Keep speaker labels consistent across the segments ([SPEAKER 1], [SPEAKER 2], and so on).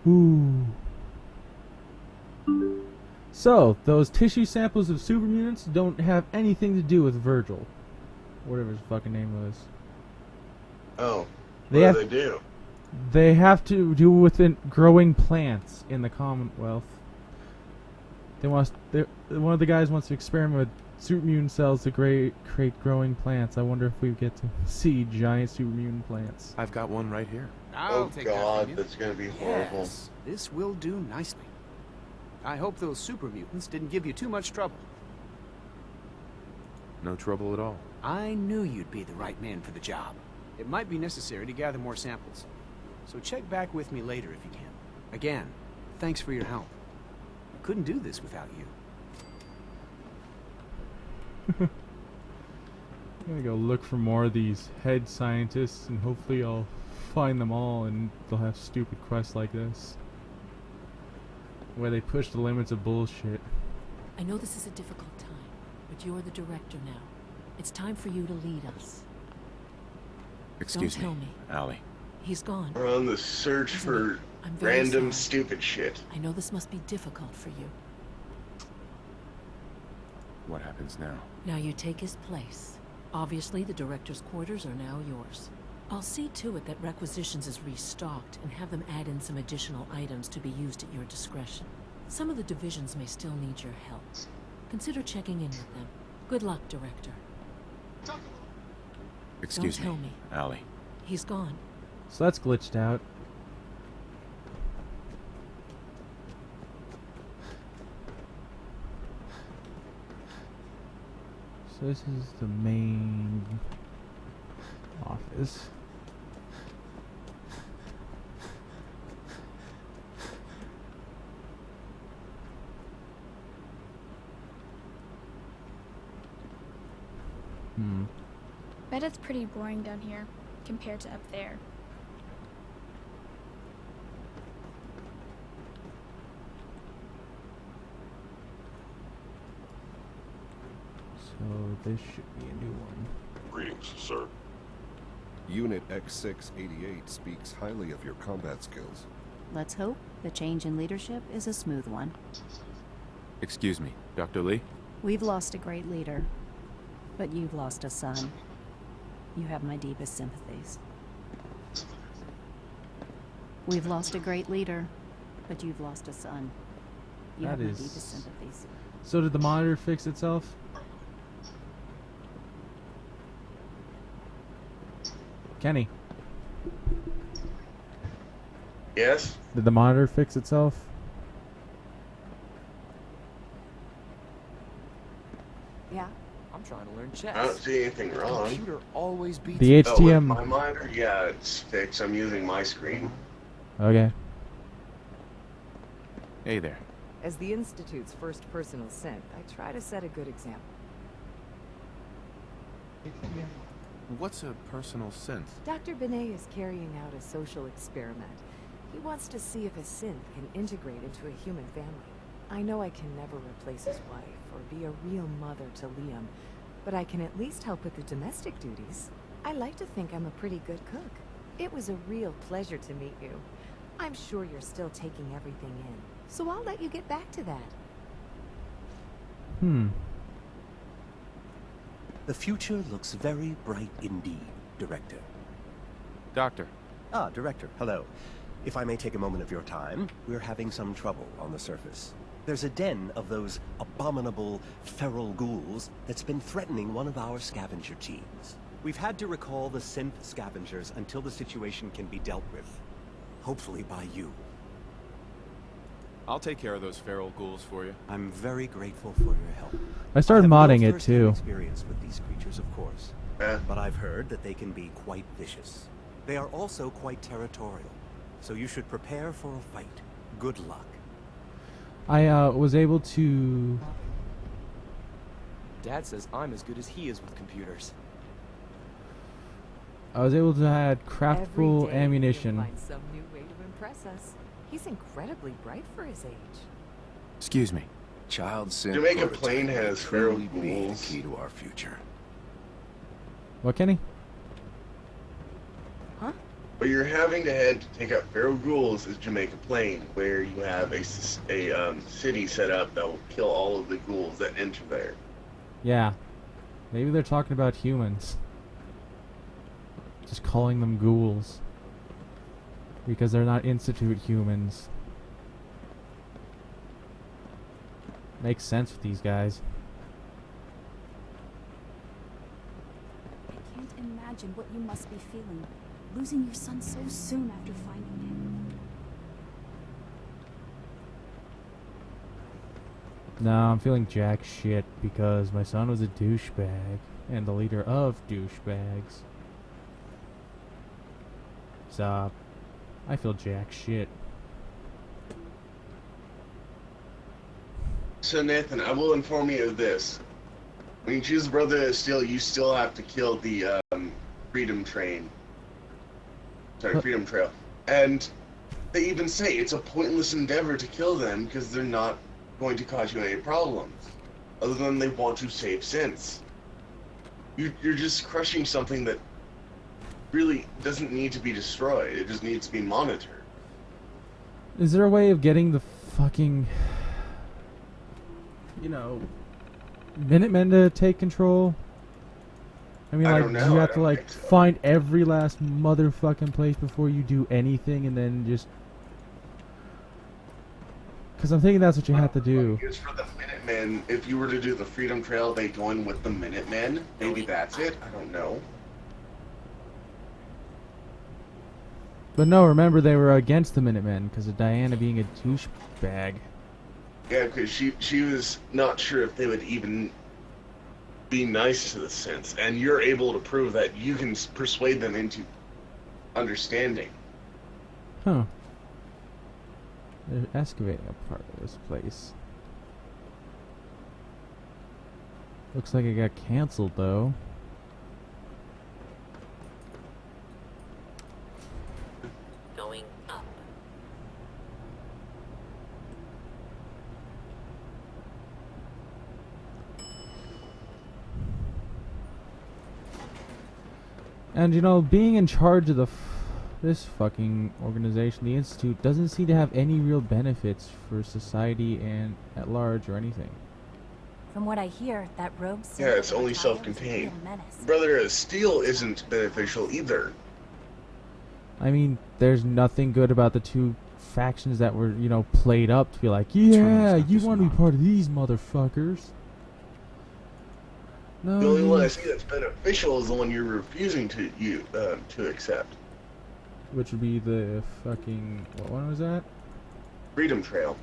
[SPEAKER 1] Ooh. So, those tissue samples of super mutants don't have anything to do with Virgil. Whatever his fucking name was.
[SPEAKER 2] Oh.
[SPEAKER 1] They
[SPEAKER 2] What
[SPEAKER 1] have,
[SPEAKER 2] do they do?
[SPEAKER 1] They have to do with growing plants in the Commonwealth. One of the guys wants to experiment with super mutant cells to create growing plants. I wonder if we get to see giant super mutant plants.
[SPEAKER 3] I've got one right here.
[SPEAKER 2] Oh god, that's gonna be horrible.
[SPEAKER 4] Yes, this will do nicely. I hope those super mutants didn't give you too much trouble.
[SPEAKER 3] No trouble at all.
[SPEAKER 4] I knew you'd be the right man for the job. It might be necessary to gather more samples. So check back with me later if you can. Again, thanks for your help. I couldn't do this without you.
[SPEAKER 1] I'm gonna go look for more of these head scientists, and hopefully I'll find them all, and they'll have stupid quests like this, where they push the limits of bullshit.
[SPEAKER 5] I know this is a difficult time, but you're the director now. It's time for you to lead us.
[SPEAKER 3] Excuse
[SPEAKER 5] Don't tell me.
[SPEAKER 3] Allie.
[SPEAKER 5] He's gone.
[SPEAKER 2] We're on the search for
[SPEAKER 5] I'm very
[SPEAKER 2] random
[SPEAKER 5] sorry.
[SPEAKER 2] stupid shit.
[SPEAKER 5] I know this must be difficult for you.
[SPEAKER 3] What happens now?
[SPEAKER 5] Now you take his place. Obviously, the director's quarters are now yours. I'll see to it that requisitions is restocked and have them add in some additional items to be used at your discretion. Some of the divisions may still need your help. Consider checking in with them. Good luck, Director.
[SPEAKER 3] Excuse
[SPEAKER 5] Don't tell me.
[SPEAKER 3] Allie.
[SPEAKER 5] He's gone.
[SPEAKER 1] So that's glitched out. So this is the main office.
[SPEAKER 6] Bet it's pretty boring down here, compared to up there.
[SPEAKER 1] So this should be a new one.
[SPEAKER 7] Greetings, sir. Unit X688 speaks highly of your combat skills.
[SPEAKER 8] Let's hope the change in leadership is a smooth one.
[SPEAKER 3] Excuse me, Dr. Lee?
[SPEAKER 8] We've lost a great leader, but you've lost a son. You have my deepest sympathies. We've lost a great leader, but you've lost a son. You have my deepest sympathies.
[SPEAKER 1] So did the monitor fix itself? Kenny,
[SPEAKER 2] Yes?
[SPEAKER 1] did the monitor fix itself?
[SPEAKER 9] Yeah, I'm trying to learn chess.
[SPEAKER 2] I don't see anything wrong.
[SPEAKER 9] Computer always beats
[SPEAKER 1] The
[SPEAKER 2] Oh, with
[SPEAKER 1] HTM.
[SPEAKER 2] my monitor? Yeah, it's fixed. I'm using my screen.
[SPEAKER 1] Okay.
[SPEAKER 3] Hey there.
[SPEAKER 9] As the Institute's first personal synth, I try to set a good example.
[SPEAKER 3] What's a personal synth?
[SPEAKER 9] Dr. Benet is carrying out a social experiment. He wants to see if a synth can integrate into a human family. I know I can never replace his wife or be a real mother to Liam, but I can at least help with the domestic duties. I like to think I'm a pretty good cook. It was a real pleasure to meet you. I'm sure you're still taking everything in, so I'll let you get back to that.
[SPEAKER 10] The future looks very bright indeed, Director.
[SPEAKER 3] Doctor.
[SPEAKER 10] Ah, Director, hello. If I may take a moment of your time, we're having some trouble on the surface. There's a den of those abominable feral ghouls that's been threatening one of our scavenger teams. We've had to recall the synth scavengers until the situation can be dealt with. Hopefully by you.
[SPEAKER 3] I'll take care of those feral ghouls for you.
[SPEAKER 10] I'm very grateful for your help.
[SPEAKER 1] I started
[SPEAKER 10] have
[SPEAKER 1] modding
[SPEAKER 10] no
[SPEAKER 1] it
[SPEAKER 10] first-hand
[SPEAKER 1] too.
[SPEAKER 10] experience with these creatures, of course.
[SPEAKER 2] Yeah.
[SPEAKER 10] But I've heard that they can be quite vicious. They are also quite territorial, so you should prepare for a fight. Good luck.
[SPEAKER 1] I was able to.
[SPEAKER 9] Dad says I'm as good as he is with computers.
[SPEAKER 1] I was able to add
[SPEAKER 9] Every
[SPEAKER 1] craftable
[SPEAKER 9] day
[SPEAKER 1] ammunition.
[SPEAKER 9] he'll find some new way to impress us. He's incredibly bright for his age.
[SPEAKER 3] Excuse me.
[SPEAKER 7] Child synth
[SPEAKER 2] Jamaica
[SPEAKER 7] prototype
[SPEAKER 2] Plain
[SPEAKER 7] may
[SPEAKER 2] has feral
[SPEAKER 7] truly be the
[SPEAKER 2] ghouls.
[SPEAKER 7] key to our future.
[SPEAKER 1] What, Kenny?
[SPEAKER 9] Huh?
[SPEAKER 2] But you're having to head to take out feral ghouls is Jamaica Plain, where you have a city set up that will kill all of the ghouls that enter there.
[SPEAKER 1] Yeah. Maybe they're talking about humans. Just calling them ghouls. Because they're not institute humans. Makes sense with these guys.
[SPEAKER 11] I can't imagine what you must be feeling, losing your son so soon after finding him.
[SPEAKER 1] No, I'm feeling jack shit because my son was a douchebag and the leader of douchebags. So, I feel jack shit.
[SPEAKER 2] So Nathan, I will inform you of this. When you choose Brotherhood of Steel, you still have to kill the Freedom Train. Sorry, Freedom Trail. And they even say it's a pointless endeavor to kill them because they're not going to cause you any problems. Other than they want to save synths. You're just crushing something that really doesn't need to be destroyed. It just needs to be monitored.
[SPEAKER 1] Is there a way of getting the fucking, Minutemen to take control? I mean,
[SPEAKER 2] I
[SPEAKER 1] like,
[SPEAKER 2] don't
[SPEAKER 1] do
[SPEAKER 2] know.
[SPEAKER 1] you
[SPEAKER 2] I
[SPEAKER 1] have to,
[SPEAKER 2] don't
[SPEAKER 1] like,
[SPEAKER 2] think so.
[SPEAKER 1] find every last motherfucking place before you do anything and then just... Because I'm thinking that's what you have to do.
[SPEAKER 2] Because for the Minutemen, if you were to do the Freedom Trail, they join with the Minutemen. Maybe that's it. I don't know.
[SPEAKER 1] But no, remember they were against the Minutemen because of Diana being a douchebag.
[SPEAKER 2] Yeah, because she was not sure if they would even be nice to the synths, and you're able to prove that you can persuade them into understanding.
[SPEAKER 1] Huh. They're excavating a part of this place. Looks like it got canceled though.
[SPEAKER 5] Going up.
[SPEAKER 1] And being in charge of this fucking organization, the Institute, doesn't seem to have any real benefits for society and at large or anything.
[SPEAKER 11] From what I hear, that rogue
[SPEAKER 2] Yeah, it's only self-contained. Brotherhood of Steel isn't beneficial either.
[SPEAKER 1] I mean, there's nothing good about the two factions that were, played up to be like, yeah, you want to be part of these motherfuckers. No,
[SPEAKER 2] The only one I see that's beneficial is the one you're refusing to accept.
[SPEAKER 1] Which would be the fucking... What one was that?
[SPEAKER 2] Freedom Trail.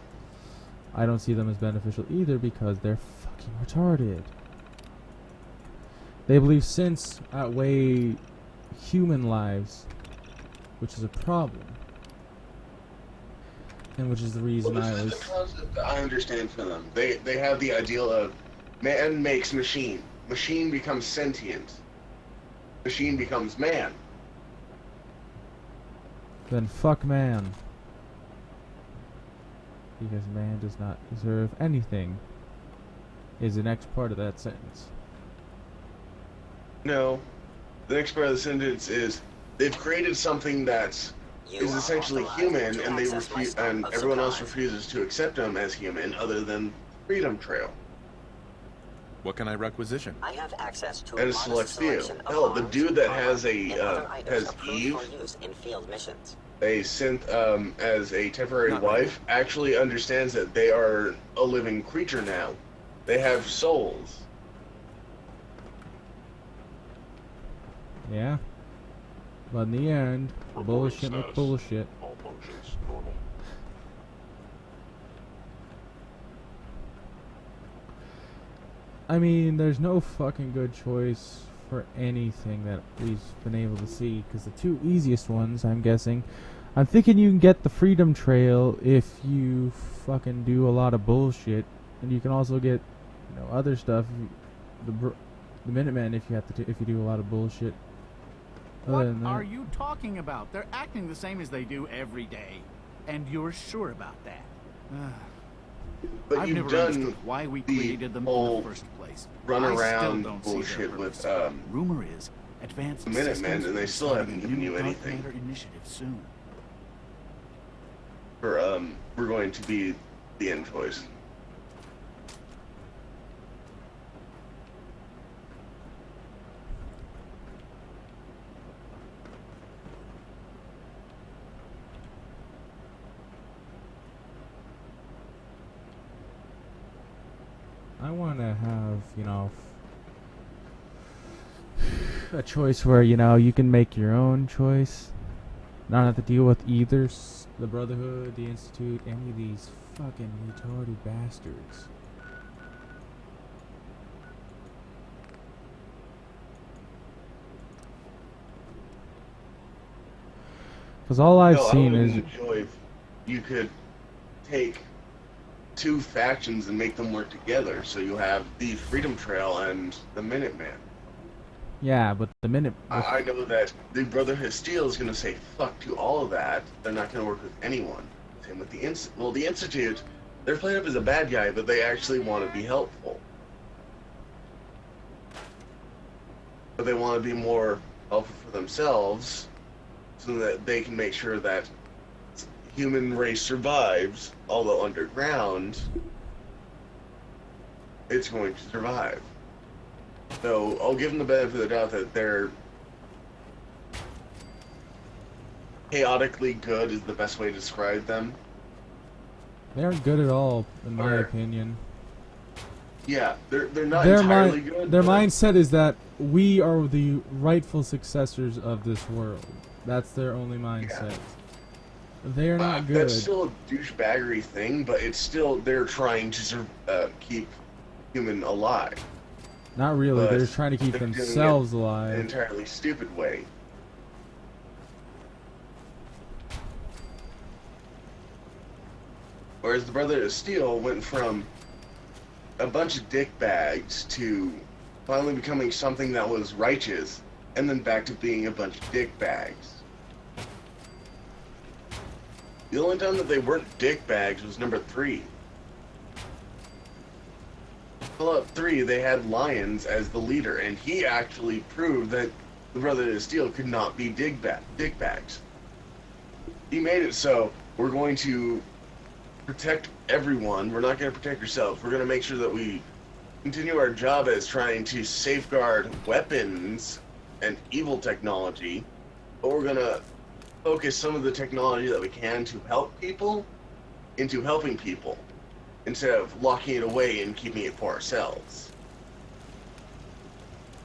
[SPEAKER 1] I don't see them as beneficial either because they're fucking retarded. They believe synths outweigh human lives, which is a problem. And which is the reason
[SPEAKER 2] Well,
[SPEAKER 1] I
[SPEAKER 2] this
[SPEAKER 1] was...
[SPEAKER 2] is the concept that I understand from them. They have the ideal of man makes machine. Machine becomes sentient. Machine becomes man.
[SPEAKER 1] Then fuck man. Because man does not deserve anything. Is the next part of that sentence.
[SPEAKER 2] No. The next part of the sentence is they've created something that's is essentially human, and they refuse, and everyone else refuses to accept them as human, other than Freedom Trail.
[SPEAKER 3] What can I requisition?
[SPEAKER 12] I have access to
[SPEAKER 2] And a select few. Hell, the dude that has Eve,
[SPEAKER 12] in field missions.
[SPEAKER 2] a synth as a temporary
[SPEAKER 3] Not
[SPEAKER 2] wife, actually understands that they are a living creature now. They have souls.
[SPEAKER 1] Yeah. But in the end, bullshit with bullshit.
[SPEAKER 7] All functions normal.
[SPEAKER 1] I mean, there's no fucking good choice for anything that we've been able to see, because the two easiest ones, I'm guessing, I'm thinking you can get the Freedom Trail if you fucking do a lot of bullshit, and you can also get, other stuff, the Minutemen if you have to, if you do a lot of bullshit.
[SPEAKER 13] What are you talking about? They're acting the same as they do every day, and you're sure about that.
[SPEAKER 2] But
[SPEAKER 13] I've
[SPEAKER 2] you've
[SPEAKER 13] never
[SPEAKER 2] done
[SPEAKER 13] understood why we
[SPEAKER 2] the
[SPEAKER 13] created them in
[SPEAKER 2] whole
[SPEAKER 13] the first place.
[SPEAKER 2] run
[SPEAKER 13] I still
[SPEAKER 2] around
[SPEAKER 13] don't see their
[SPEAKER 2] bullshit with
[SPEAKER 13] purpose. Rumor is Advanced
[SPEAKER 2] Minutemen,
[SPEAKER 13] systems
[SPEAKER 2] and they
[SPEAKER 13] will
[SPEAKER 2] still
[SPEAKER 13] start
[SPEAKER 2] haven't
[SPEAKER 13] a
[SPEAKER 2] given
[SPEAKER 13] new
[SPEAKER 2] you
[SPEAKER 13] dark
[SPEAKER 2] anything.
[SPEAKER 13] matter initiative soon.
[SPEAKER 2] We're going to be the end choice.
[SPEAKER 1] I want to have, you know, a choice where, you know, you can make your own choice. Not have to deal with either the Brotherhood, the Institute, any of these fucking retarded bastards. Because all I've seen is...
[SPEAKER 2] enjoy if you could take two factions and make them work together. So you have the Freedom Trail and the Minuteman.
[SPEAKER 1] Yeah, but the minute...
[SPEAKER 2] I know that the Brotherhood of Steel is going to say fuck to all of that. They're not going to work with anyone. Same with the Institute. Well, the Institute, they're played up as a bad guy, but they actually want to be helpful. But they want to be more helpful for themselves, so that they can make sure that human race survives, although underground, it's going to survive. So I'll give them the benefit of the doubt that they're chaotically good is the best way to describe them.
[SPEAKER 1] They aren't good at all, in my opinion.
[SPEAKER 2] Yeah, they're not entirely good.
[SPEAKER 1] Their mindset is that we are the rightful successors of this world. That's their only mindset. Yeah. They're not good.
[SPEAKER 2] That's still a douchebaggery thing, but it's still, they're trying to keep human alive.
[SPEAKER 1] Not really,
[SPEAKER 2] But
[SPEAKER 1] they're just trying to keep themselves alive.
[SPEAKER 2] In an entirely stupid way. Whereas the Brotherhood of Steel went from a bunch of dickbags to finally becoming something that was righteous, and then back to being a bunch of dickbags. The only time that they weren't dickbags was number 3. Fallout 3, they had Lyons as the leader, and he actually proved that the Brotherhood of Steel could not be dickbags. He made it so we're going to protect everyone. We're not going to protect yourself. We're going to make sure that we continue our job as trying to safeguard weapons and evil technology, but we're going to focus some of the technology that we can to help people into helping people, instead of locking it away and keeping it for ourselves.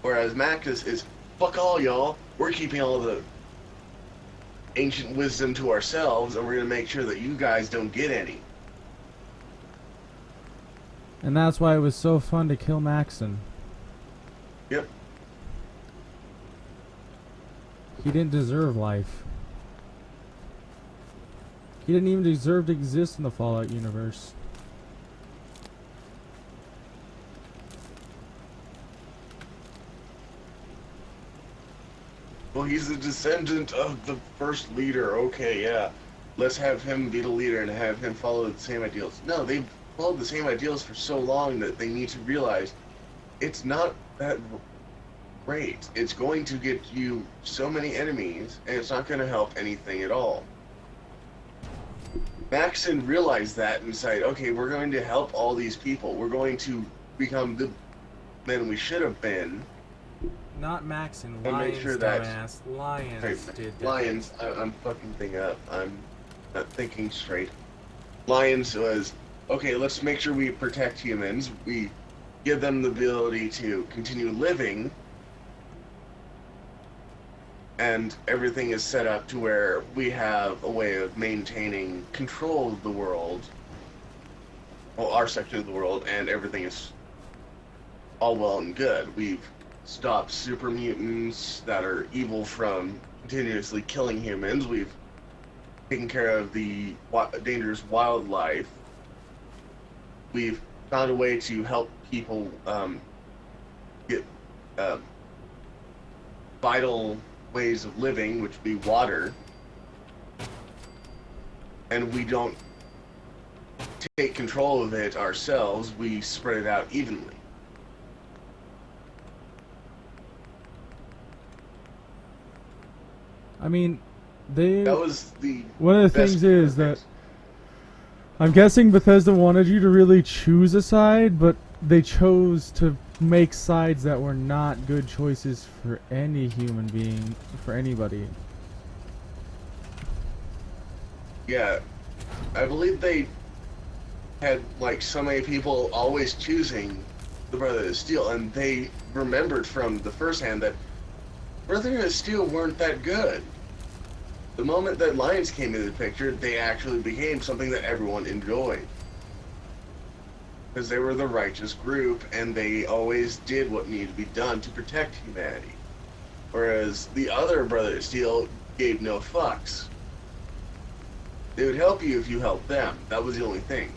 [SPEAKER 2] Whereas Maxis is, fuck all y'all, we're keeping all the ancient wisdom to ourselves, and we're going to make sure that you guys don't get any.
[SPEAKER 1] And that's why it was so fun to kill Maxon.
[SPEAKER 2] Yep.
[SPEAKER 1] He didn't deserve life. He didn't even deserve to exist in the Fallout universe.
[SPEAKER 2] Well, he's a descendant of the first leader. Okay, yeah. Let's have him be the leader and have him follow the same ideals. No, they've followed the same ideals for so long that they need to realize it's not that great. It's going to get you so many enemies, and it's not going to help anything at all. Maxon realized that and decided, okay, we're going to help all these people. We're going to become the men we should have been.
[SPEAKER 1] Not Maxon,
[SPEAKER 2] and
[SPEAKER 1] Lyons,
[SPEAKER 2] make sure that
[SPEAKER 1] dumbass. Lyons did that.
[SPEAKER 2] Lyons, I'm fucking thing up. I'm not thinking straight. Lyons was, okay, let's make sure we protect humans. We give them the ability to continue living, and everything is set up to where we have a way of maintaining control of the world, well, our section of the world, and everything is all well and good. We've stopped super mutants that are evil from continuously killing humans. We've taken care of the dangerous wildlife. We've found a way to help people get vital ways of living, which would be water. And we don't take control of it ourselves, we spread it out evenly.
[SPEAKER 1] I mean, they...
[SPEAKER 2] That was the
[SPEAKER 1] One of the
[SPEAKER 2] best
[SPEAKER 1] things is
[SPEAKER 2] part of
[SPEAKER 1] that... I'm guessing Bethesda wanted you to really choose a side, but they chose to make sides that were not good choices for any human being, for anybody.
[SPEAKER 2] Yeah, I believe they had like so many people always choosing the Brotherhood of Steel, and they remembered from the first hand that Brotherhood of Steel weren't that good. The moment that Lions came into the picture, they actually became something that everyone enjoyed. Because they were the righteous group, and they always did what needed to be done to protect humanity. Whereas the other Brotherhood of Steel gave no fucks. They would help you if you helped them. That was the only thing.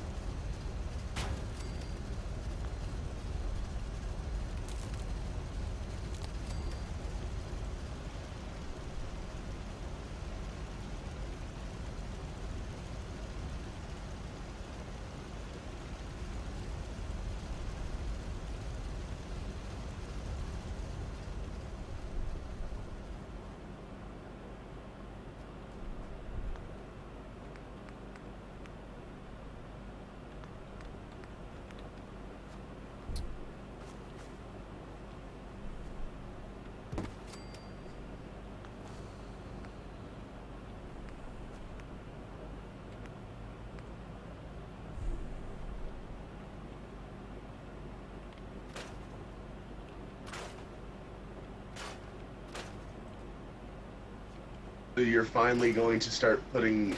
[SPEAKER 2] So you're finally going to start putting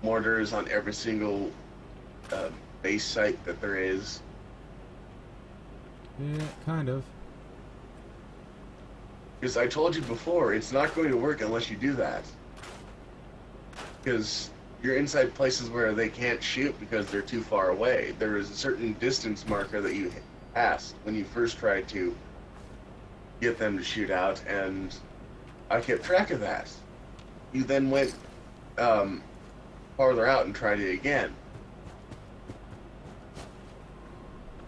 [SPEAKER 2] mortars on every single base site that there is.
[SPEAKER 1] Yeah, kind of.
[SPEAKER 2] Because I told you before, it's not going to work unless you do that. Because you're inside places where they can't shoot because they're too far away. There is a certain distance marker that you passed when you first tried to get them to shoot out, and I kept track of that. You then went farther out and tried it again.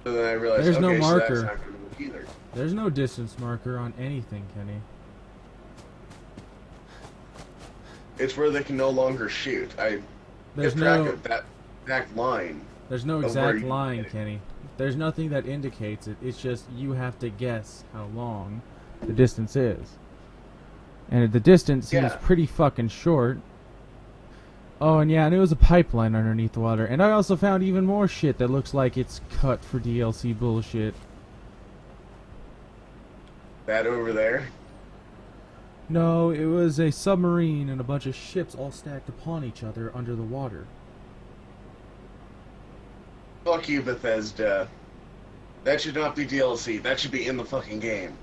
[SPEAKER 2] So then I realized,
[SPEAKER 1] There's
[SPEAKER 2] okay,
[SPEAKER 1] no
[SPEAKER 2] so
[SPEAKER 1] marker.
[SPEAKER 2] that's not going to work either.
[SPEAKER 1] There's no distance marker on anything, Kenny.
[SPEAKER 2] It's where they can no longer shoot. I
[SPEAKER 1] There's
[SPEAKER 2] kept track
[SPEAKER 1] no-
[SPEAKER 2] of that exact line.
[SPEAKER 1] There's no
[SPEAKER 2] of where
[SPEAKER 1] exact
[SPEAKER 2] you
[SPEAKER 1] line,
[SPEAKER 2] get it.
[SPEAKER 1] Kenny. There's nothing that indicates it. It's just you have to guess how long the distance is. And the distance seems
[SPEAKER 2] Yeah.
[SPEAKER 1] pretty fucking short. Oh, and yeah, and it was a pipeline underneath the water. And I also found even more shit that looks like it's cut for DLC bullshit.
[SPEAKER 2] That over there?
[SPEAKER 1] No, it was a submarine and a bunch of ships all stacked upon each other under the water.
[SPEAKER 2] Fuck you, Bethesda. That should not be DLC. That should be in the fucking game.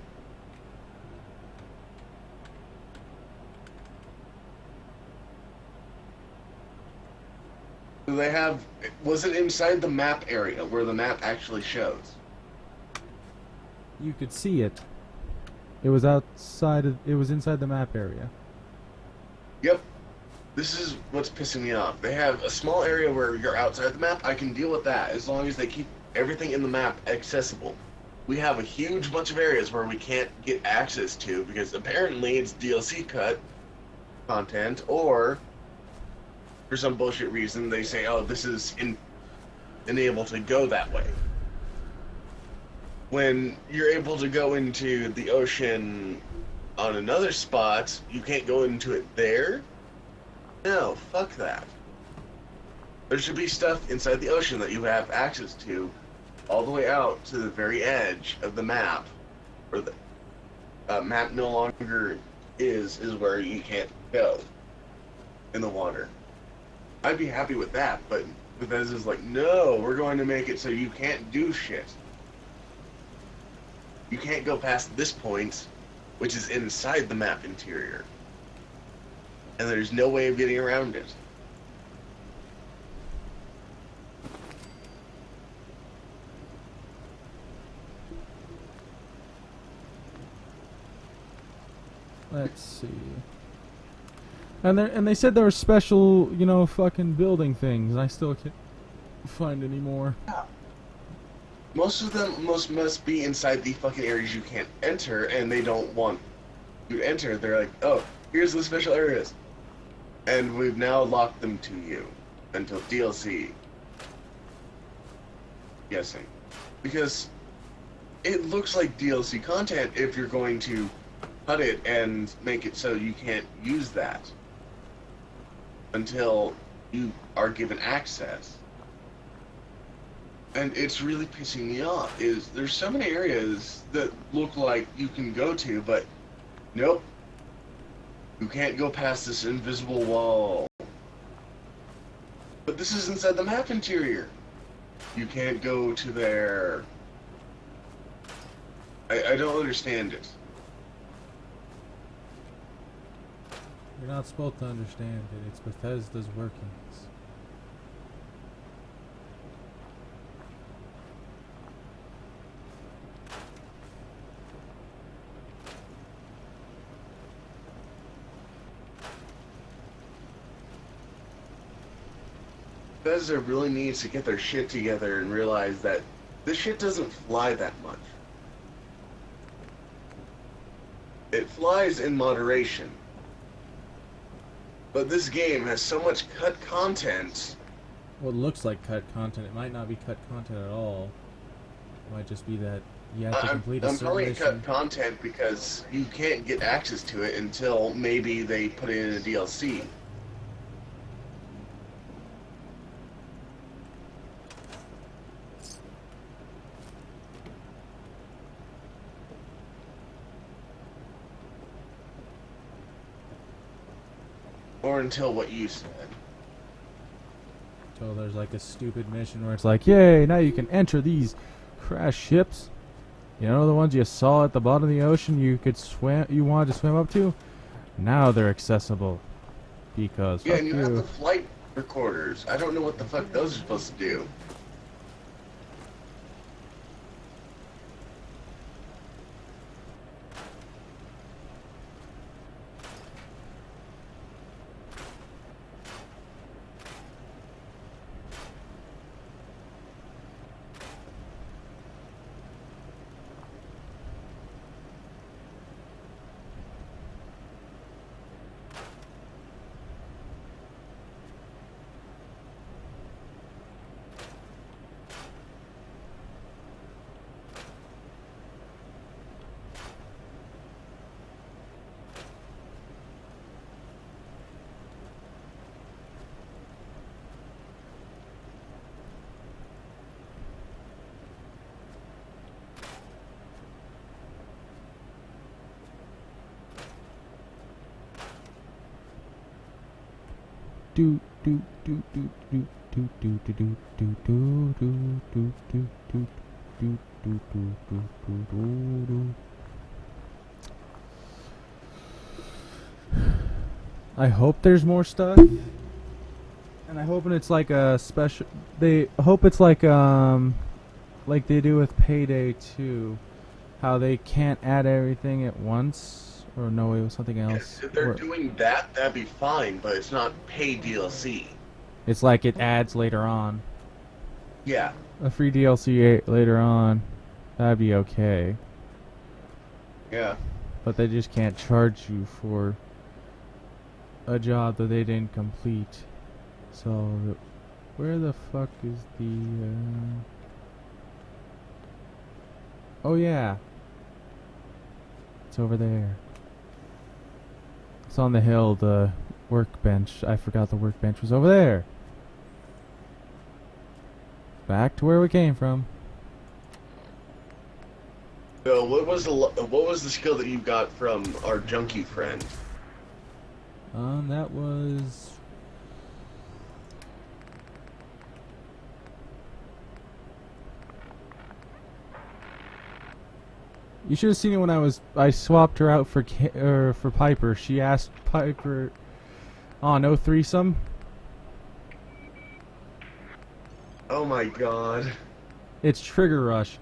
[SPEAKER 2] Do they have... Was it inside the map area where the map actually shows?
[SPEAKER 1] You could see it. It was outside of... It was inside the map area.
[SPEAKER 2] Yep. This is what's pissing me off. They have a small area where you're outside the map. I can deal with that as long as they keep everything in the map accessible. We have a huge bunch of areas where we can't get access to because apparently it's DLC cut content, or for some bullshit reason they say, oh, this is unable to go that way. When you're able to go into the ocean on another spot, you can't go into it there? No, fuck that. There should be stuff inside the ocean that you have access to all the way out to the very edge of the map, where the map no longer is where you can't go in the water. I'd be happy with that, but Bethesda's like, no, we're going to make it so you can't do shit. You can't go past this point, which is inside the map interior. And there's no way of getting around it.
[SPEAKER 1] Let's see. And they said there were special, you know, fucking building things. I still can't find any more.
[SPEAKER 2] Yeah. Most of them must be inside the fucking areas you can't enter, and they don't want you to enter. They're like, oh, Here's the special areas. And we've now locked them to you until DLC. Guessing. Because it looks like DLC content if you're going to cut it and make it so you can't use that until you are given access. And it's really pissing me off. There's so many areas that look like you can go to, but nope. You can't go past this invisible wall. But this is inside the map interior. You can't go to there. I don't understand it.
[SPEAKER 1] You're not supposed to understand it. It's Bethesda's workings.
[SPEAKER 2] Bethesda really needs to get their shit together and realize that this shit doesn't fly that much. It flies in moderation. But this game has so much cut content.
[SPEAKER 1] Well, it looks like cut content. It might not be cut content at all. It might just be that you have to complete a certain
[SPEAKER 2] I'm calling it
[SPEAKER 1] mission.
[SPEAKER 2] cut content because you can't get access to it until maybe they put it in a DLC. Or until what you said.
[SPEAKER 1] So there's like a stupid mission where it's like, yay, now you can enter these crash ships. You know, the ones you saw at the bottom of the ocean you could swim, you wanted to swim up to? Now they're accessible. Because
[SPEAKER 2] Yeah,
[SPEAKER 1] fuck
[SPEAKER 2] and you
[SPEAKER 1] you.
[SPEAKER 2] have the flight recorders. I don't know what the fuck those are supposed to do.
[SPEAKER 1] Do do do do do do do do do do do do do do do do do do do do. I hope there's more stuff, and I hope it's like a special. They hope it's like they do with Payday 2, how they can't add everything at once. Or no, it was something else.
[SPEAKER 2] If they're doing that, that'd be fine, but it's not paid DLC.
[SPEAKER 1] It's like it adds later on.
[SPEAKER 2] Yeah.
[SPEAKER 1] A free DLC later on. That'd be okay.
[SPEAKER 2] Yeah.
[SPEAKER 1] But they just can't charge you for a job that they didn't complete. So, where the fuck is the... Oh yeah. It's over there. It's on the hill, the workbench. I forgot the workbench was over there. Back to where we came from.
[SPEAKER 2] So what was the skill that you got from our junkie friend?
[SPEAKER 1] That was... You should have seen it when I swapped her out for Piper. She asked Piper, "Oh, no threesome?"
[SPEAKER 2] Oh my god.
[SPEAKER 1] It's Trigger Rush.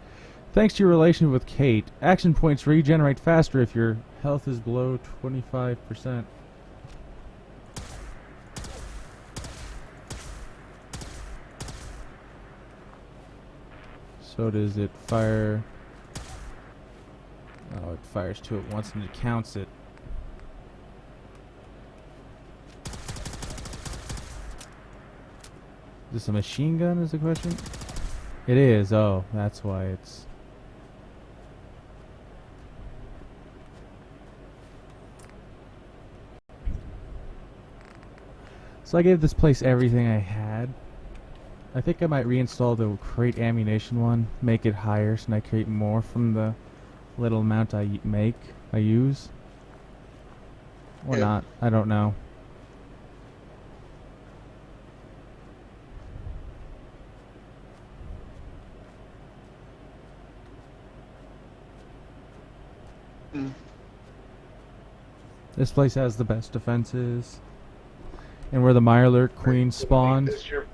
[SPEAKER 1] Thanks to your relationship with Kate, action points regenerate faster if your health is below 25%. So does it fire... Oh, it fires two at once and it counts it. this a machine gun is the question? It is. Oh, that's why it's... So I gave this place everything I had. I think I might reinstall the crate ammunition one, make it higher so I create more from the little amount I use. Or not, I don't know. This place has the best defenses. And where the Mirelurk Queen spawned.
[SPEAKER 2] Is your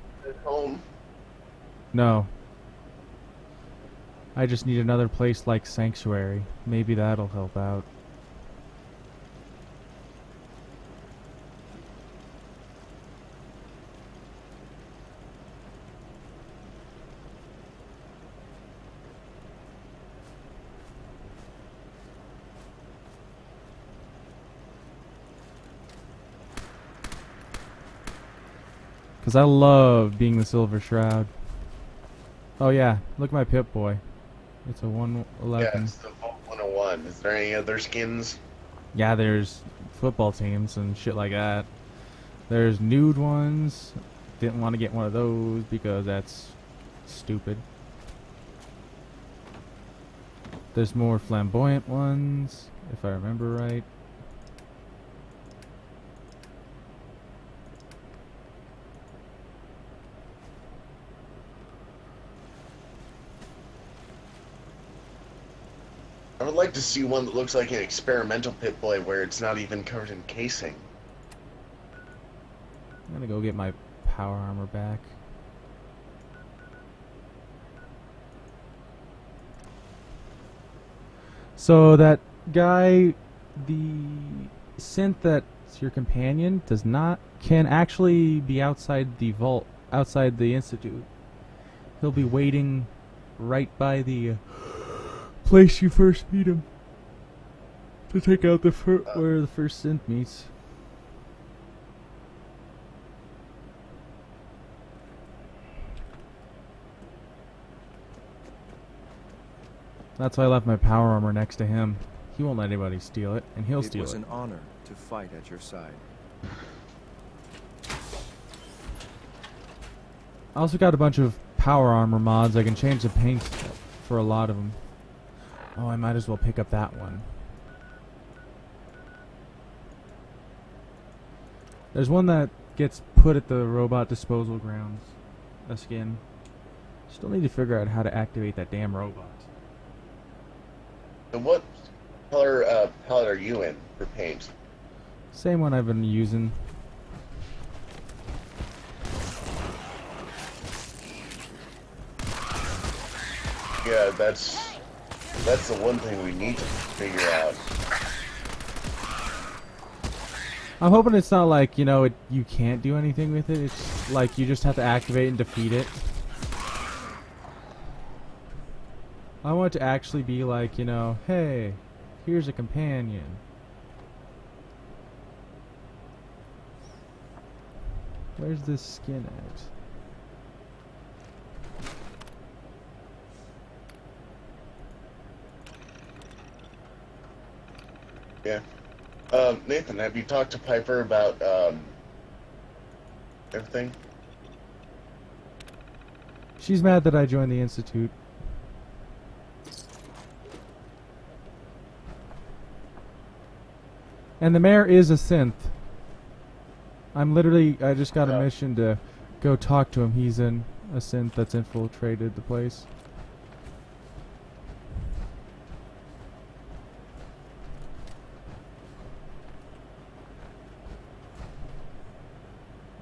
[SPEAKER 2] home?
[SPEAKER 1] No. I just need another place like Sanctuary. Maybe that'll help out. Because I love being the Silver Shroud. Oh yeah, look at my Pip-Boy. It's a 111.
[SPEAKER 2] Yeah, it's the Vault 101. Is there any other skins?
[SPEAKER 1] Yeah, there's football teams and shit like that. There's nude ones. Didn't want to get one of those because that's stupid. There's more flamboyant ones, if I remember right.
[SPEAKER 2] I would like to see one that looks like an experimental Pip-Boy where it's not even covered in casing.
[SPEAKER 1] I'm gonna go get my power armor back. So that guy, the synth that's your companion, can actually be outside the vault, outside the institute. He'll be waiting right by the place you first meet him to take out the where the first synth meets. That's why I left my power armor next to him. He won't let anybody steal it, and he'll steal it.
[SPEAKER 14] It was an honor to fight at your side.
[SPEAKER 1] I also got a bunch of power armor mods. I can change the paint for a lot of them. Oh, I might as well pick up that one. There's one that gets put at the robot disposal grounds. A skin. Still need to figure out how to activate that damn robot.
[SPEAKER 2] And what color palette are you in for paint?
[SPEAKER 1] Same one I've been using.
[SPEAKER 2] Yeah, that's the one thing we need to figure out.
[SPEAKER 1] I'm hoping it's not like, you know, you can't do anything with it. It's like you just have to activate and defeat it. I want it to actually be like, you know, hey, here's a companion. Where's this skin at?
[SPEAKER 2] Yeah. Nathan, have you talked to Piper about everything?
[SPEAKER 1] She's mad that I joined the Institute. And the mayor is a synth. I just got a mission to go talk to him. He's a synth that's infiltrated the place.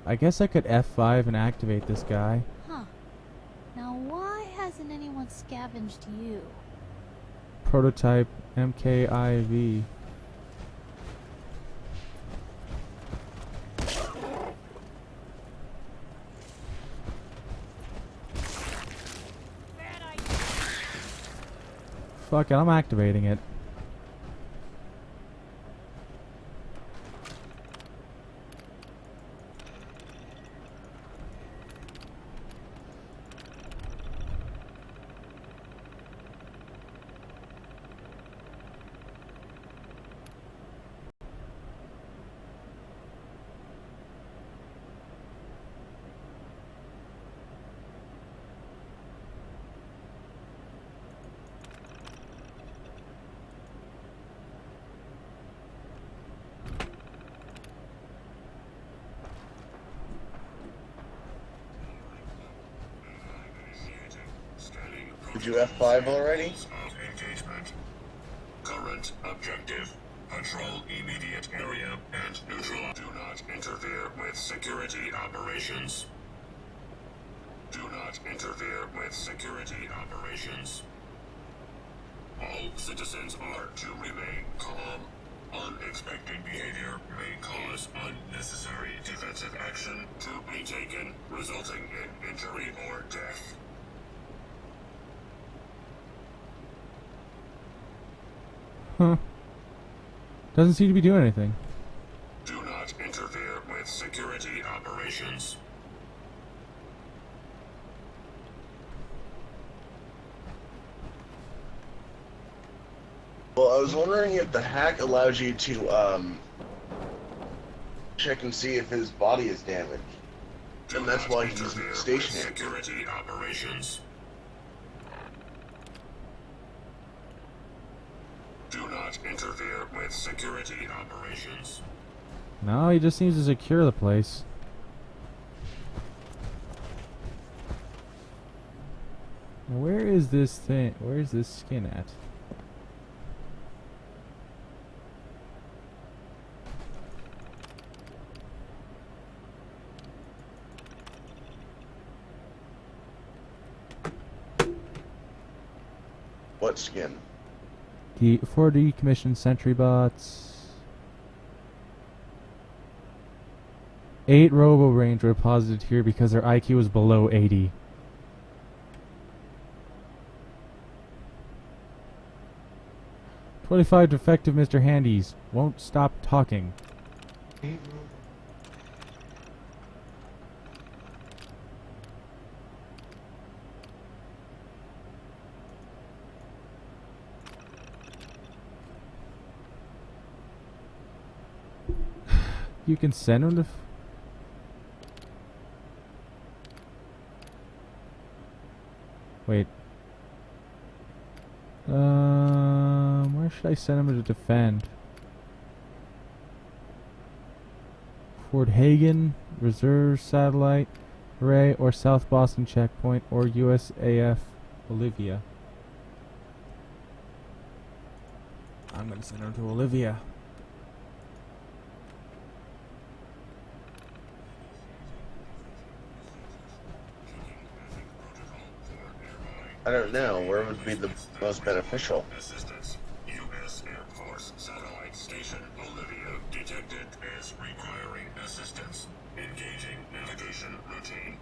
[SPEAKER 1] I guess I could F5 and activate this guy.
[SPEAKER 11] Huh. Now why hasn't anyone scavenged you?
[SPEAKER 1] Prototype MKIV. Fuck it, I'm activating it.
[SPEAKER 2] Did you F5 already?
[SPEAKER 15] Of engagement. Current objective. Patrol immediate area and neutral. Do not interfere with security operations. Do not interfere with security operations. All citizens are to remain calm. Unexpected behavior may cause unnecessary defensive action to be taken, resulting in injury or death.
[SPEAKER 1] Huh. Doesn't seem to be doing anything.
[SPEAKER 15] Do not interfere with security operations.
[SPEAKER 2] Well, I was wondering if the hack allows you to, check and see if his body is damaged. And that's why he's stationary.
[SPEAKER 15] Security operations. Do not interfere with security operations.
[SPEAKER 1] No, he just seems to secure the place. Where is this thing? Where is this skin at?
[SPEAKER 2] What skin?
[SPEAKER 1] The 4 decommissioned sentry bots. 8 robo range were deposited here because their IQ was below 80. "25 defective Mr. Handies won't stop talking." You can send him to... Wait. Where should I send him to defend? Fort Hagen, Reserve Satellite Array, or South Boston Checkpoint, or USAF Olivia. I'm gonna send him to Olivia.
[SPEAKER 2] I don't know. Where would be the most beneficial?
[SPEAKER 15] Assistance. U.S. Air Force Satellite Station Olivia detected as requiring assistance. Engaging navigation routine.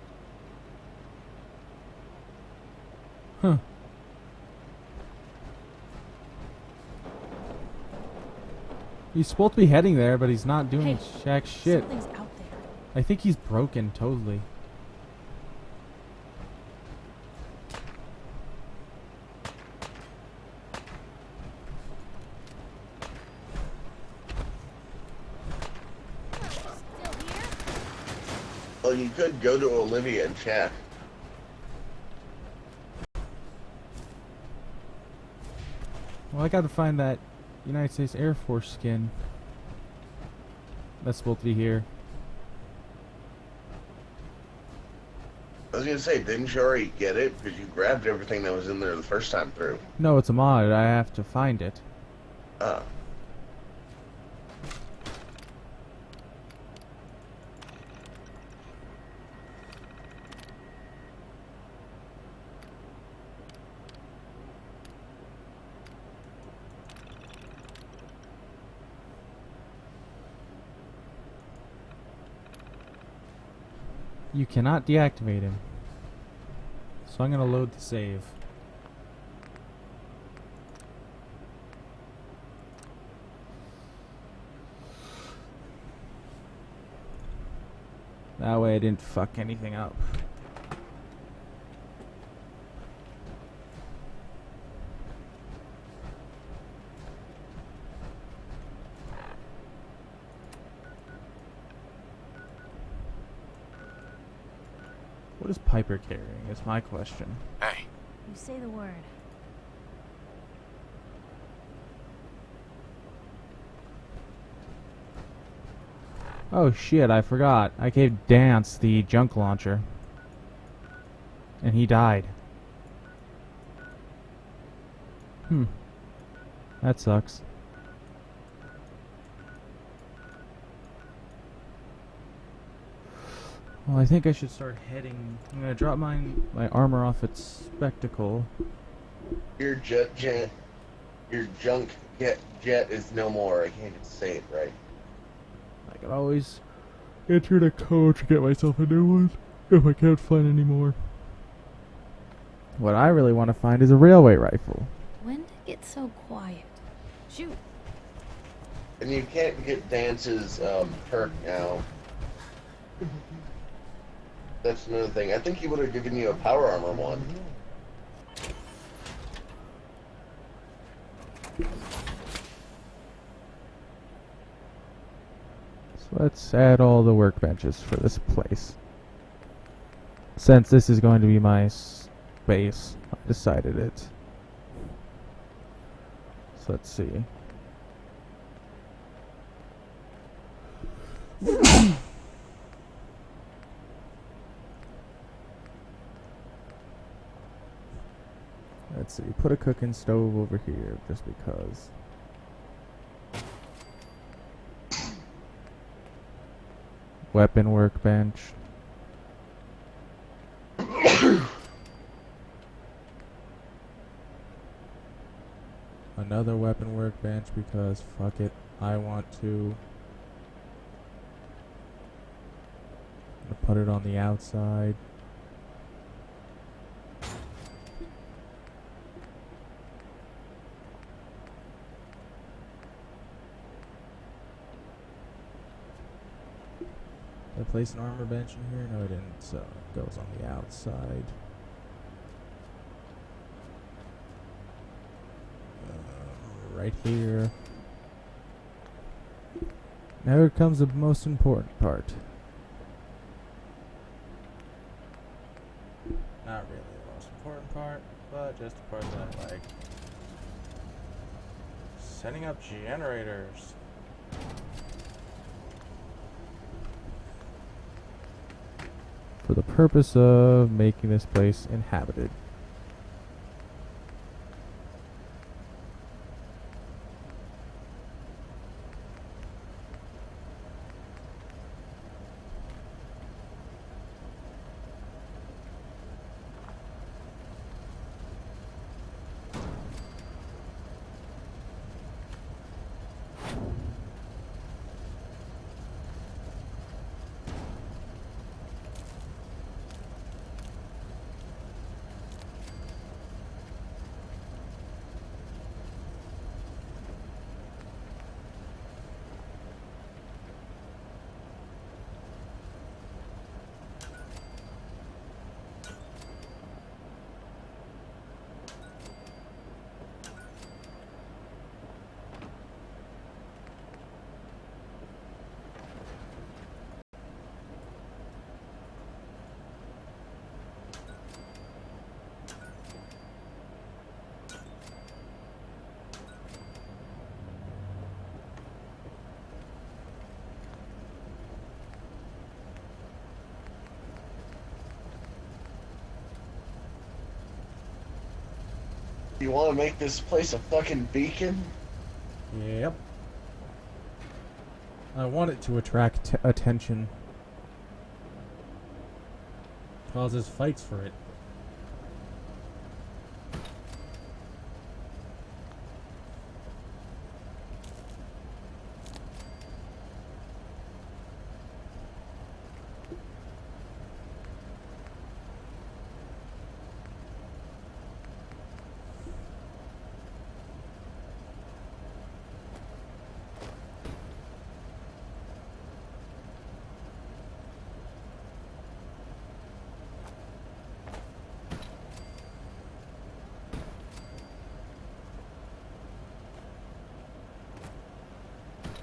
[SPEAKER 1] Huh. He's supposed to be heading there, but he's not doing jack shit.
[SPEAKER 11] Something's out there.
[SPEAKER 1] I think he's broken totally.
[SPEAKER 2] Well, you could go to Olivia and check.
[SPEAKER 1] Well, I gotta find that United States Air Force skin. That's supposed to be here.
[SPEAKER 2] I was gonna say, didn't you already get it? Because you grabbed everything that was in there the first time through.
[SPEAKER 1] No, it's a mod. I have to find it.
[SPEAKER 2] Ah.
[SPEAKER 1] You cannot deactivate him. So I'm gonna load the save. That way I didn't fuck anything up. What is Piper carrying? Is my question.
[SPEAKER 3] Hey.
[SPEAKER 11] You say the word.
[SPEAKER 1] Oh shit, I forgot. I gave Dance the junk launcher. And he died. That sucks. Well, I think I should start heading. I'm gonna drop my armor off at Spectacle.
[SPEAKER 2] Your junk jet is no more. I can't even say it right.
[SPEAKER 1] I could always enter the code to get myself a new one if I can't find any more. What I really want to find is a railway rifle.
[SPEAKER 11] When did it get so quiet? Shoot.
[SPEAKER 2] And you can't get Dance's perk now. That's another thing. I think he would have given you a power armor one.
[SPEAKER 1] So let's add all the workbenches for this place. Since this is going to be my space, I decided it. So let's see. Let's see, put a cooking stove over here just because. Weapon workbench. Another weapon workbench because fuck it, I want to. I'm gonna put it on the outside. Did I place an armor bench in here? No, I didn't, so it goes on the outside. Right here. Now here comes the most important part. Not really the most important part, but just the part that I like. Setting up generators. For the purpose of making this place inhabited.
[SPEAKER 2] You want to make this place a fucking beacon?
[SPEAKER 1] Yep. I want it to attract attention. Causes fights for it.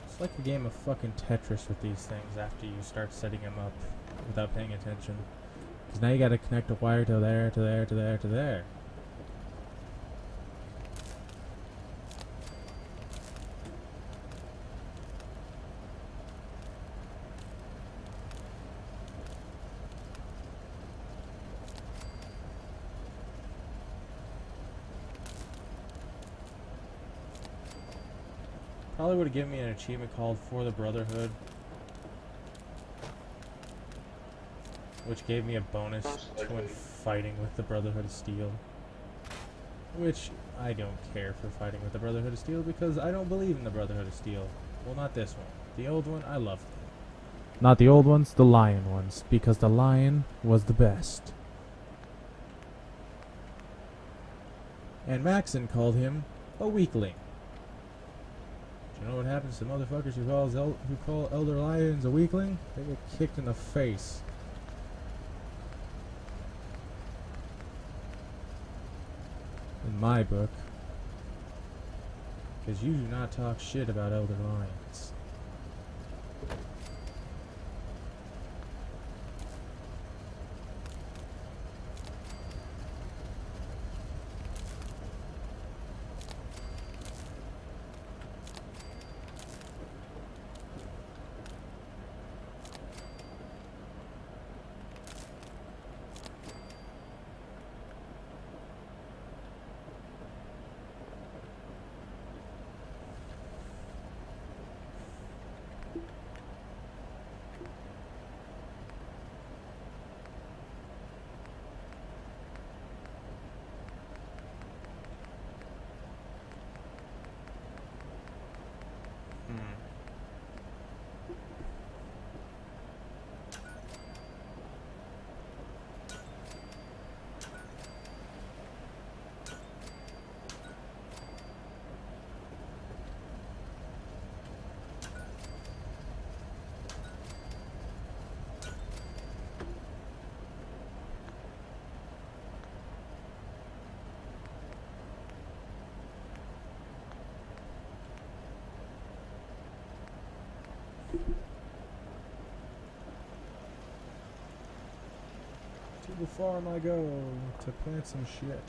[SPEAKER 1] It's like a game of fucking Tetris with these things after you start setting them up without paying attention. Because now you gotta connect a wire to there, to there, to there, to there. probably would have given me an achievement called For the Brotherhood, which gave me a bonus to when fighting with the Brotherhood of Steel. Which, I don't care for fighting with the Brotherhood of Steel because I don't believe in the Brotherhood of Steel. Well, not this one. The old one, I loved them. Not the old ones, the Lion ones, because the Lion was the best. And Maxon called him a weakling. Do you know what happens to motherfuckers who call Elder Lions a weakling? They get kicked in the face. In my book. Because you do not talk shit about Elder Lions. To the farm I go to plant some shit.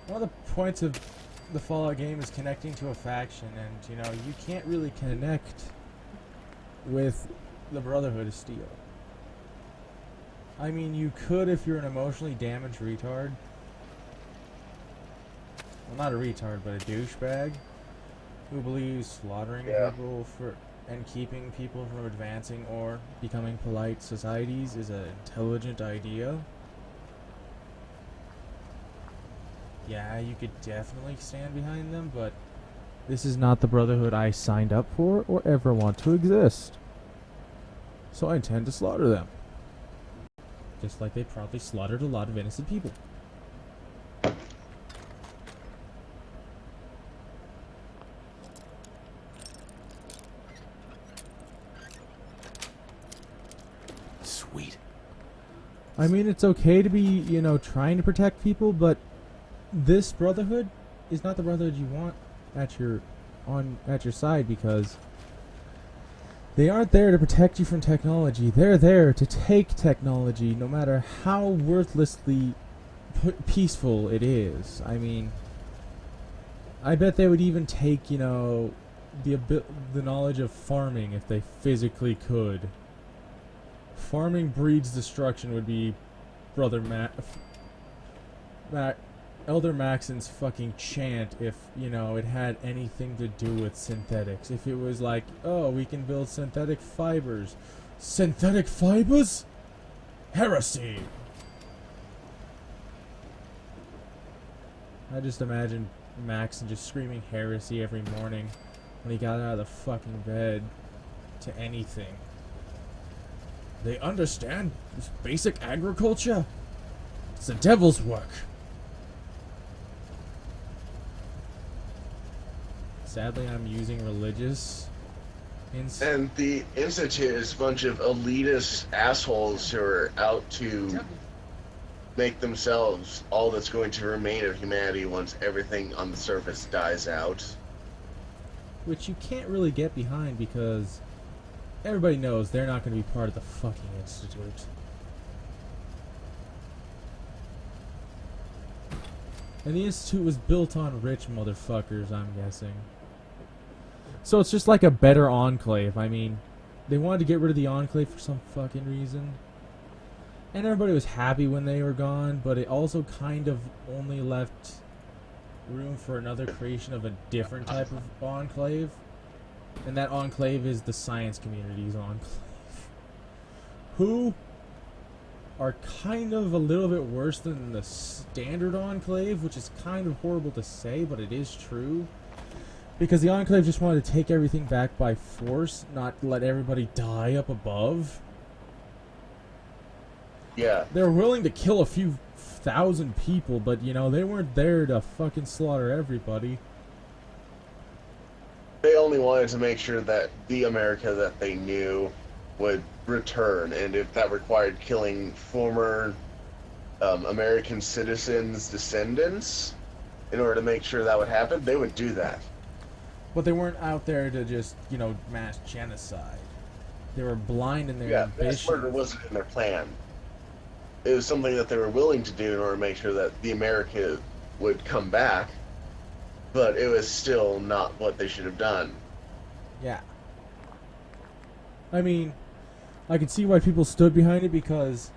[SPEAKER 1] One of the points of the Fallout game is connecting to a faction, and you know, you can't really connect with the Brotherhood of Steel. I mean, you could if you're an emotionally damaged retard. Well, not a retard, but a douchebag who believes slaughtering people and keeping people from advancing or becoming polite societies is an intelligent idea. Yeah, you could definitely stand behind them, but this is not the Brotherhood I signed up for or ever want to exist. So I intend to slaughter them. Just like they probably slaughtered a lot of innocent people.
[SPEAKER 4] Sweet.
[SPEAKER 1] I mean, it's okay to be, you know, trying to protect people, but this Brotherhood is not the Brotherhood you want at your side, because they aren't there to protect you from technology. They're there to take technology, no matter how worthlessly peaceful it is. I mean, I bet they would even take, you know, the knowledge of farming if they physically could. Farming breeds destruction would be Elder Maxon's fucking chant if, you know, it had anything to do with synthetics. If it was like, oh, we can build synthetic fibers. Synthetic fibers? Heresy! I just imagine Maxon just screaming heresy every morning when he got out of the fucking bed to anything. They understand basic agriculture? It's the devil's work. Sadly, I'm using religious.
[SPEAKER 2] And the Institute is a bunch of elitist assholes who are out to make themselves all that's going to remain of humanity once everything on the surface dies out.
[SPEAKER 1] Which you can't really get behind because everybody knows they're not going to be part of the fucking Institute. And the Institute was built on rich motherfuckers, I'm guessing. So it's just like a better Enclave. I mean, they wanted to get rid of the Enclave for some fucking reason. And everybody was happy when they were gone, but it also kind of only left room for another creation of a different type of Enclave. And that Enclave is the science community's Enclave. Who are kind of a little bit worse than the standard Enclave, which is kind of horrible to say, but it is true. Because the Enclave just wanted to take everything back by force, not let everybody die up above.
[SPEAKER 2] Yeah.
[SPEAKER 1] They were willing to kill a few thousand people, but, you know, they weren't there to fucking slaughter everybody.
[SPEAKER 2] They only wanted to make sure that the America that they knew would return, and if that required killing former American citizens' descendants in order to make sure that would happen, they would do that.
[SPEAKER 1] But they weren't out there to just, you know, mass genocide. They were blind in their ambition.
[SPEAKER 2] Mass murder wasn't in their plan. It was something that they were willing to do in order to make sure that the America would come back, but it was still not what they should have done.
[SPEAKER 1] Yeah. I mean, I can see why people stood behind it, because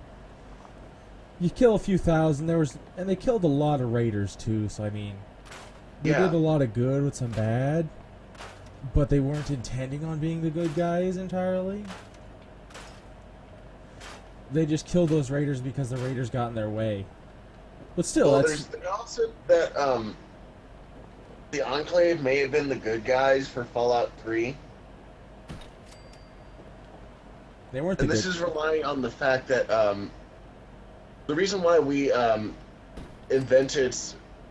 [SPEAKER 1] you kill a few thousand, and they killed a lot of raiders too, so I mean, they did a lot of good with some bad, but they weren't intending on being the good guys entirely. They just killed those raiders because the raiders got in their way. But still,
[SPEAKER 2] well,
[SPEAKER 1] that's...
[SPEAKER 2] there's also that the Enclave may have been the good guys for Fallout 3.
[SPEAKER 1] They weren't
[SPEAKER 2] and this is relying on the fact that the reason why we invented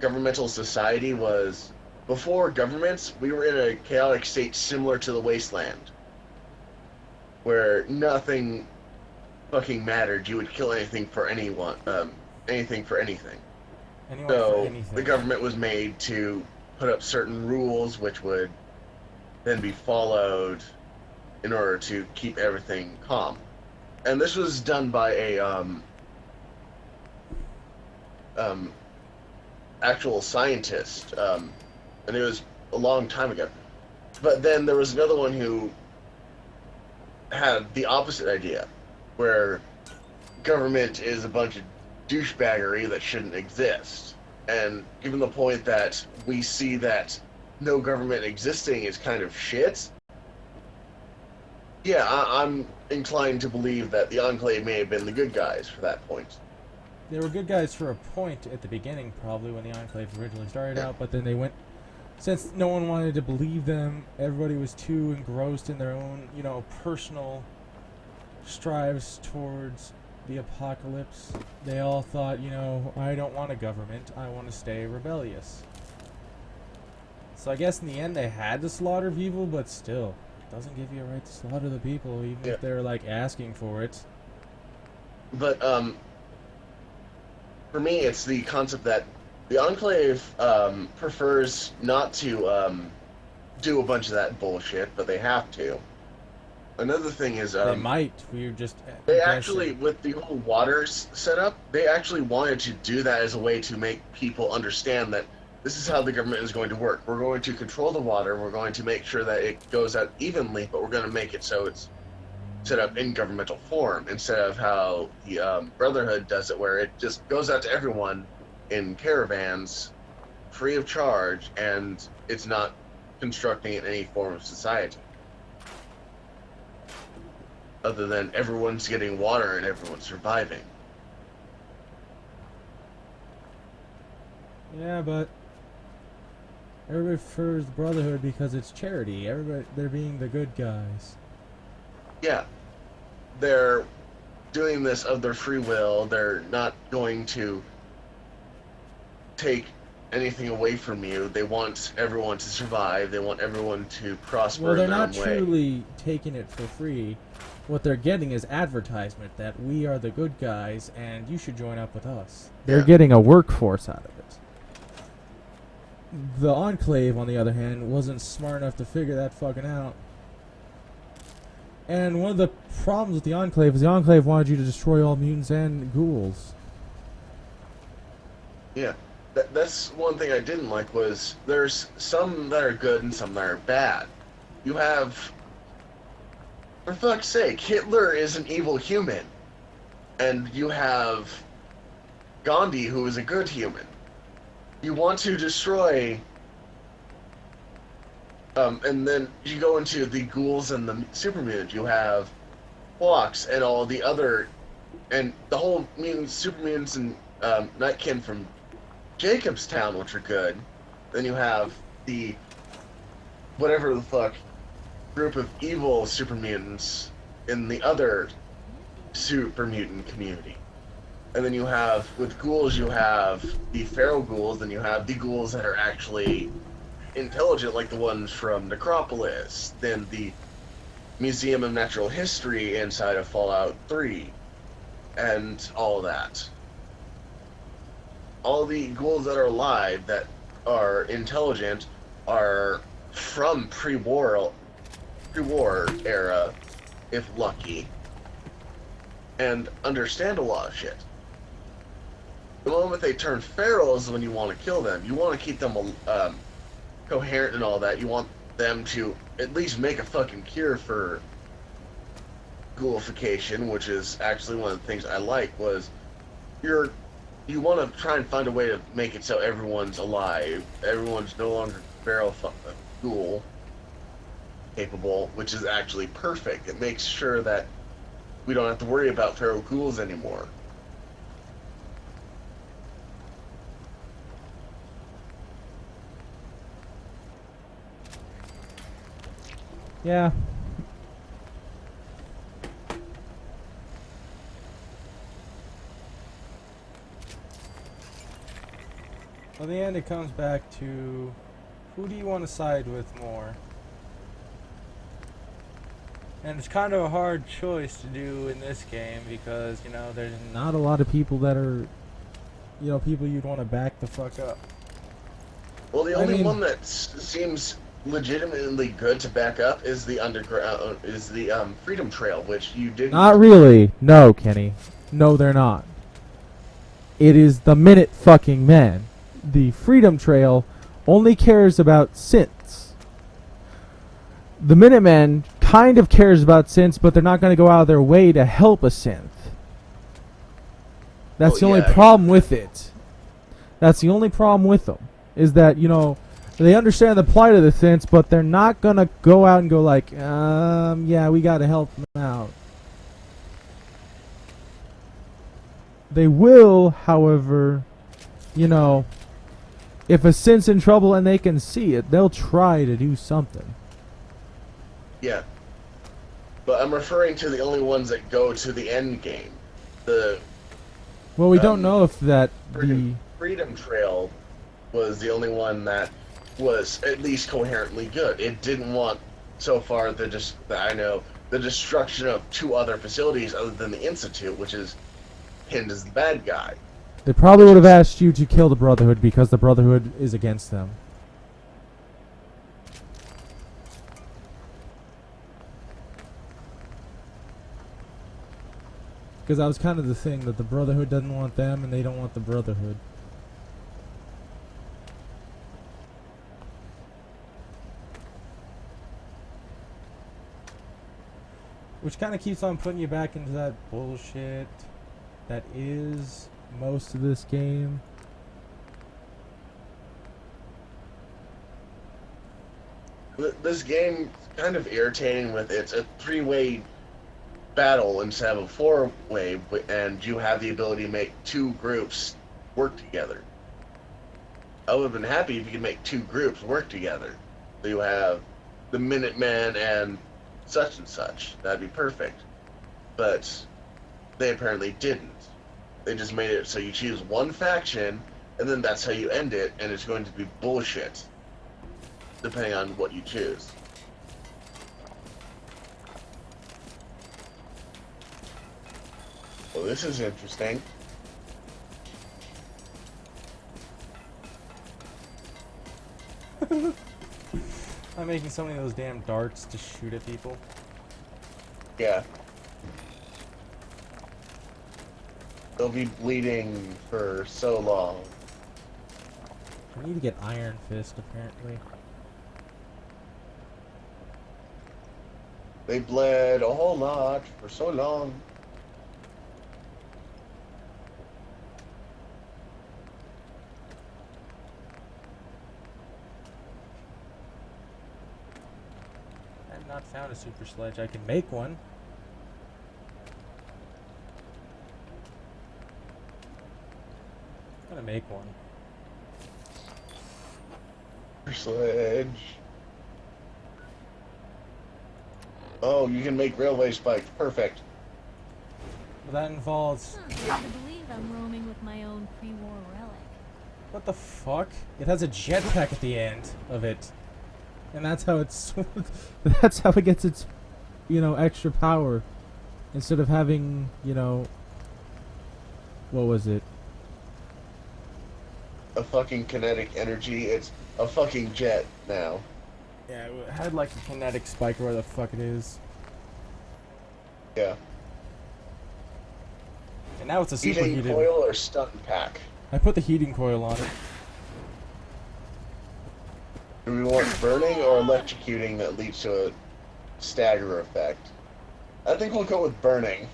[SPEAKER 2] governmental society was, before governments, we were in a chaotic state similar to the Wasteland, where nothing fucking mattered. You would kill anything for anyone, anything for anything. So the government was made to put up certain rules which would then be followed in order to keep everything calm. And this was done by a actual scientist, and it was a long time ago. But then there was another one who had the opposite idea, where government is a bunch of douchebaggery that shouldn't exist. And given the point that we see that no government existing is kind of shit, yeah, I'm inclined to believe that the Enclave may have been the good guys for that point.
[SPEAKER 1] They were good guys for a point at the beginning, probably, when the Enclave originally started out, but then they went... Since no one wanted to believe them, everybody was too engrossed in their own, you know, personal strives towards the apocalypse. They all thought, you know, I don't want a government, I want to stay rebellious. So I guess in the end they had to slaughter people, but still, it doesn't give you a right to slaughter the people, even if they're, like, asking for it.
[SPEAKER 2] But, for me, it's the concept that the Enclave prefers not to do a bunch of that bullshit, but they have to. Another thing is...
[SPEAKER 1] they might. We're just...
[SPEAKER 2] They actually, with the whole water setup, they actually wanted to do that as a way to make people understand that this is how the government is going to work. We're going to control the water, we're going to make sure that it goes out evenly, but we're going to make it so it's set up in governmental form, instead of how the Brotherhood does it, where it just goes out to everyone in caravans, free of charge, and it's not constructing in any form of society. Other than everyone's getting water and everyone's surviving.
[SPEAKER 1] Yeah, but everybody prefers the Brotherhood because it's charity. Everybody, they're being the good guys.
[SPEAKER 2] Yeah. They're doing this of their free will. They're not going to take anything away from you. They want everyone to survive. They want everyone to prosper
[SPEAKER 1] Well, they're
[SPEAKER 2] in their
[SPEAKER 1] not
[SPEAKER 2] own way.
[SPEAKER 1] truly taking it for free. What they're getting is advertisement that we are the good guys and you should join up with us. They're getting a workforce out of it. The Enclave, on the other hand, wasn't smart enough to figure that fucking out. And one of the problems with the Enclave is the Enclave wanted you to destroy all mutants and ghouls.
[SPEAKER 2] Yeah. That's one thing I didn't like was there's some that are good and some that are bad. You have, for fuck's sake, Hitler is an evil human, and you have Gandhi, who is a good human. You want to destroy, and then you go into the ghouls and the super mutants. You have Fox and all the other, and the whole mutants, super mutants, and Nightkin from Jacobstown, which are good. Then you have the whatever the fuck group of evil super mutants in the other super mutant community. And then you have, with ghouls, you have the feral ghouls, then you have the ghouls that are actually intelligent, like the ones from Necropolis, then the Museum of Natural History inside of Fallout 3, and all of that. All the ghouls that are alive that are intelligent are from pre-war era, if lucky, and understand a lot of shit. The moment they turn feral is when you want to kill them. You want to keep them coherent and all that. You want them to at least make a fucking cure for ghoulification, which is actually one of the things I like, was you want to try and find a way to make it so everyone's alive. Everyone's no longer feral ghoul capable, which is actually perfect. It makes sure that we don't have to worry about feral ghouls anymore.
[SPEAKER 1] Yeah. In the end, it comes back to who do you want to side with more? And it's kind of a hard choice to do in this game because, you know, there's not a lot of people that are, you know, people you'd want to back the fuck up.
[SPEAKER 2] Well, the only one that seems legitimately good to back up is the underground, is the Freedom Trail, which you didn't.
[SPEAKER 1] Not really. No, Kenny. No, they're not. It is the Minute fucking Men. The Freedom Trail only cares about synths. The Minutemen kind of cares about synths, but they're not going to go out of their way to help a synth. That's the only problem with it. That's the only problem with them. Is that, you know, they understand the plight of the synths, but they're not going to go out and go like, yeah, we got to help them out. They will, however, you know, if a synth's in trouble and they can see it, they'll try to do something.
[SPEAKER 2] Yeah. But I'm referring to the only ones that go to the end game.
[SPEAKER 1] Well, we don't know if that
[SPEAKER 2] Freedom Trail was the only one that was at least coherently good. It didn't want, so far, the destruction of 2 other facilities other than the Institute, which is pinned as the bad guy.
[SPEAKER 1] They probably would have asked you to kill the Brotherhood because the Brotherhood is against them. Because that was kind of the thing, that the Brotherhood doesn't want them and they don't want the Brotherhood. Which kind of keeps on putting you back into that bullshit that is most of this game.
[SPEAKER 2] This game is kind of irritating with it's a 3-way battle instead of a 4-way, and you have the ability to make 2 groups work together. I would have been happy if you could make 2 groups work together. So you have the Minutemen and such and such. That'd be perfect. But they apparently didn't. They just made it so you choose one faction, and then that's how you end it, and it's going to be bullshit, depending on what you choose. Well, this is interesting.
[SPEAKER 1] I'm making so many of those damn darts to shoot at people.
[SPEAKER 2] Yeah. They'll be bleeding for so long.
[SPEAKER 1] I need to get Iron Fist, apparently.
[SPEAKER 2] They bled a whole lot for so long.
[SPEAKER 1] I have not found a super sledge. I can make one. I'm gonna make one.
[SPEAKER 2] Sledge. Oh, you can make railway spikes. Perfect.
[SPEAKER 1] But that involves...
[SPEAKER 11] Hard to believe I'm roaming with my own pre-war relic.
[SPEAKER 1] What the fuck? It has a jetpack at the end of it. And that's how it's... that's how it gets its, you know, extra power. Instead of having, you know... What was it?
[SPEAKER 2] A fucking kinetic energy. It's a fucking jet now.
[SPEAKER 1] Yeah, it had like a kinetic spike or where the fuck it is.
[SPEAKER 2] Yeah.
[SPEAKER 1] And now it's a
[SPEAKER 2] Heating
[SPEAKER 1] superheated...
[SPEAKER 2] coil or stun pack?
[SPEAKER 1] I put the heating coil on it.
[SPEAKER 2] Do we want burning or electrocuting that leads to a stagger effect? I think we'll go with burning.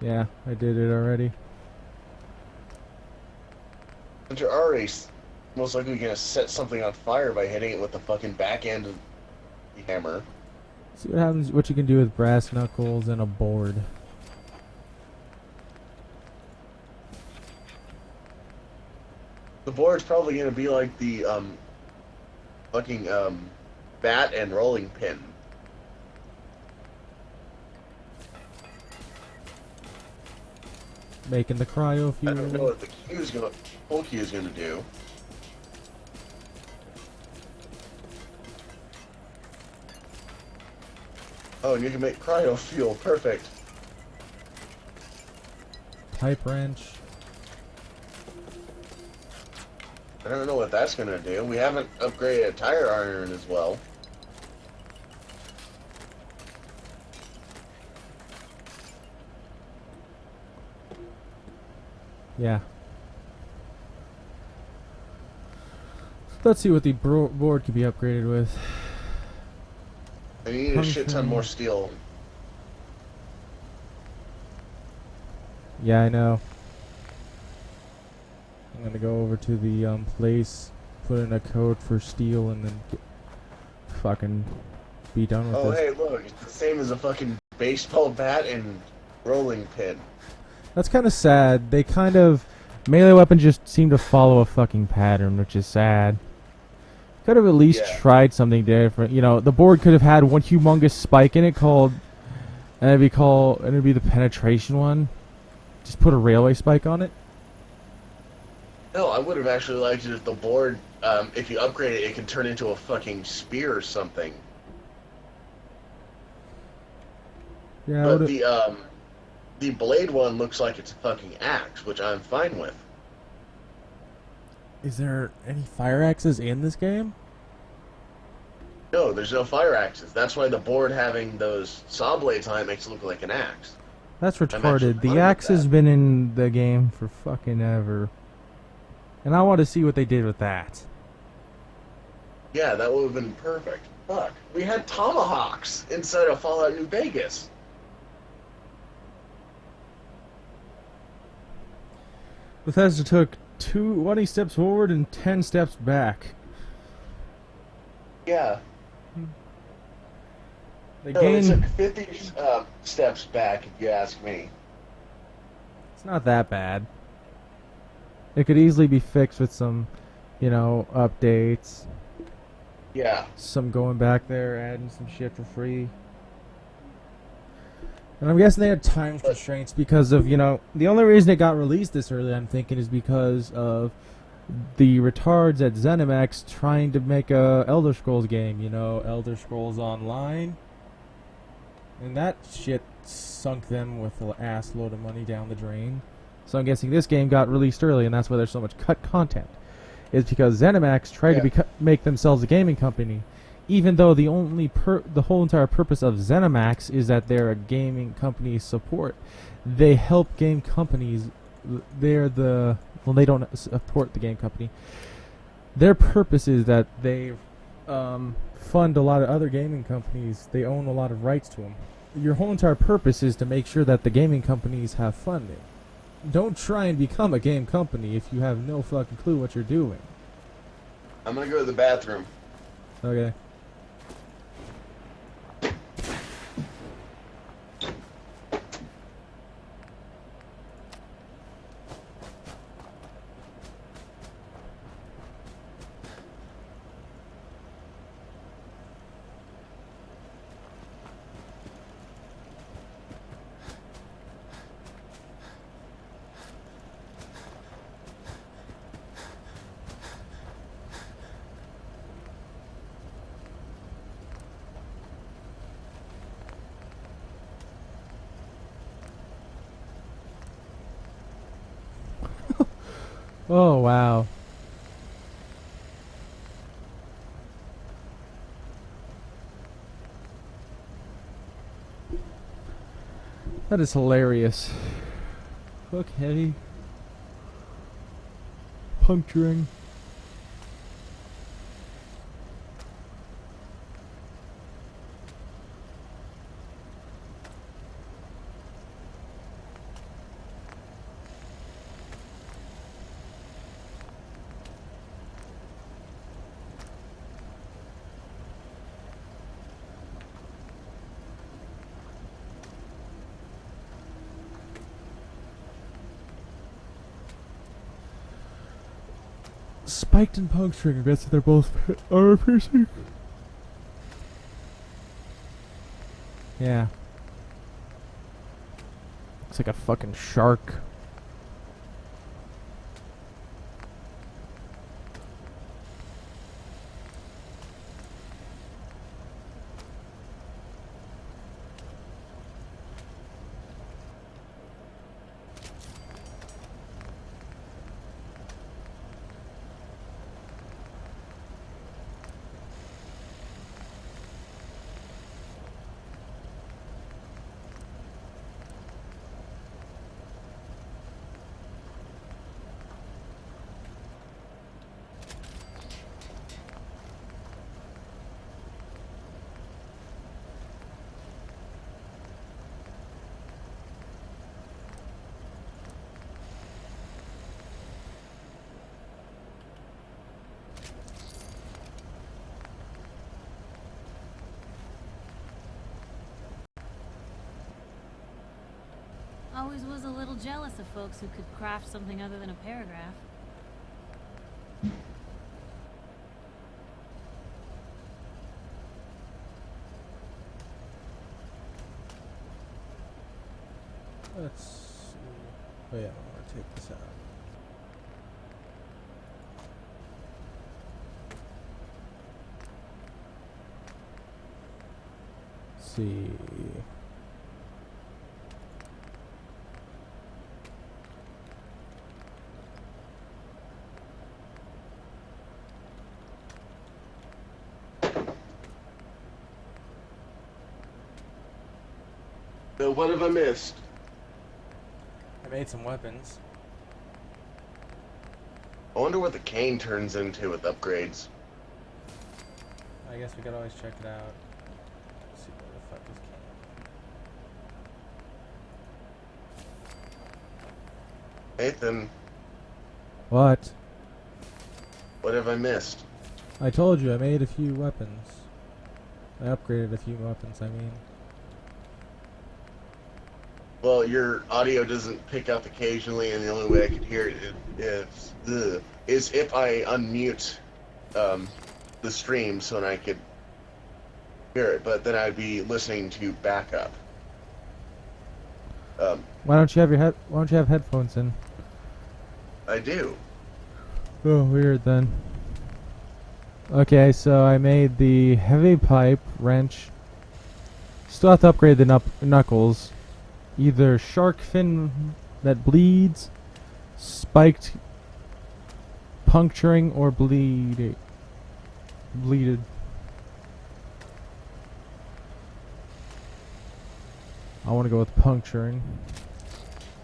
[SPEAKER 1] Yeah, I did it already.
[SPEAKER 2] But you're already most likely going to set something on fire by hitting it with the fucking back end of the hammer.
[SPEAKER 1] See what happens, what you can do with brass knuckles and a board.
[SPEAKER 2] The board's probably going to be like the fucking bat and rolling pin.
[SPEAKER 1] Making the cryo fuel.
[SPEAKER 2] I don't know what the whole Q is going to do. Oh, and you can make cryo fuel. Perfect.
[SPEAKER 1] Pipe wrench.
[SPEAKER 2] I don't know what that's going to do. We haven't upgraded a tire iron as well.
[SPEAKER 1] Yeah. Let's see what the board could be upgraded with.
[SPEAKER 2] And you need a shit ton more steel.
[SPEAKER 1] Yeah, I know. I'm gonna go over to the place, put in a code for steel, and then fucking be done with
[SPEAKER 2] Oh,
[SPEAKER 1] this.
[SPEAKER 2] hey, look, it's the same as a fucking baseball bat and rolling pin.
[SPEAKER 1] That's kind of sad. They kind of... Melee weapons just seem to follow a fucking pattern, which is sad. Could have at least tried something different. You know, the board could have had one humongous spike in it called... And it'd be the penetration one. Just put a railway spike on it.
[SPEAKER 2] No, I would have actually liked it if the board, if you upgrade it, it can turn into a fucking spear or something.
[SPEAKER 1] Yeah,
[SPEAKER 2] but the blade one looks like it's a fucking axe, which I'm fine with.
[SPEAKER 1] Is there any fire axes in this game?
[SPEAKER 2] No, there's no fire axes. That's why the board having those saw blades on it makes it look like an axe.
[SPEAKER 1] That's retarded. The axe has been in the game for fucking ever. And I want to see what they did with that.
[SPEAKER 2] Yeah, that would have been perfect. Fuck. We had tomahawks inside of Fallout New Vegas.
[SPEAKER 1] Bethesda took 20 steps forward and 10 steps back.
[SPEAKER 2] Yeah.
[SPEAKER 1] They
[SPEAKER 2] It took 50 steps back, if you ask me.
[SPEAKER 1] It's not that bad. It could easily be fixed with some, you know, updates.
[SPEAKER 2] Yeah.
[SPEAKER 1] Some going back there, adding some shit for free. And I'm guessing they had time constraints because of, you know, the only reason it got released this early, I'm thinking, is because of the retards at ZeniMax trying to make a Elder Scrolls game, you know, Elder Scrolls Online. And that shit sunk them with an ass load of money down the drain. So I'm guessing this game got released early, and that's why there's so much cut content. It's because ZeniMax tried to make themselves a gaming company, even though the whole entire purpose of ZeniMax is that they're a gaming company support. They help game companies. They're the Well, they don't support the game company. Their purpose is that they fund a lot of other gaming companies. They own a lot of rights to them. Your whole entire purpose is to make sure that the gaming companies have funding. Don't try and become a game company if you have no fucking clue what you're doing.
[SPEAKER 2] I'm gonna go to the bathroom.
[SPEAKER 1] Okay. Oh, wow. That is hilarious. Okay. Puncturing. Spiked and puncturing. I guess they're both armor piercing. Yeah. Looks like a fucking shark.
[SPEAKER 16] Always was a little jealous of folks who could craft something other than a paragraph.
[SPEAKER 1] Let's see. Oh yeah, I want to take this out. Let's see.
[SPEAKER 2] So what have I missed?
[SPEAKER 1] I made some weapons.
[SPEAKER 2] I wonder what the cane turns into with upgrades.
[SPEAKER 1] I guess we could always check it out. Let's see where the fuck is cane.
[SPEAKER 2] Nathan,
[SPEAKER 1] What?
[SPEAKER 2] what have I missed?
[SPEAKER 1] I told you I made a few weapons. I upgraded a few weapons, I mean.
[SPEAKER 2] Well, your audio doesn't pick up occasionally, and the only way I could hear it is if I unmute the stream so that I could hear it, but then I'd be listening to backup.
[SPEAKER 1] Why don't you have headphones in?
[SPEAKER 2] I do.
[SPEAKER 1] Oh, weird then. Okay, so I made the heavy pipe wrench. Still have to upgrade the knuckles. Either shark fin that bleeds, spiked puncturing, or bleeded. I want to go with puncturing.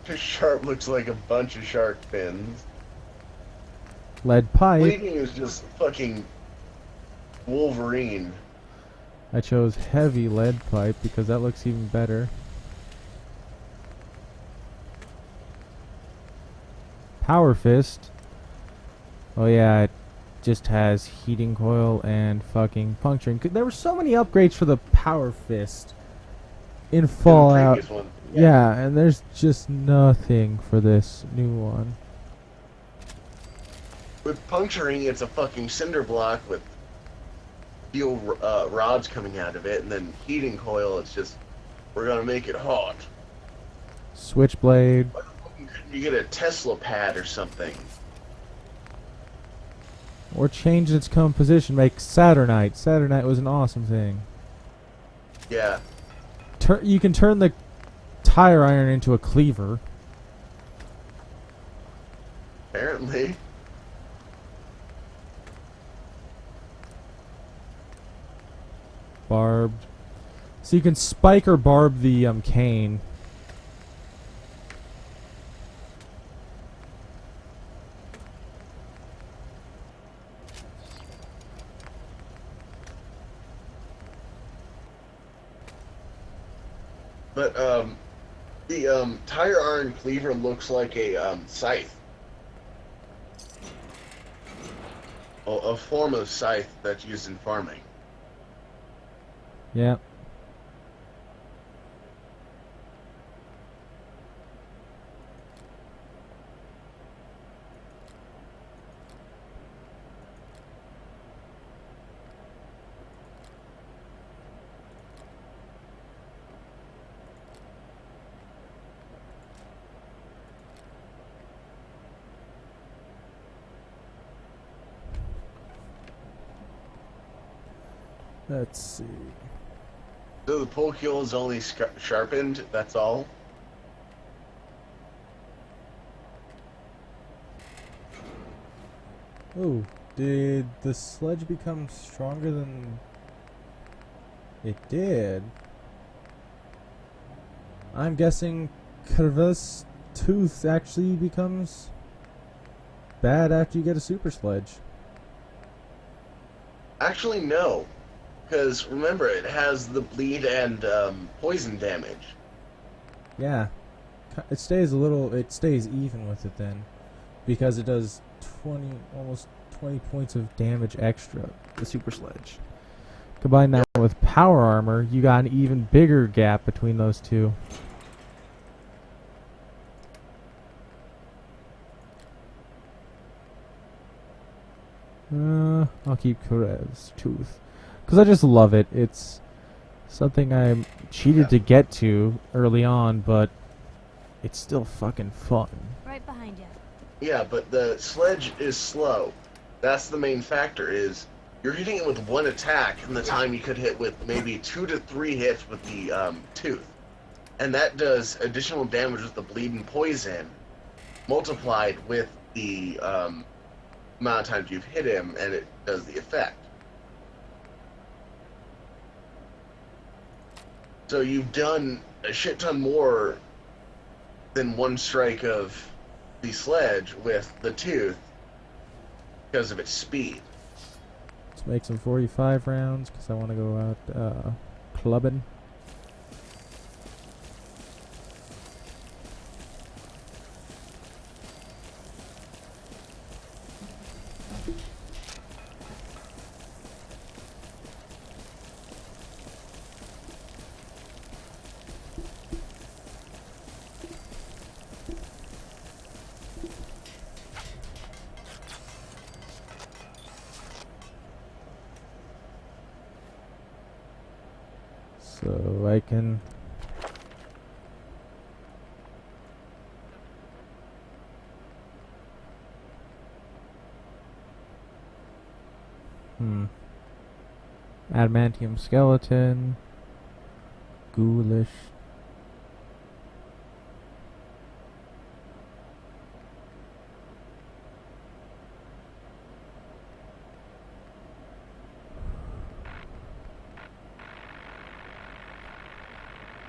[SPEAKER 2] This shark looks like a bunch of shark fins.
[SPEAKER 1] Lead pipe.
[SPEAKER 2] Bleeding is just fucking Wolverine.
[SPEAKER 1] I chose heavy lead pipe because that looks even better. Power fist. Oh yeah, it just has heating coil and fucking puncturing. There were so many upgrades for the power fist in Fallout.
[SPEAKER 2] previous one.
[SPEAKER 1] Yeah, and there's just nothing for this new one.
[SPEAKER 2] With puncturing, it's a fucking cinder block with steel rods coming out of it, and then heating coil, it's just, we're gonna make it hot.
[SPEAKER 1] Switchblade.
[SPEAKER 2] You get a Tesla pad or something.
[SPEAKER 1] Or change its composition, make Saturnite. Saturnite was an awesome thing.
[SPEAKER 2] Yeah.
[SPEAKER 1] You can turn the tire iron into a cleaver.
[SPEAKER 2] Apparently.
[SPEAKER 1] Barbed. So you can spike or barb the cane.
[SPEAKER 2] But the tire iron cleaver looks like a scythe. A form of scythe that's used in farming.
[SPEAKER 1] Yeah. Let's see.
[SPEAKER 2] So the pull keel is only sharpened, that's all?
[SPEAKER 1] Oh, did the sledge become stronger than it did? I'm guessing Curva's tooth actually becomes bad after you get a super sledge.
[SPEAKER 2] Actually, no. Because remember, it has the bleed and poison damage.
[SPEAKER 1] Yeah. It stays even with it then. Because it does almost 20 points of damage extra, the super sledge. Combine that with power armor, you got an even bigger gap between those two. I'll keep Kurev's tooth. Because I just love it. It's something I cheated to get to early on, but it's still fucking fun.
[SPEAKER 16] Right behind you.
[SPEAKER 2] Yeah, but the sledge is slow. That's the main factor, is you're hitting it with one attack in the time you could hit with maybe 2 to 3 hits with the tooth. And that does additional damage with the bleed and poison, multiplied with the amount of times you've hit him, and it does the effect. So you've done a shit ton more than one strike of the sledge with the tooth because of its speed.
[SPEAKER 1] Let's make some 45 rounds because I want to go out clubbing. So I can adamantium skeleton, ghoulish.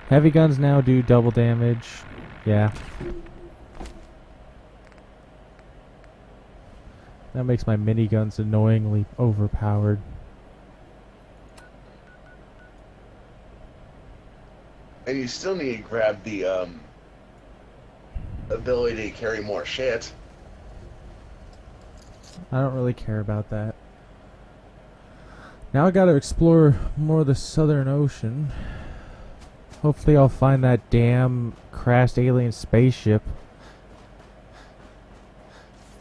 [SPEAKER 1] Heavy guns now do double damage. Yeah. That makes my miniguns annoyingly overpowered.
[SPEAKER 2] And you still need to grab the ability to carry more shit.
[SPEAKER 1] I don't really care about that. Now I gotta explore more of the Southern Ocean. Hopefully I'll find that damn crashed alien spaceship.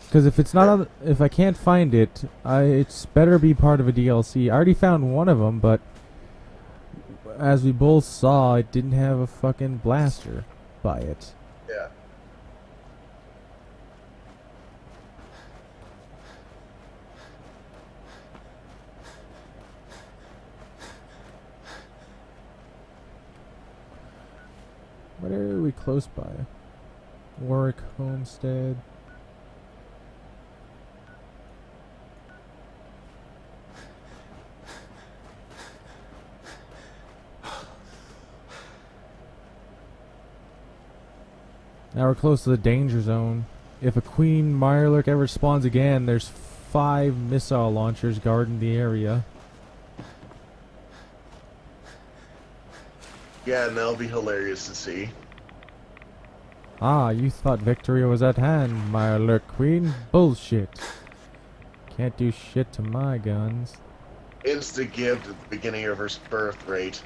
[SPEAKER 1] Because if it's not on, if I can't find it, it's better be part of a DLC. I already found one of them, but as we both saw, it didn't have a fucking blaster by it.
[SPEAKER 2] Yeah.
[SPEAKER 1] What are we close by? Warwick Homestead. Now we're close to the danger zone. If a Queen Mirelurk ever spawns again, there's 5 missile launchers guarding the area.
[SPEAKER 2] Yeah, and that'll be hilarious to see.
[SPEAKER 1] Ah, you thought victory was at hand, Mirelurk Queen? Bullshit. Can't do shit to my guns.
[SPEAKER 2] Insta-give at the beginning of her birth rate.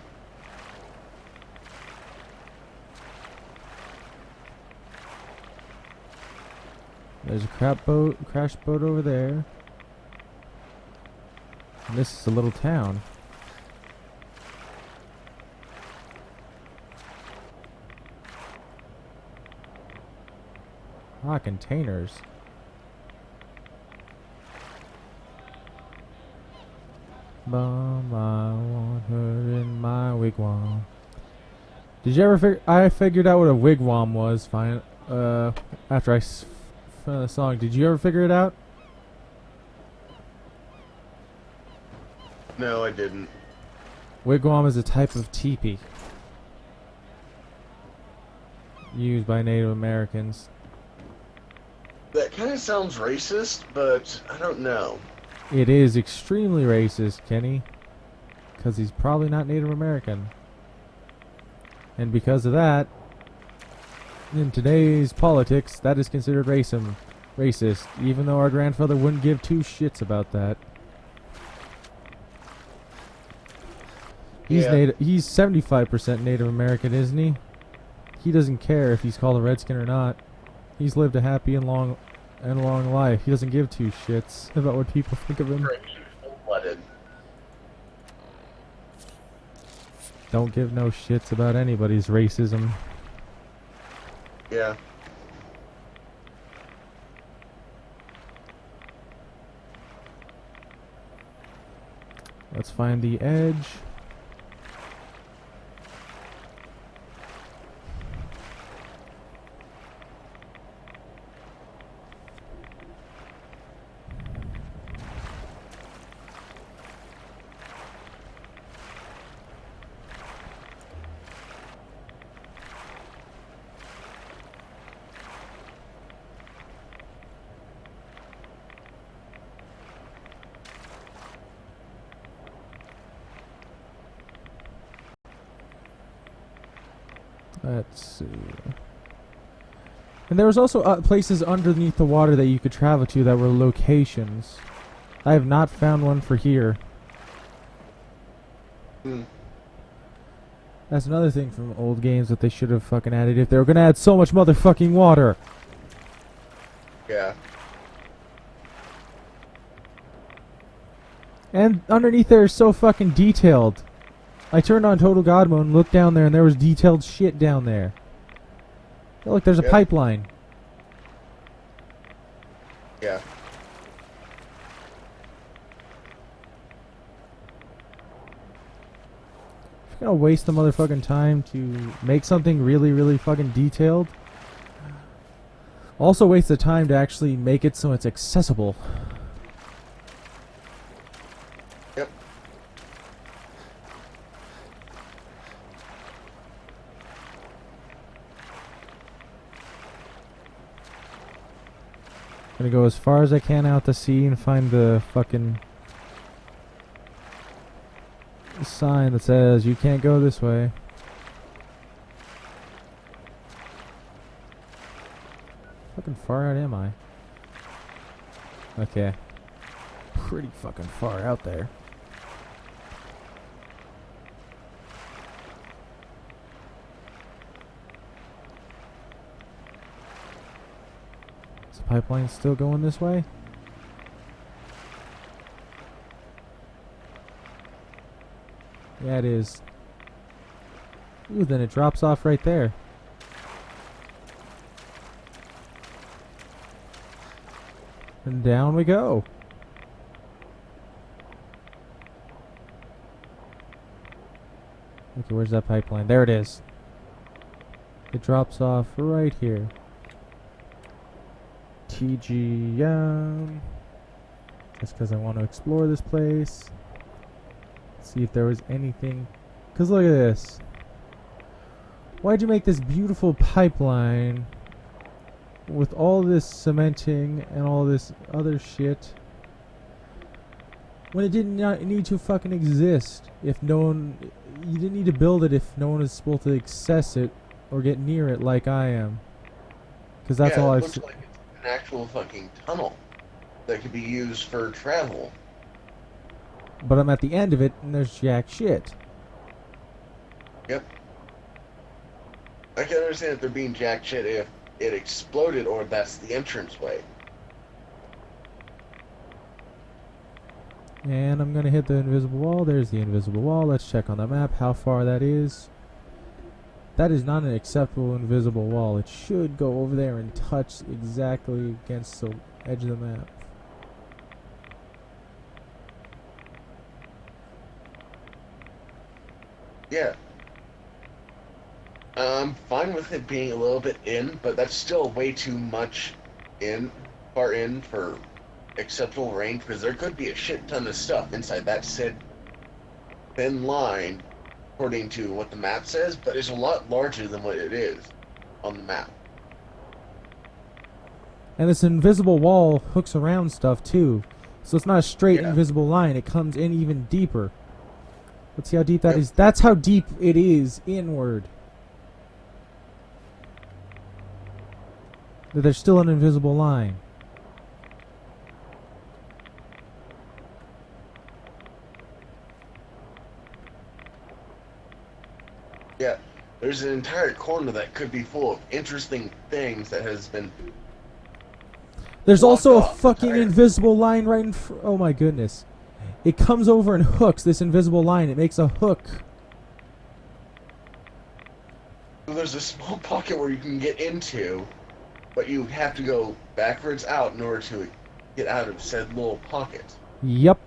[SPEAKER 1] There's a crash boat over there. And this is a little town. Ah, containers. Bum, I want her in my wigwam. Did you ever figure? I figured out what a wigwam was. Fine. After I found the song, did you ever figure it out?
[SPEAKER 2] No, I didn't.
[SPEAKER 1] Wigwam is a type of teepee used by Native Americans.
[SPEAKER 2] That kind of sounds racist, but I don't know.
[SPEAKER 1] It is extremely racist, Kenny, because he's probably not Native American. And because of that, in today's politics, that is considered racist, even though our grandfather wouldn't give 2 shits about that. He's he's 75% Native American, isn't he? He doesn't care if he's called a redskin or not. He's lived a happy and long life. He doesn't give 2 shits about what people think of him.
[SPEAKER 2] Full-blooded.
[SPEAKER 1] Don't give no shits about anybody's racism.
[SPEAKER 2] Yeah.
[SPEAKER 1] Let's find the edge. Let's see. And there was also places underneath the water that you could travel to that were locations. I have not found one for here. That's another thing from old games that they should have fucking added if they were gonna add so much motherfucking water.
[SPEAKER 2] Yeah.
[SPEAKER 1] And underneath there is so fucking detailed. I turned on Total God Mode and looked down there and there was detailed shit down there. Oh, look, there's a pipeline.
[SPEAKER 2] Yeah.
[SPEAKER 1] If you're gonna waste the motherfucking time to make something really, really fucking detailed, also waste the time to actually make it so it's accessible.
[SPEAKER 2] Yep.
[SPEAKER 1] Gonna go as far as I can out to sea and find the fucking sign that says you can't go this way. Fucking far out am I? Okay. Pretty fucking far out there. Is the pipeline still going this way? Yeah, it is. Ooh, then it drops off right there. And down we go. Okay, where's that pipeline? There it is. It drops off right here. TGM. Just because I want to explore this place. See if there was anything. Because look at this. Why'd you make this beautiful pipeline with all this cementing and all this other shit when it did not need to fucking exist? If no one, you didn't need to build it if no one is supposed to access it or get near it like I am. Because that's all I've
[SPEAKER 2] seen. It looks like it's an actual fucking tunnel that could be used for travel.
[SPEAKER 1] But I'm at the end of it and there's jack shit.
[SPEAKER 2] Yep. I can understand if they're being jack shit if it exploded or that's the entranceway.
[SPEAKER 1] And I'm gonna hit the invisible wall. There's the invisible wall. Let's check on the map how far that is. That is not an acceptable invisible wall. It should go over there and touch exactly against the edge of the map.
[SPEAKER 2] Yeah. I'm fine with it being a little bit in, but that's still way too much far in for acceptable range, because there could be a shit ton of stuff inside that said thin line, according to what the map says, but it's a lot larger than what it is on the map.
[SPEAKER 1] And this invisible wall hooks around stuff too, so it's not a straight invisible line. It comes in even deeper. Let's see how deep that is. That's how deep it is inward. That there's still an invisible line.
[SPEAKER 2] Yeah, there's an entire corner that could be full of interesting things that has been...
[SPEAKER 1] There's also a fucking invisible line right in front. Oh my goodness. It comes over and hooks this invisible line. It makes a hook.
[SPEAKER 2] There's a small pocket where you can get into, but you have to go backwards out in order to get out of said little pocket.
[SPEAKER 1] Yup.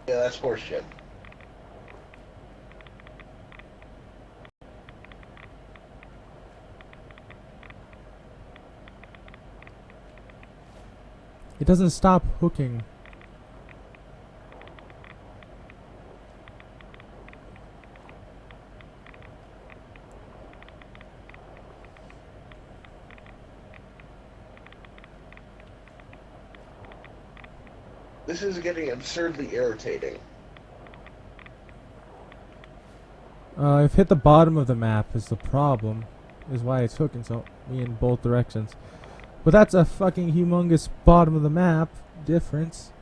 [SPEAKER 2] Yeah, that's horseshit.
[SPEAKER 1] It doesn't stop hooking.
[SPEAKER 2] This is getting absurdly irritating.
[SPEAKER 1] I've hit the bottom of the map is the problem. Is why it's hooking me in both directions. But that's a fucking humongous bottom of the map difference.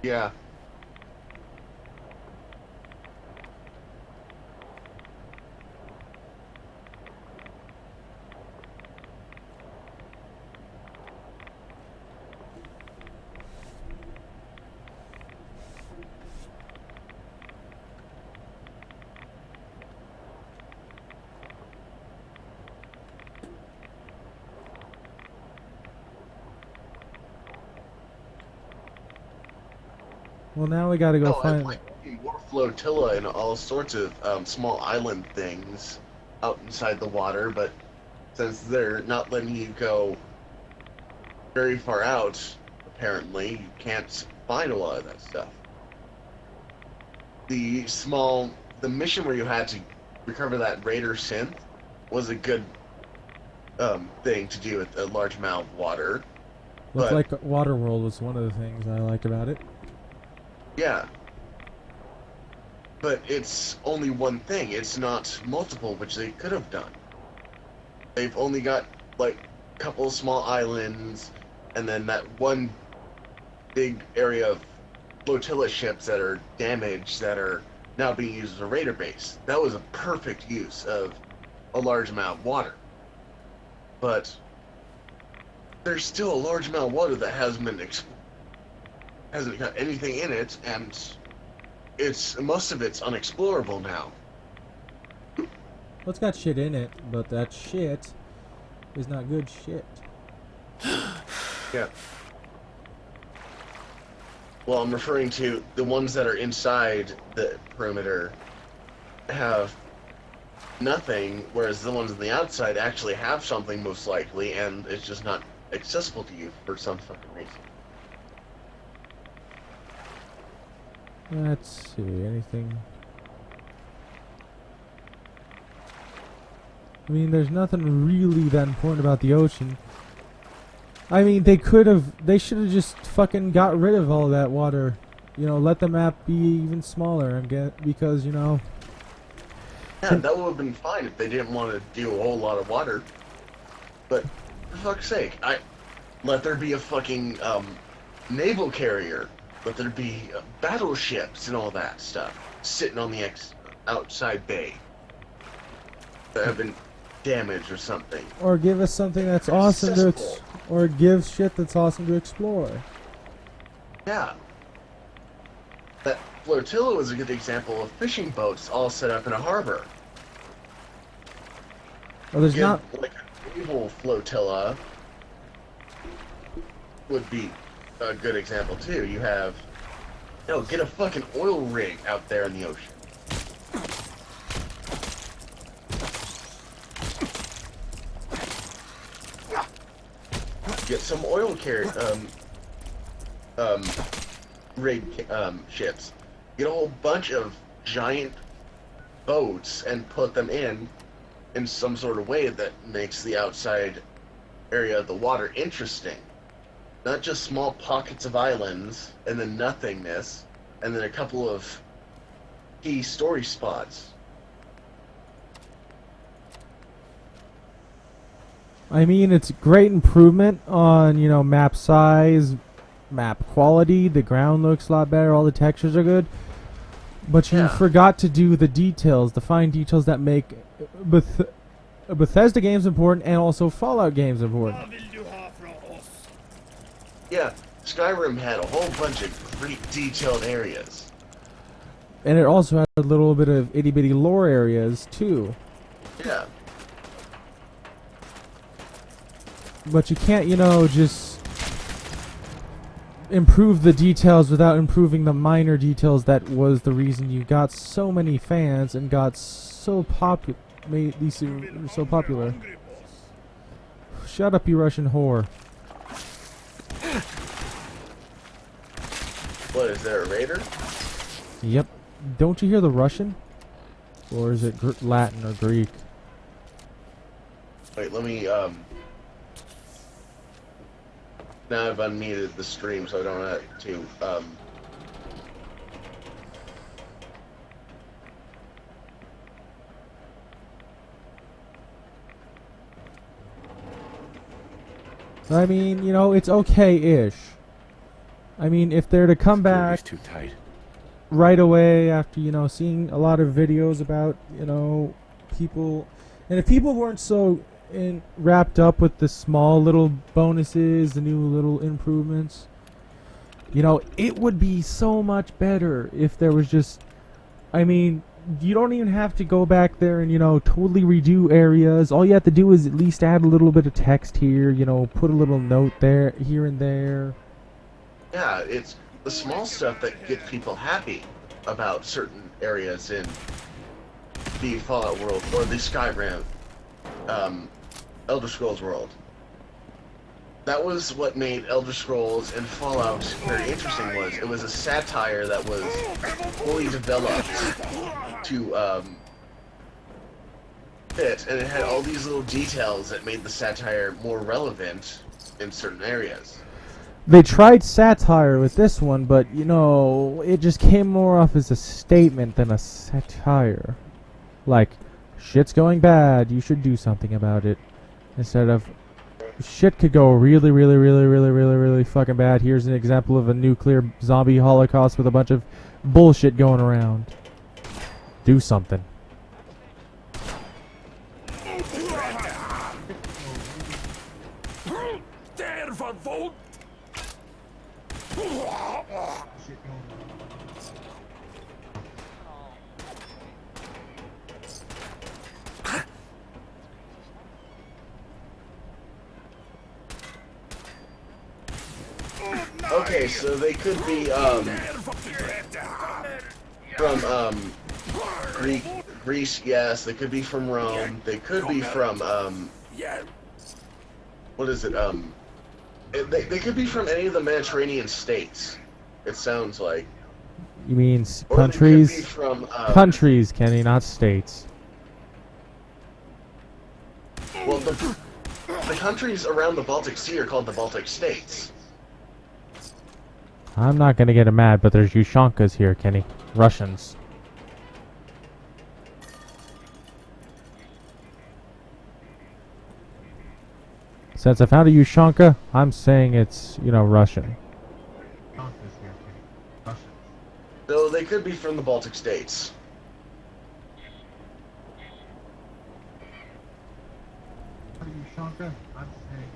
[SPEAKER 2] Yeah.
[SPEAKER 1] Well, now we gotta go find...
[SPEAKER 2] Like more flotilla and all sorts of small island things out inside the water, but since they're not letting you go very far out, apparently, you can't find a lot of that stuff. The mission where you had to recover that Raider synth was a good thing to do with a large amount of water.
[SPEAKER 1] Looked
[SPEAKER 2] But
[SPEAKER 1] like Waterworld was one of the things I like about it.
[SPEAKER 2] yeah. But it's only one thing. It's not multiple, which they could have done. They've only got like a couple of small islands, and then that one big area of flotilla ships that are damaged that are now being used as a raider base. That was a perfect use of a large amount of water. But there's still a large amount of water that hasn't got anything in it, and most of it's unexplorable now.
[SPEAKER 1] Well, it's got shit in it, but that shit is not good shit.
[SPEAKER 2] Yeah. Well, I'm referring to the ones that are inside the perimeter have nothing, whereas the ones on the outside actually have something most likely, and it's just not accessible to you for some fucking reason.
[SPEAKER 1] Let's see, anything... I mean, there's nothing really that important about the ocean. I mean, they should have just fucking got rid of all that water. You know, let the map be even smaller, because, you know...
[SPEAKER 2] Yeah, that would have been fine if they didn't want to do a whole lot of water. But, for fuck's sake, let there be a fucking, naval carrier. Let there be battleships and all that stuff sitting on the outside bay that have been damaged or something.
[SPEAKER 1] Or give us something that's awesome or give shit that's awesome to explore.
[SPEAKER 2] Yeah. That flotilla was a good example of fishing boats all set up in a harbor.
[SPEAKER 1] Well, there's not...
[SPEAKER 2] Like a naval flotilla would be a good example too. You have... get a fucking oil rig out there in the ocean. Get some oil ships. Get a whole bunch of giant boats and put them in some sort of way that makes the outside area of the water interesting. Not just small pockets of islands and then nothingness, and then a couple of key story spots.
[SPEAKER 1] I mean, it's a great improvement on, you know, map size, map quality, the ground looks a lot better, all the textures are good. But you forgot to do the details, the fine details that make Bethesda games important and also Fallout games important.
[SPEAKER 2] Yeah, Skyrim had a whole bunch of pretty detailed areas.
[SPEAKER 1] And it also had a little bit of itty-bitty lore areas, too.
[SPEAKER 2] Yeah.
[SPEAKER 1] But you can't, you know, just improve the details without improving the minor details that was the reason you got so many fans and got so made these so popular. Shut up, you Russian whore.
[SPEAKER 2] What, is there a raider?
[SPEAKER 1] Yep. Don't you hear the Russian? Or is it Latin or Greek?
[SPEAKER 2] Wait, let me, now I've unmuted the stream so I don't have to,
[SPEAKER 1] I mean, you know, it's okay-ish. I mean, if they're to come back
[SPEAKER 3] too tight.
[SPEAKER 1] right away after, you know, seeing a lot of videos about, you know, people... And if people weren't so wrapped up with the small little bonuses, the new little improvements, you know, it would be so much better if there was just... I mean, you don't even have to go back there and, you know, totally redo areas. All you have to do is at least add a little bit of text here, you know, put a little note there, here and there.
[SPEAKER 2] Yeah, it's the small stuff that gets people happy about certain areas in the Fallout world or the Skyrim, Elder Scrolls world. That was what made Elder Scrolls and Fallout very interesting. It was a satire that was fully developed to fit, and it had all these little details that made the satire more relevant in certain areas.
[SPEAKER 1] They tried satire with this one, but, you know, it just came more off as a statement than a satire. Like, shit's going bad, you should do something about it. Instead of, shit could go really, really, really, really, really, really fucking bad. Here's an example of a nuclear zombie holocaust with a bunch of bullshit going around. Do something.
[SPEAKER 2] Okay, so they could be from Greece, yes. They could be from Rome. They could be from what is it? They could be from any of the Mediterranean states. It sounds like.
[SPEAKER 1] You mean
[SPEAKER 2] Or
[SPEAKER 1] countries?
[SPEAKER 2] They could be from
[SPEAKER 1] Countries, Kenny, not states.
[SPEAKER 2] well, the countries around the Baltic Sea are called the Baltic states.
[SPEAKER 1] I'm not gonna get mad, but there's Ushankas here, Kenny. Russians. Since I found a Ushanka, I'm saying it's, you know, Russian.
[SPEAKER 2] So they could be from the Baltic states.
[SPEAKER 1] Ushanka? I'm saying.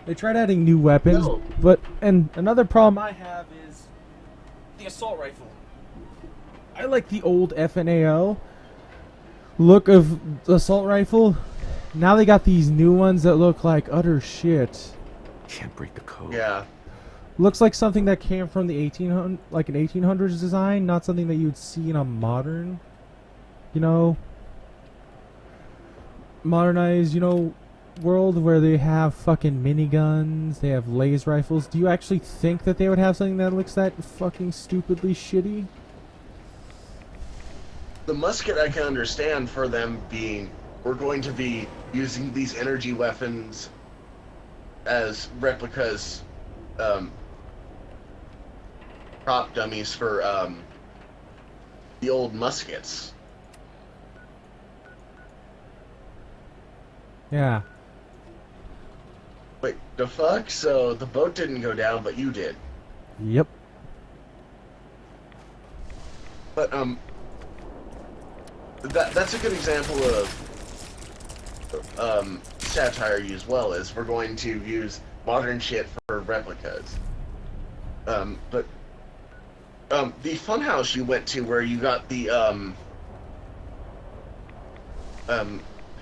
[SPEAKER 1] They tried adding new weapons, and another problem I have is the assault rifle. I like the old FNAO look of the assault rifle. Now they got these new ones that look like utter shit.
[SPEAKER 4] Can't break the code.
[SPEAKER 2] Yeah.
[SPEAKER 1] Looks like something that came from the 1800s, like an 1800s design, not something that you'd see in a modern, you know, modernized, you know, world where they have fucking miniguns, they have laser rifles. Do you actually think that they would have something that looks that fucking stupidly shitty?
[SPEAKER 2] The musket I can understand for them being, we're going to be using these energy weapons as replicas, prop dummies for the old muskets.
[SPEAKER 1] Yeah.
[SPEAKER 2] Wait, the fuck? So the boat didn't go down, but you did.
[SPEAKER 1] Yep.
[SPEAKER 2] But that's a good example of satire used well. Is we're going to use modern shit for replicas. But the funhouse you went to where you got the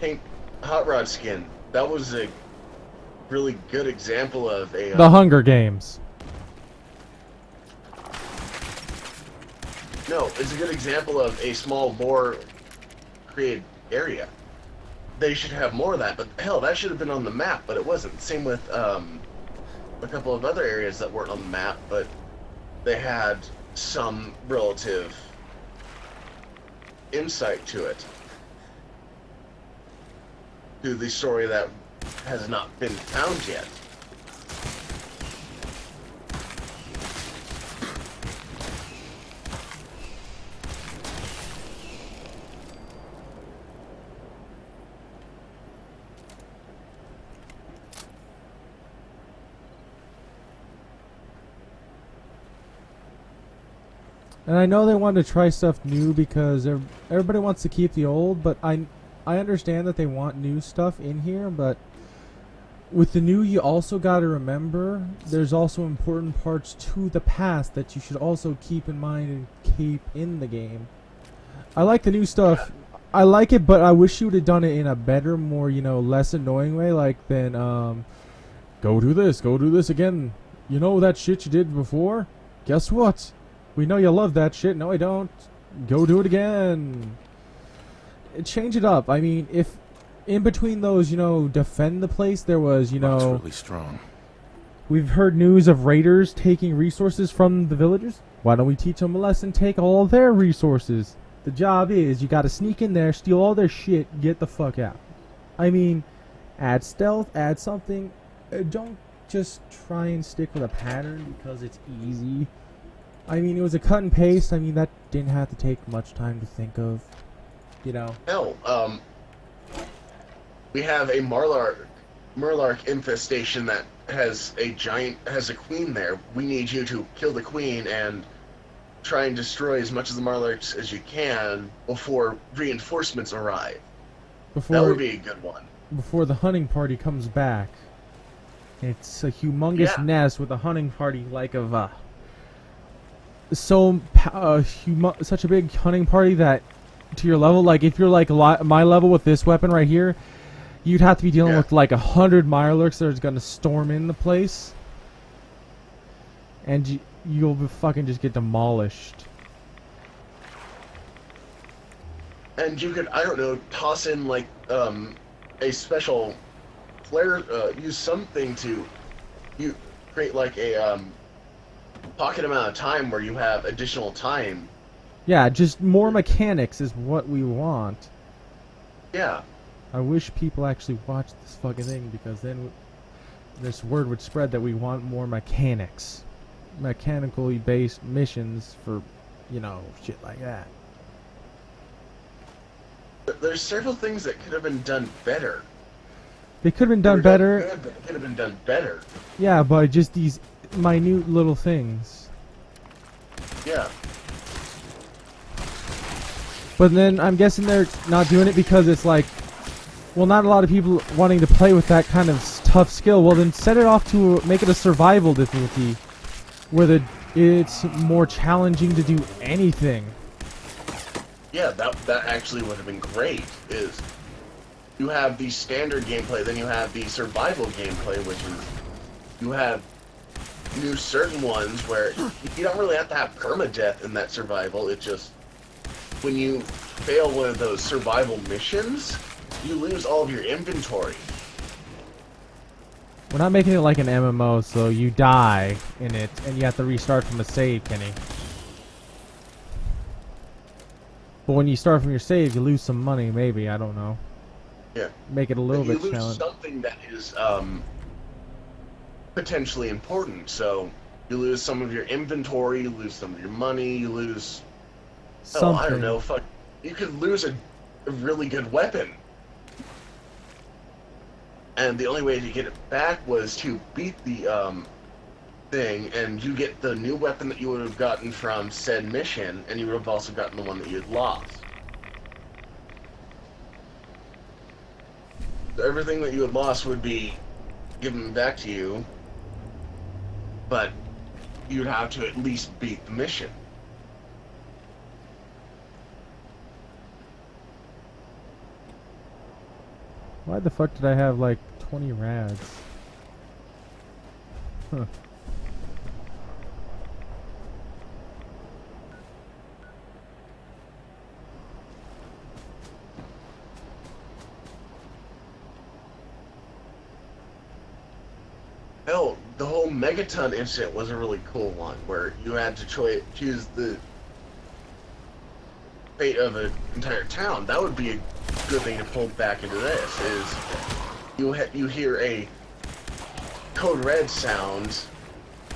[SPEAKER 2] pink hot rod skin, that was a really good example of a
[SPEAKER 1] The Hunger Games.
[SPEAKER 2] No, it's a good example of a small bore created area. They should have more of that, but hell, that should have been on the map, but it wasn't. Same with a couple of other areas that weren't on the map, but they had some relative insight to it. To the story that has not been found yet.
[SPEAKER 1] And I know they want to try stuff new because everybody wants to keep the old, but I understand that they want new stuff in here, but with the new, you also got to remember there's also important parts to the past that you should also keep in mind and keep in the game. I like the new stuff. I like it, but I wish you would have done it in a better, more, you know, less annoying way, like than go do this again. You know that shit you did before? Guess what? We know you love that shit. No, I don't. Go do it again. Change it up. I mean, if in between those, you know, defend the place, there was, you
[SPEAKER 3] That's
[SPEAKER 1] know,
[SPEAKER 3] really strong.
[SPEAKER 1] we've heard news of raiders taking resources from the villagers. Why don't we teach them a lesson? Take all their resources. The job is you got to sneak in there, steal all their shit, get the fuck out. I mean, add stealth, add something. Don't just try and stick with a pattern because it's easy. I mean, it was a cut and paste. I mean, that didn't have to take much time to think of. You know.
[SPEAKER 2] Hell, we have a Murlark infestation that has a queen there. We need you to kill the queen and try and destroy as much of the Murlarks as you can before reinforcements arrive. That would be a good one.
[SPEAKER 1] Before the hunting party comes back. It's a humongous nest with a hunting party like of such a big hunting party that to your level, like if you're like my level with this weapon right here, you'd have to be dealing with like 100 Mirelurks that are gonna storm in the place, and you'll fucking just get demolished.
[SPEAKER 2] And you could, I don't know, toss in like a special flare, use something to create like a pocket amount of time where you have additional time.
[SPEAKER 1] Yeah, just more mechanics is what we want.
[SPEAKER 2] Yeah.
[SPEAKER 1] I wish people actually watched this fucking thing, because then this word would spread that we want more mechanics. Mechanically based missions for, you know, shit like that.
[SPEAKER 2] There's several things that could have been done better.
[SPEAKER 1] They could have been done better.
[SPEAKER 2] Good, but they could have been done better.
[SPEAKER 1] Yeah, but just these minute little things.
[SPEAKER 2] Yeah.
[SPEAKER 1] But then I'm guessing they're not doing it because it's like, well, not a lot of people wanting to play with that kind of tough skill. Well, then set it off to make it a survival difficulty, where it's more challenging to do anything.
[SPEAKER 2] Yeah, that actually would have been great. Is you have the standard gameplay, then you have the survival gameplay, which is you have new certain ones where you don't really have to have permadeath in that survival. It just when you fail one of those survival missions, you lose all of your inventory.
[SPEAKER 1] We're not making it like an MMO, so you die in it and you have to restart from a save, Kenny. But when you start from your save, you lose some money, maybe. I don't know.
[SPEAKER 2] Yeah.
[SPEAKER 1] Make it a little bit
[SPEAKER 2] challenging. You lose
[SPEAKER 1] challenging.
[SPEAKER 2] something that is potentially important. So you lose some of your inventory, you lose some of your money, you lose.
[SPEAKER 1] Something.
[SPEAKER 2] Oh, I don't know. Fuck. You could lose a really good weapon. And the only way to get it back was to beat the thing, and you get the new weapon that you would have gotten from said mission, and you would have also gotten the one that you had lost. So everything that you had lost would be given back to you, but you'd have to at least beat the mission.
[SPEAKER 1] Why the fuck did I have like 20 rads? Huh.
[SPEAKER 2] Hell, the whole Megaton incident was a really cool one, where you had to choose the fate of an entire town. That would be a good thing to pull back into this, is you hear a code red sound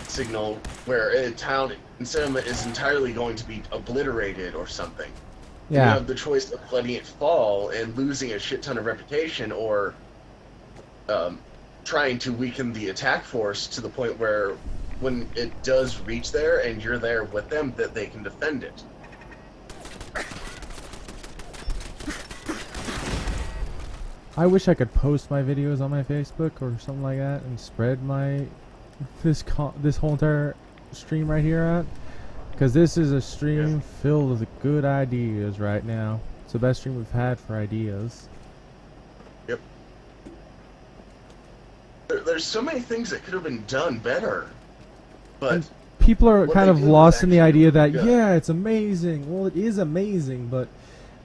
[SPEAKER 2] signal where a town in cinema is entirely going to be obliterated or something.
[SPEAKER 1] Yeah.
[SPEAKER 2] You have the choice of letting it fall and losing a shit ton of reputation, or trying to weaken the attack force to the point where when it does reach there and you're there with them, that they can defend it.
[SPEAKER 1] I wish I could post my videos on my Facebook or something like that and spread this whole entire stream right here out, because this is a stream filled with good ideas right now. It's the best stream we've had for ideas.
[SPEAKER 2] Yep. There's so many things that could have been done better, but
[SPEAKER 1] and people are
[SPEAKER 2] what
[SPEAKER 1] kind
[SPEAKER 2] they
[SPEAKER 1] of
[SPEAKER 2] do is
[SPEAKER 1] lost in the
[SPEAKER 2] actually
[SPEAKER 1] idea that
[SPEAKER 2] really good.
[SPEAKER 1] yeah, it's amazing. Well, it is amazing, but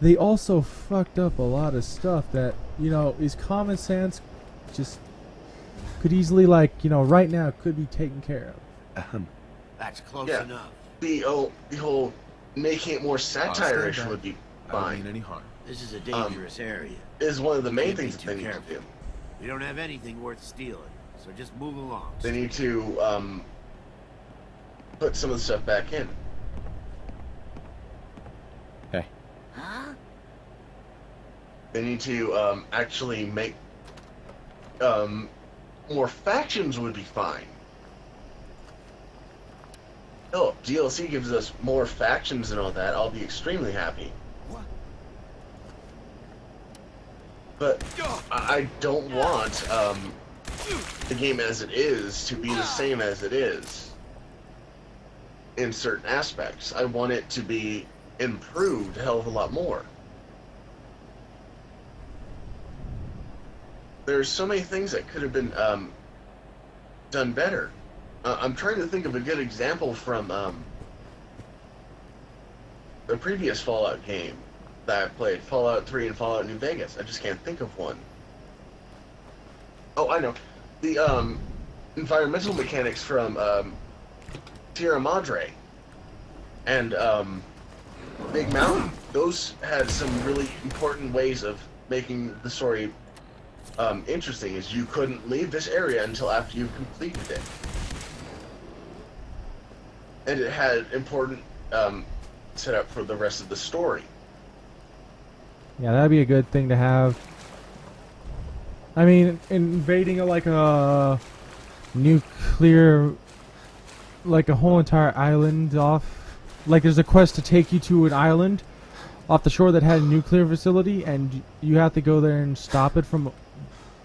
[SPEAKER 1] they also fucked up a lot of stuff that, is common sense, just could easily, right now could be taken care of.
[SPEAKER 17] That's close
[SPEAKER 2] Yeah.
[SPEAKER 17] enough.
[SPEAKER 2] The whole making it more satire-ish
[SPEAKER 3] stand back.
[SPEAKER 2] would be
[SPEAKER 3] I don't
[SPEAKER 2] fine.
[SPEAKER 3] mean any harm.
[SPEAKER 17] This is a dangerous area.
[SPEAKER 2] Is one of the main
[SPEAKER 17] Can't be
[SPEAKER 2] things that
[SPEAKER 17] too
[SPEAKER 2] they need
[SPEAKER 17] careful.
[SPEAKER 2] to do.
[SPEAKER 17] We don't have anything worth stealing, so just move along.
[SPEAKER 2] They need to put some of the stuff back in.
[SPEAKER 3] Hey.
[SPEAKER 17] Huh?
[SPEAKER 2] They need to actually make more factions would be fine. Oh, DLC gives us more factions and all that. I'll be extremely happy.
[SPEAKER 17] What?
[SPEAKER 2] But I don't want the game as it is to be the same as it is in certain aspects. I want it to be improved a hell of a lot more. There's so many things that could have been done better. I'm trying to think of a good example from the previous Fallout game that I played, Fallout 3 and Fallout New Vegas. I just can't think of one. Oh, I know. The environmental mechanics from Sierra Madre and Big Mountain. Those had some really important ways of making the story interesting, is you couldn't leave this area until after you've completed it. And it had important setup for the rest of the story.
[SPEAKER 1] Yeah, that'd be a good thing to have. I mean, invading a nuclear, like a whole entire island off, like there's a quest to take you to an island off the shore that had a nuclear facility, and you have to go there and stop it from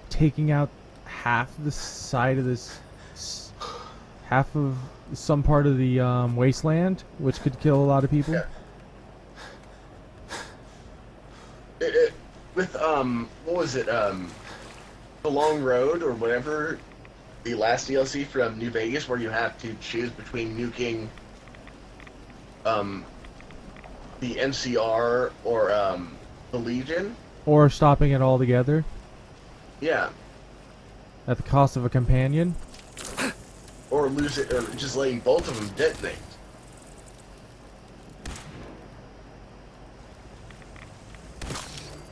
[SPEAKER 1] taking out half the side of this, half of some part of the wasteland, which could kill a lot of people.
[SPEAKER 2] Yeah. With what was it? The Long Road or whatever, the last DLC from New Vegas, where you have to choose between nuking the NCR or the Legion.
[SPEAKER 1] Or stopping it altogether.
[SPEAKER 2] Yeah.
[SPEAKER 1] At the cost of a companion.
[SPEAKER 2] Or lose it, or just letting both of them detonate.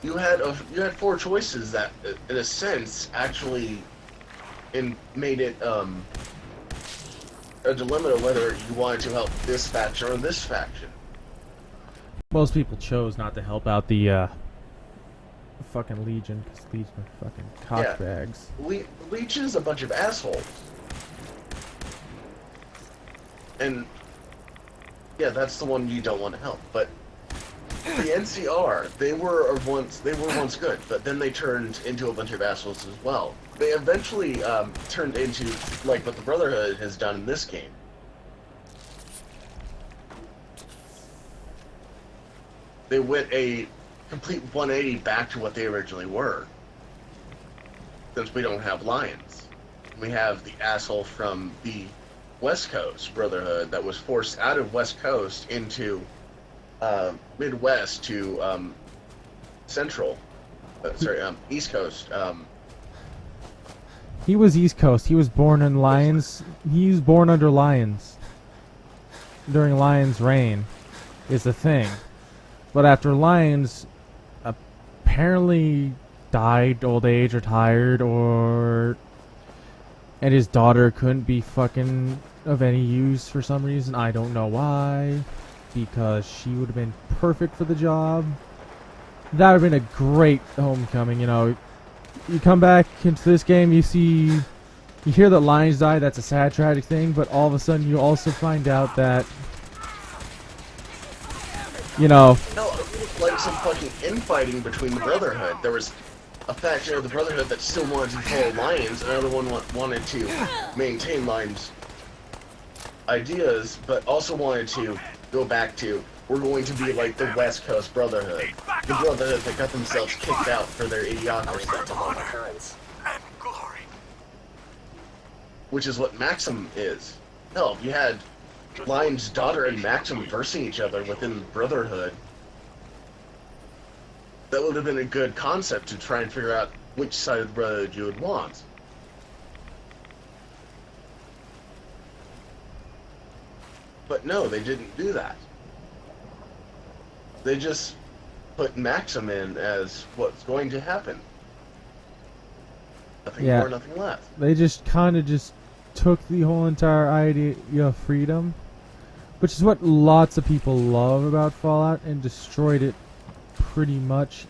[SPEAKER 2] You had four choices that, in a sense, actually made it a dilemma of whether you wanted to help this faction or this faction.
[SPEAKER 1] Most people chose not to help out the fucking Legion, because Legion are fucking cockbags.
[SPEAKER 2] Yeah. Legion is a bunch of assholes. And yeah, that's the one you don't want to help. But the NCR, they were once good, but then they turned into a bunch of assholes as well. They eventually turned into like what the Brotherhood has done in this game. They went a complete 180 back to what they originally were. Since we don't have Lions, we have the asshole from the West Coast Brotherhood that was forced out of West Coast into Midwest to East Coast.
[SPEAKER 1] He was East Coast. He was born in Lions. He was born under Lions. During Lions' reign, is the thing. But after Lions apparently died, old age, retired, and his daughter couldn't be fucking of any use for some reason. I don't know why. Because she would have been perfect for the job. That would have been a great homecoming, You come back into this game, you hear that Lions died, that's a sad, tragic thing, but all of a sudden you also find out that,
[SPEAKER 2] No, like some fucking infighting between the Brotherhood. There was a faction of the Brotherhood that still wanted to follow Lions, another one wanted to maintain Lions' ideas, but also wanted to go back to, we're going to be like the West Coast Brotherhood. The Brotherhood that got themselves kicked out for their idiocracy. Which is what Maxim is. Hell, you had Lion's daughter and Maxim versing each other within the Brotherhood. that would have been a good concept to try and figure out which side of the Brotherhood you would want. But no, they didn't do that. They just put Maxim in as what's going to happen. Nothing more, nothing less.
[SPEAKER 1] They just kind of just took the whole entire idea of freedom, which is what lots of people love about Fallout, and destroyed it pretty much.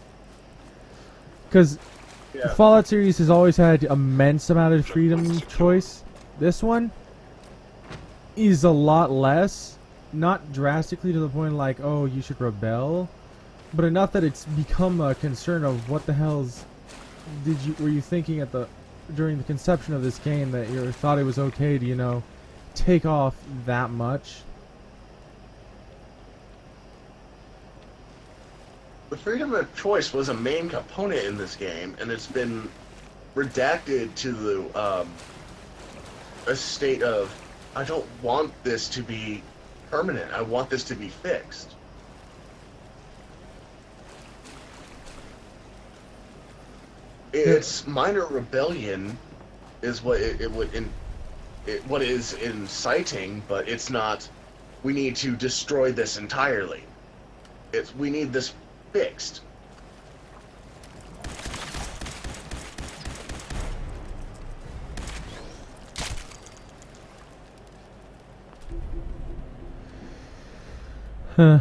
[SPEAKER 1] Because the Fallout series has always had immense amount of freedom choice. This one is a lot less, not drastically to the point like, oh, you should rebel, but enough that it's become a concern of what the hell's were you thinking during the conception of this game that you thought it was okay to, you know, take off that much?
[SPEAKER 2] The freedom of choice was a main component in this game, and it's been redacted to the a state of, I don't want this to be permanent. I want this to be fixed. It's minor rebellion is what what is inciting, but it's not. We need to destroy this entirely. We need this fixed.
[SPEAKER 1] Huh.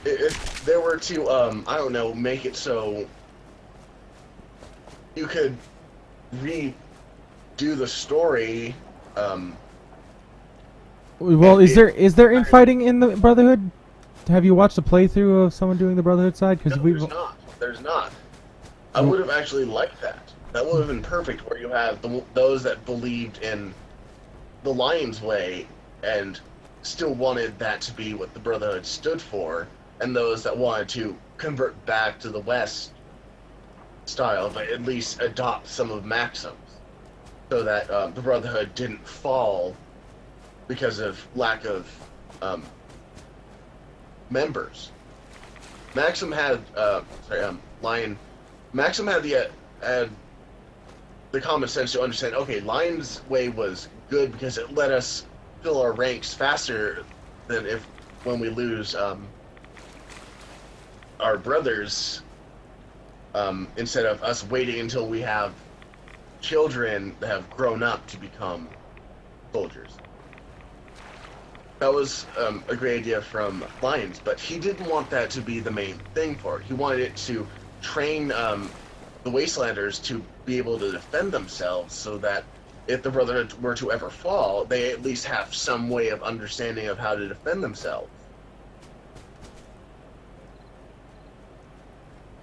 [SPEAKER 2] If there were to, I don't know, make it so you could redo the story,
[SPEAKER 1] well, is there infighting in the Brotherhood? Have you watched a playthrough of someone doing the Brotherhood side? Because
[SPEAKER 2] no, there's not. I would have actually liked that. That would have been perfect, where you have those that believed in the Lion's Way and still wanted that to be what the Brotherhood stood for, and those that wanted to convert back to the West style, but at least adopt some of Maxim's, so that the Brotherhood didn't fall because of lack of members. Maxim had Maxim had the common sense to understand, okay, Lion's Way was good because it let us fill our ranks faster than when we lose our brothers, instead of us waiting until we have children that have grown up to become soldiers. That was a great idea from Lions, but he didn't want that to be the main thing for it. He wanted it to train the Wastelanders to be able to defend themselves, so that if the Brotherhood were to ever fall, they at least have some way of understanding of how to defend themselves.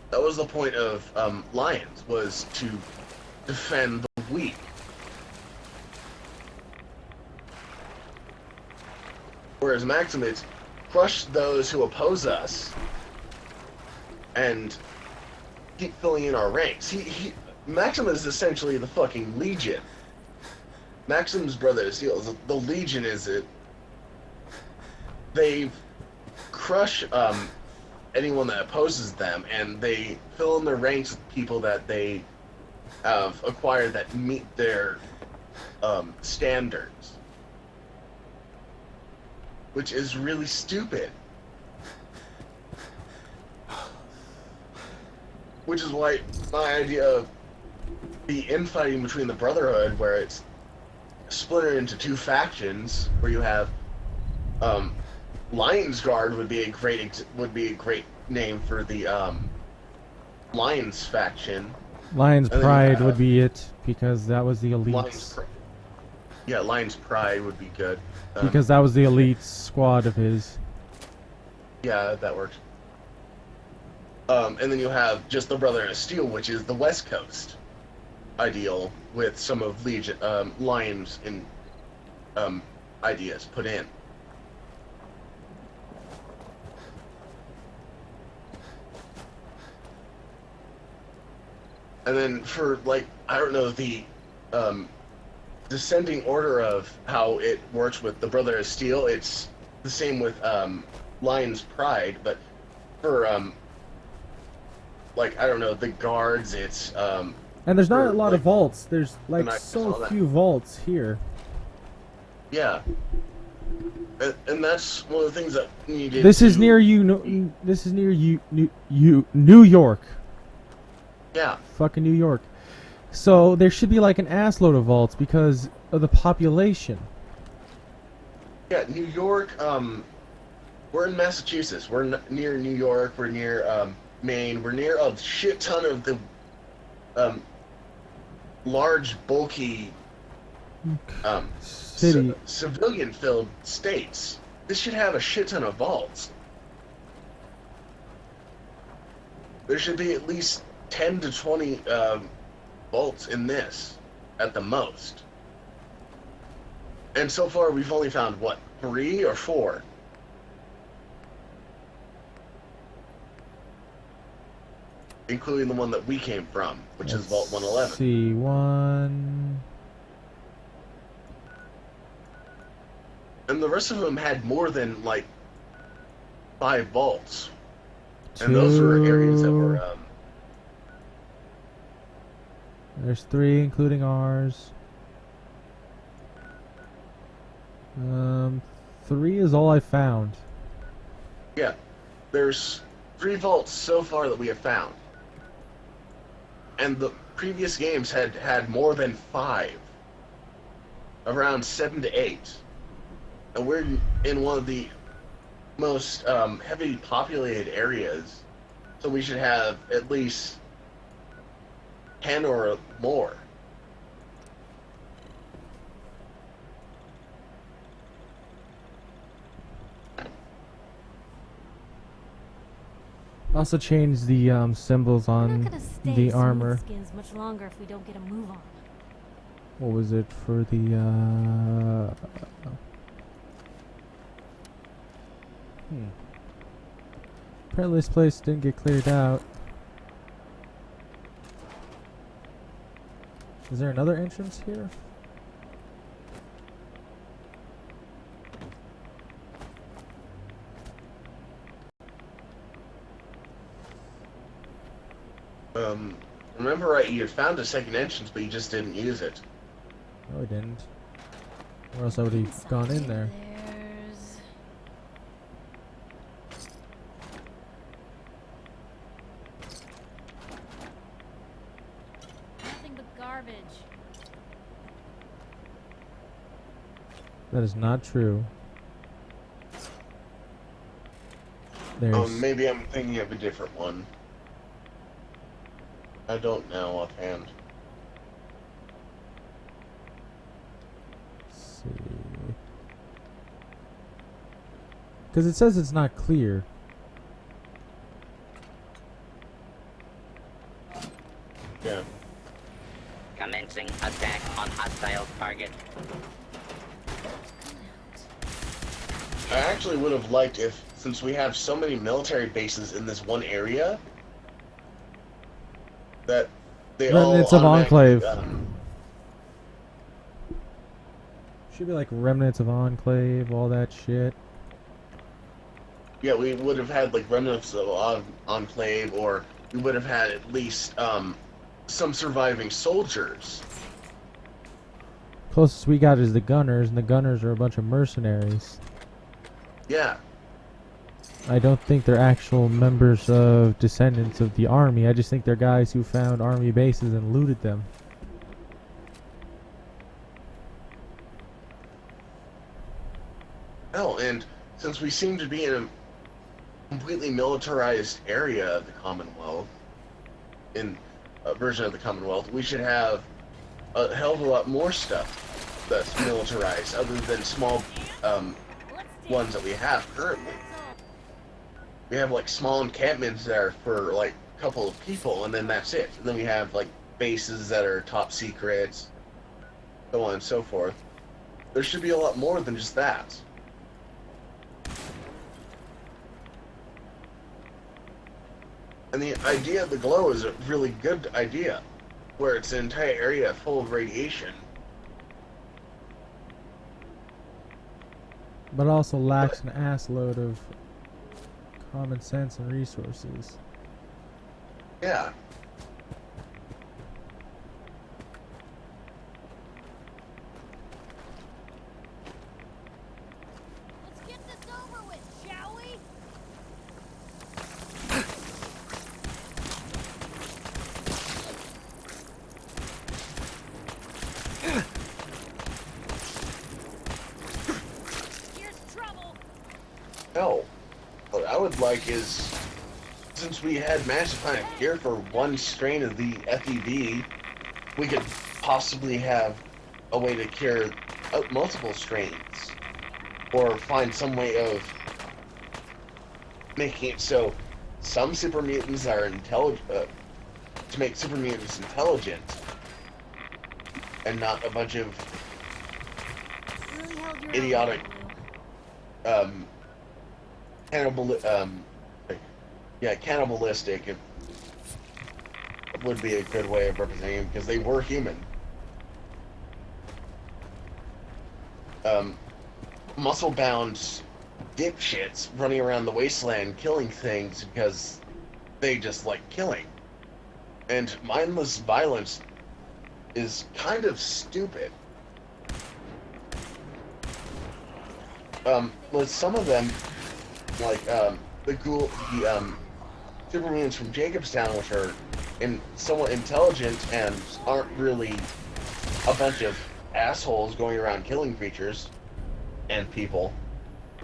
[SPEAKER 2] That was the point of Lions, was to defend the weak. Whereas Maxim is crush those who oppose us and keep filling in our ranks. Maxim is essentially the fucking Legion. Maxim's brother is the Legion is it. They crush anyone that opposes them, and they fill in their ranks with people that they have acquired that meet their standards. Which is really stupid. Which is why my idea of the infighting between the Brotherhood, where it's splintered into two factions, where you have Lion's Guard would be a great name for the Lions faction.
[SPEAKER 1] Lion's Pride would be it, because that was the elites.
[SPEAKER 2] Lion's Pride would be good.
[SPEAKER 1] Because that was the elite squad of his.
[SPEAKER 2] Yeah, that works. And then you have just the Brotherhood of Steel, which is the West Coast ideal, with some of Legion, Lions in ideas put in. And then for, like, I don't know, the descending order of how it works with the Brotherhood of Steel, it's the same with Lion's Pride, but for like I don't know, the guards, it's
[SPEAKER 1] And there's not a lot of vaults. There's like so few vaults here.
[SPEAKER 2] Yeah. And that's one of the things that needed.
[SPEAKER 1] This is near you. This is near New York.
[SPEAKER 2] Yeah.
[SPEAKER 1] Fucking New York. So there should be like an assload of vaults because of the population.
[SPEAKER 2] Yeah, New York. We're in Massachusetts. We're near New York. We're near Maine. We're near a shit ton of the large, bulky civilian-filled states. This should have a shit ton of vaults. There should be at least 10 to 20 vaults in this, at the most. And so far, we've only found, what, 3 or 4? Including the one that we came from, which is Vault 111.
[SPEAKER 1] See, 1...
[SPEAKER 2] And the rest of them had more than, like, 5 vaults. And those were areas that were,
[SPEAKER 1] There's 3, including ours. 3 is all I found.
[SPEAKER 2] Yeah. There's 3 vaults so far that we have found. And the previous games had more than 5. Around 7 to 8. And we're in one of the most heavily populated areas, so we should have at least 10 or more.
[SPEAKER 1] Also change the symbols on the armor.
[SPEAKER 16] Skins much longer if we don't get a move on.
[SPEAKER 1] What was it for the Apparently this place didn't get cleared out. Is there another entrance here?
[SPEAKER 2] Remember right, you had found a second entrance, but you just didn't use it.
[SPEAKER 1] No, I didn't. Or else I would have gone in there.
[SPEAKER 16] Nothing but garbage.
[SPEAKER 1] That is not true. There's...
[SPEAKER 2] Oh, maybe I'm thinking of a different one. I don't know offhand.
[SPEAKER 1] Let's see. Because it says it's not clear.
[SPEAKER 2] Yeah.
[SPEAKER 12] Commencing attack on hostile target.
[SPEAKER 2] I actually would have liked if, since we have so many military bases in this one area, that they
[SPEAKER 1] Remnants
[SPEAKER 2] all
[SPEAKER 1] of Enclave.
[SPEAKER 2] automatically,
[SPEAKER 1] Should be like Remnants of Enclave, all that shit.
[SPEAKER 2] yeah, we would have had like remnants of Enclave, or we would have had at least some surviving soldiers.
[SPEAKER 1] Closest we got is the Gunners, and the Gunners are a bunch of mercenaries.
[SPEAKER 2] Yeah.
[SPEAKER 1] I don't think they're actual members of descendants of the army. I just think they're guys who found army bases and looted them.
[SPEAKER 2] Oh, and since we seem to be in a completely militarized area of the Commonwealth, in a version of the Commonwealth, we should have a hell of a lot more stuff that's militarized, other than small ones that we have currently. We have like small encampments there for like a couple of people, and then that's it. And then we have like bases that are top secrets, so on and so forth. There should be a lot more than just that. And the idea of the glow is a really good idea, where it's an entire area full of radiation.
[SPEAKER 1] But also lacks an assload of common sense and resources.
[SPEAKER 2] Yeah.
[SPEAKER 16] Let's get this over with, shall we? Here's trouble.
[SPEAKER 2] No. What I would like is, since we had managed to find a cure for one strain of the FEV, we could possibly have a way to cure multiple strains. Or find some way of making it so some super mutants are intelligent, to make super mutants intelligent, and not a bunch of
[SPEAKER 16] Really held your
[SPEAKER 2] idiotic,
[SPEAKER 16] own,
[SPEAKER 2] cannibalistic would be a good way of representing them, because they were human. Muscle-bound dipshits running around the wasteland killing things because they just like killing. And mindless violence is kind of stupid. With some of them, like the super mutants from Jacobstown, which are somewhat intelligent and aren't really a bunch of assholes going around killing creatures and people,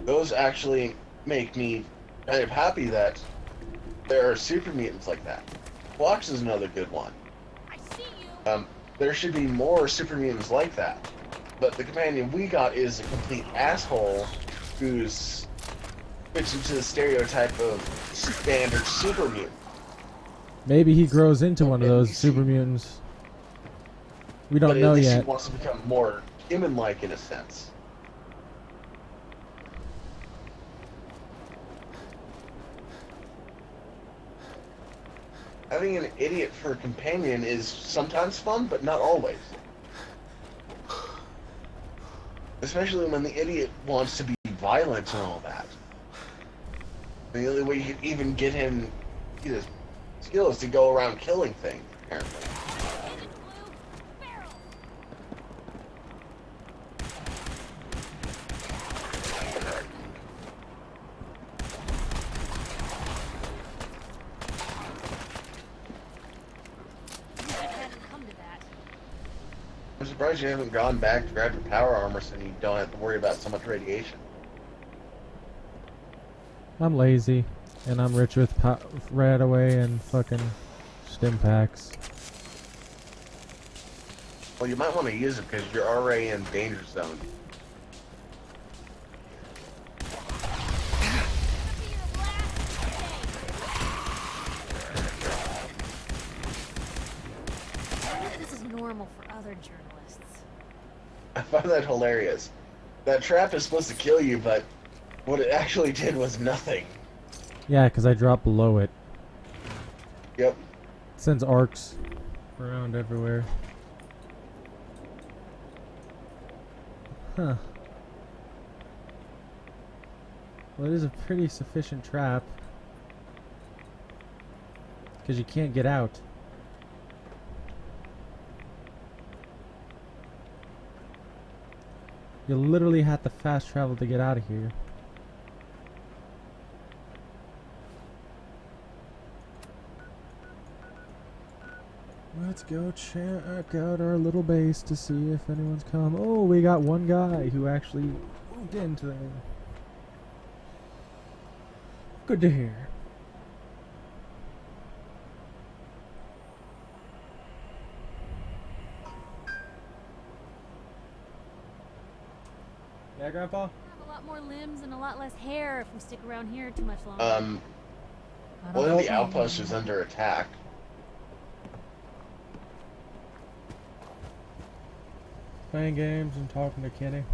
[SPEAKER 2] those actually make me kind of happy that there are super mutants like that. Fox is another good one.
[SPEAKER 16] I see you.
[SPEAKER 2] There should be more super mutants like that. But the companion we got is a complete asshole who's fits into the stereotype of standard super mutant.
[SPEAKER 1] Maybe he grows into one of those super mutants. We don't know
[SPEAKER 2] at least
[SPEAKER 1] yet.
[SPEAKER 2] He wants to become more human-like in a sense. Having an idiot for a companion is sometimes fun, but not always. Especially when the idiot wants to be violent and all that. The only way you can even get him his skill is to go around killing things, apparently. I'm surprised you haven't gone back to grab your power armor so you don't have to worry about so much radiation.
[SPEAKER 1] I'm lazy, and I'm rich with right away and fucking stim packs.
[SPEAKER 2] Well, you might want to use it because you're already in danger zone.
[SPEAKER 16] This is normal for other journalists.
[SPEAKER 2] I find that hilarious. That trap is supposed to kill you, but what it actually did was nothing.
[SPEAKER 1] Yeah, because I dropped below it.
[SPEAKER 2] Yep.
[SPEAKER 1] It sends arcs around everywhere. Huh. Well, it is a pretty sufficient trap. Because you can't get out. You literally have to fast travel to get out of here. Let's go check out our little base to see if anyone's come. Oh, we got one guy who actually moved into there. Good to hear. Yeah, Grandpa?
[SPEAKER 16] We'll have a lot more limbs and a lot less hair if we stick around here too much longer.
[SPEAKER 2] One of the outposts is under attack.
[SPEAKER 1] Playing games and talking to Kenny.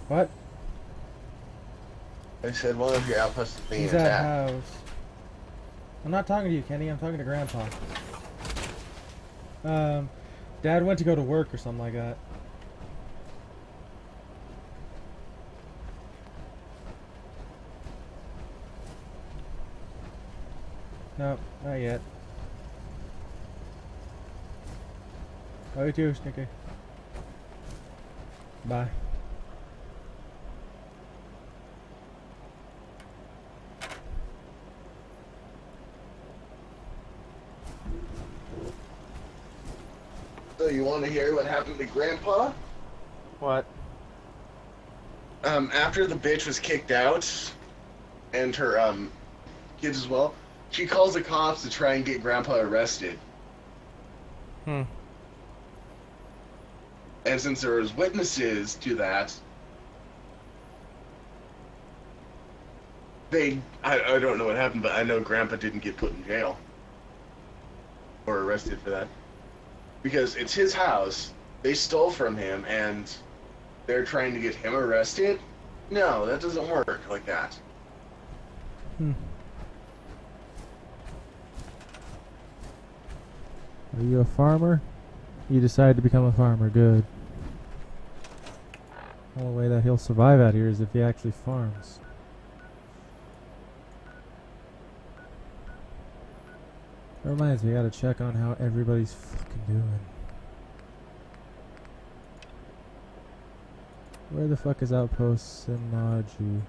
[SPEAKER 1] What?
[SPEAKER 2] I said one of your outposts is being
[SPEAKER 1] He's at
[SPEAKER 2] attacked.
[SPEAKER 1] house. I'm not talking to you, Kenny. I'm talking to Grandpa. Dad went to go to work or something like that. No, not yet. Oh, you too, Snicker. Bye.
[SPEAKER 2] So you want to hear what happened to Grandpa?
[SPEAKER 1] What?
[SPEAKER 2] After the bitch was kicked out, and her, kids as well, she calls the cops to try and get Grandpa arrested.
[SPEAKER 1] Hmm.
[SPEAKER 2] And since there was witnesses to that, I don't know what happened, but I know Grandpa didn't get put in jail. Or arrested for that. Because it's his house, they stole from him, and they're trying to get him arrested? No, that doesn't work like that.
[SPEAKER 1] Hmm. Are you a farmer? You decided to become a farmer, good. The only way that he'll survive out here is if he actually farms. That reminds me, I gotta check on how everybody's fucking doing. Where the fuck is Outpost Sinaji?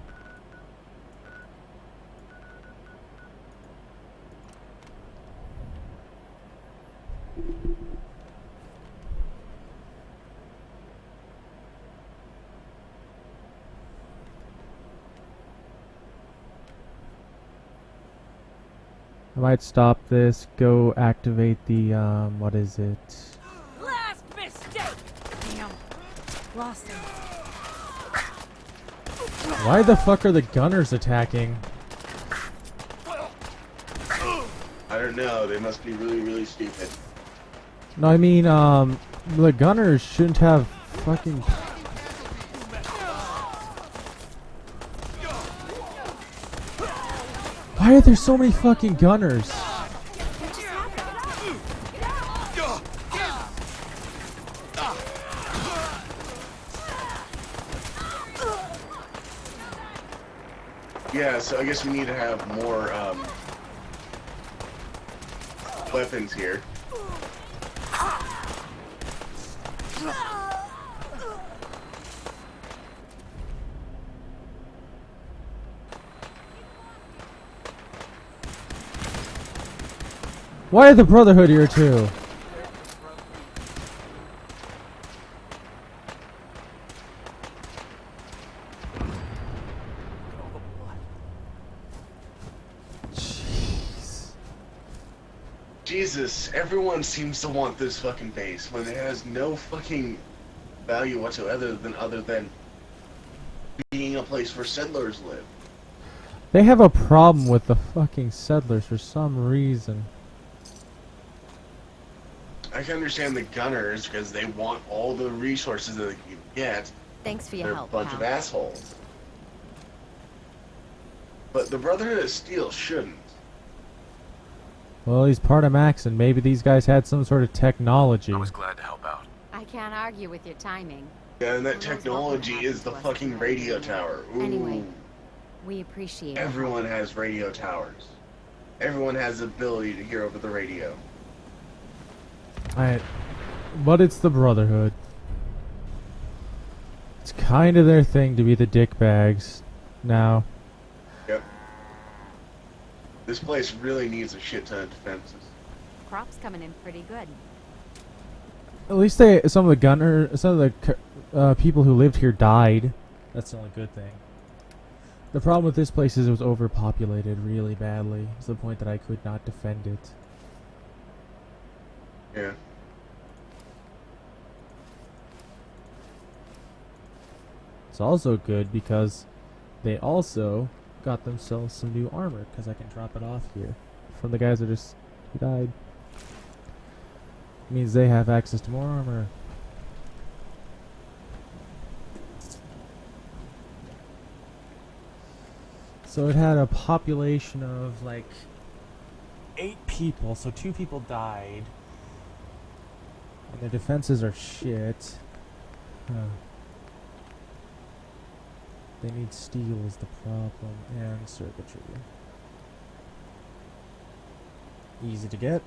[SPEAKER 1] I might stop this, go activate the, what is it?
[SPEAKER 11] Last mistake! Damn. Lost him.
[SPEAKER 1] Why the fuck are the gunners attacking?
[SPEAKER 2] I don't know, they must be really, really stupid.
[SPEAKER 1] No, I mean, the gunners shouldn't have fucking... Why are there so many fucking gunners?
[SPEAKER 2] Yeah, so I guess we need to have more, weapons here.
[SPEAKER 1] Why are the Brotherhood here too?
[SPEAKER 2] Jesus, everyone seems to want this fucking base when it has no fucking value whatsoever other than being a place where settlers live.
[SPEAKER 1] They have a problem with the fucking settlers for some reason.
[SPEAKER 2] I can understand the gunners because they want all the resources that they can get.
[SPEAKER 9] Thanks for your
[SPEAKER 2] They're
[SPEAKER 9] help,
[SPEAKER 2] a bunch
[SPEAKER 9] pal.
[SPEAKER 2] of assholes. But the Brotherhood of Steel shouldn't.
[SPEAKER 1] Well, he's part of Max, and maybe these guys had some sort of technology.
[SPEAKER 3] I was glad to help out.
[SPEAKER 9] I can't argue with your timing.
[SPEAKER 2] Yeah, and that technology is the fucking radio tower. Ooh.
[SPEAKER 9] Anyway, we appreciate it.
[SPEAKER 2] Everyone has radio towers. Everyone has the ability to hear over the radio.
[SPEAKER 1] But it's the Brotherhood. It's kind of their thing to be the dickbags now.
[SPEAKER 2] Yep. This place really needs a shit ton of defenses.
[SPEAKER 9] Crop's coming in pretty good.
[SPEAKER 1] At least some of the people who lived here died. That's the only good thing. The problem with this place is it was overpopulated really badly, to the point that I could not defend it.
[SPEAKER 2] Yeah.
[SPEAKER 1] It's also good because they also got themselves some new armor, because I can drop it off here from the guys who died. It means they have access to more armor. So it had a population of like 8 people, so 2 people died. And their defenses are shit. Huh. They need steel is the problem, and circuitry. Easy to get.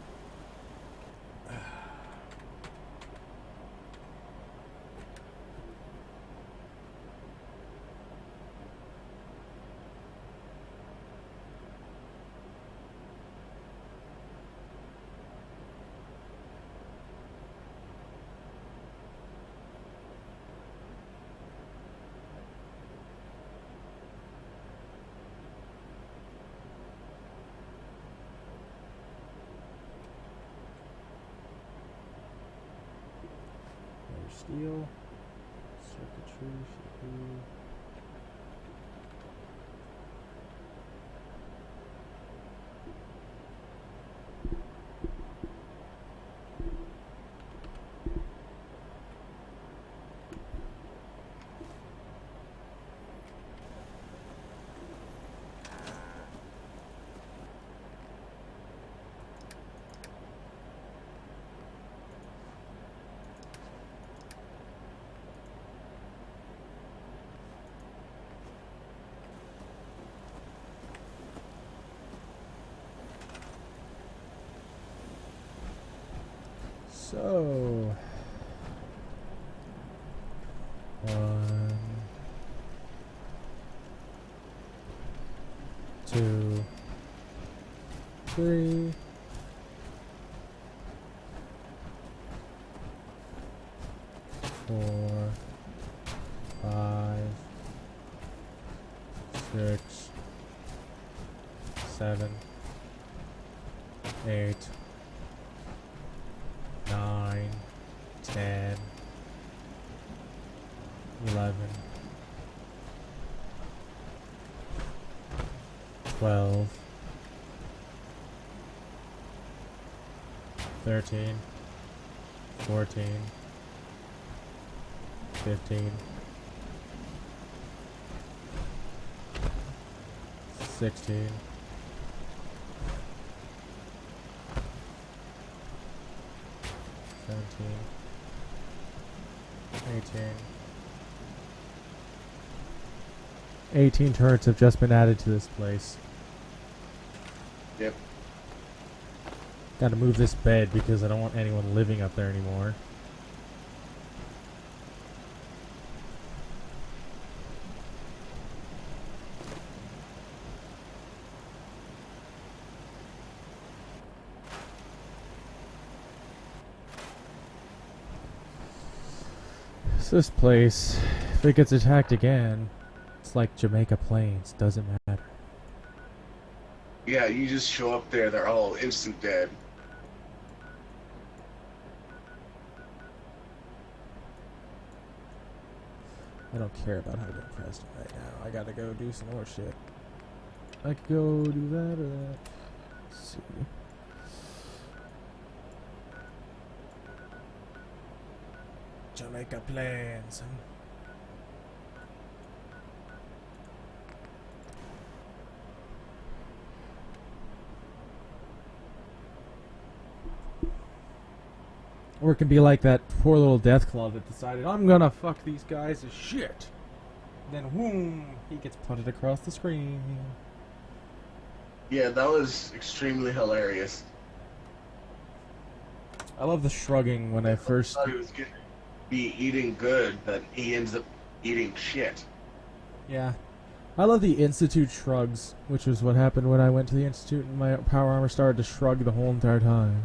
[SPEAKER 1] Steel, circuitry should be. So, 1, 2, 3, 4, 5, 6, 7, 8, 9, 10, 11, 12, 13, 14, 15, 16, 17, 18 turrets have just been added to this place.
[SPEAKER 2] Yep.
[SPEAKER 1] Gotta move this bed because I don't want anyone living up there anymore. So this place, if it gets attacked again, it's like Jamaica Plains, doesn't matter.
[SPEAKER 2] Yeah, you just show up there, they're all instant dead.
[SPEAKER 1] I don't care about having Preston right now. I gotta go do some more shit. I could go do that or that. Let's see. Jamaica Plains. Or it can be like that poor little death club that decided, I'm gonna fuck these guys as shit. Then, whoom, he gets punted across the screen.
[SPEAKER 2] Yeah, that was extremely hilarious.
[SPEAKER 1] I love the shrugging when I first...
[SPEAKER 2] thought he was gonna be eating good, but he ends up eating shit.
[SPEAKER 1] Yeah. I love the Institute shrugs, which was what happened when I went to the Institute and my power armor started to shrug the whole entire time.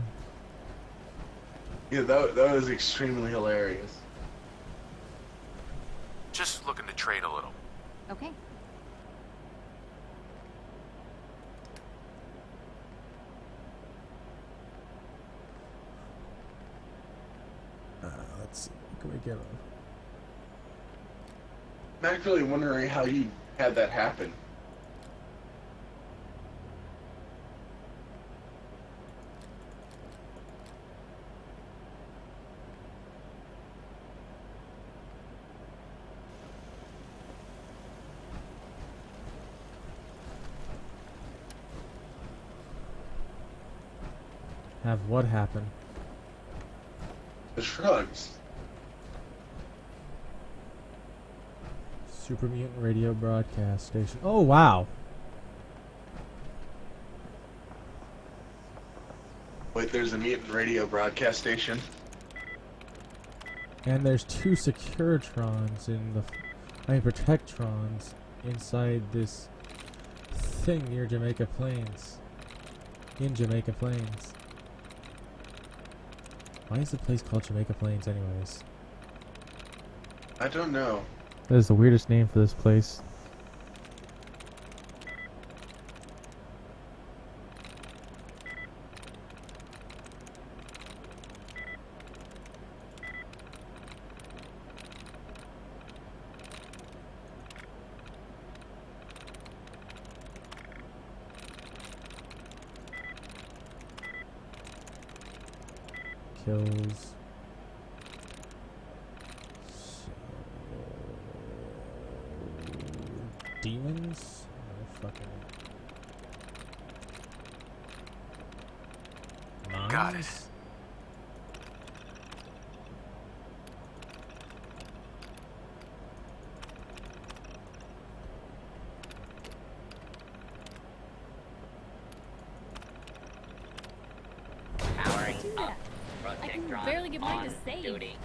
[SPEAKER 2] Yeah, that was extremely hilarious.
[SPEAKER 3] Just looking to trade a little.
[SPEAKER 11] Okay.
[SPEAKER 1] Let's see. What can we get on?
[SPEAKER 2] I'm actually wondering how you had that happen.
[SPEAKER 1] Have what happen?
[SPEAKER 2] The shrugs.
[SPEAKER 1] Super Mutant Radio Broadcast Station. Oh, wow.
[SPEAKER 2] Wait, there's a mutant radio broadcast station?
[SPEAKER 1] And there's 2 Securitrons in the... Protectrons inside this thing near Jamaica Plains. In Jamaica Plains. Why is the place called Jamaica Plains anyways?
[SPEAKER 2] I don't know.
[SPEAKER 1] That is the weirdest name for this place. Kills. Demons? Oh, fucking.
[SPEAKER 3] Got it.
[SPEAKER 12] Powering up.
[SPEAKER 11] I can
[SPEAKER 12] Protectron
[SPEAKER 11] barely get mine to
[SPEAKER 12] on
[SPEAKER 11] save.
[SPEAKER 12] duty.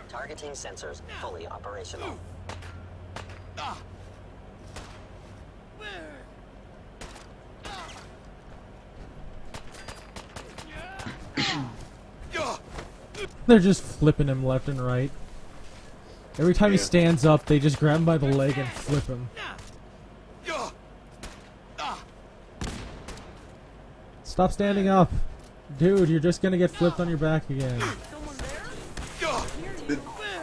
[SPEAKER 18] Targeting sensors fully operational.
[SPEAKER 1] They're just flipping him left and right. Every time he stands up, they just grab him by the leg and flip him. Stop standing up. Dude, you're just gonna get flipped on your back again.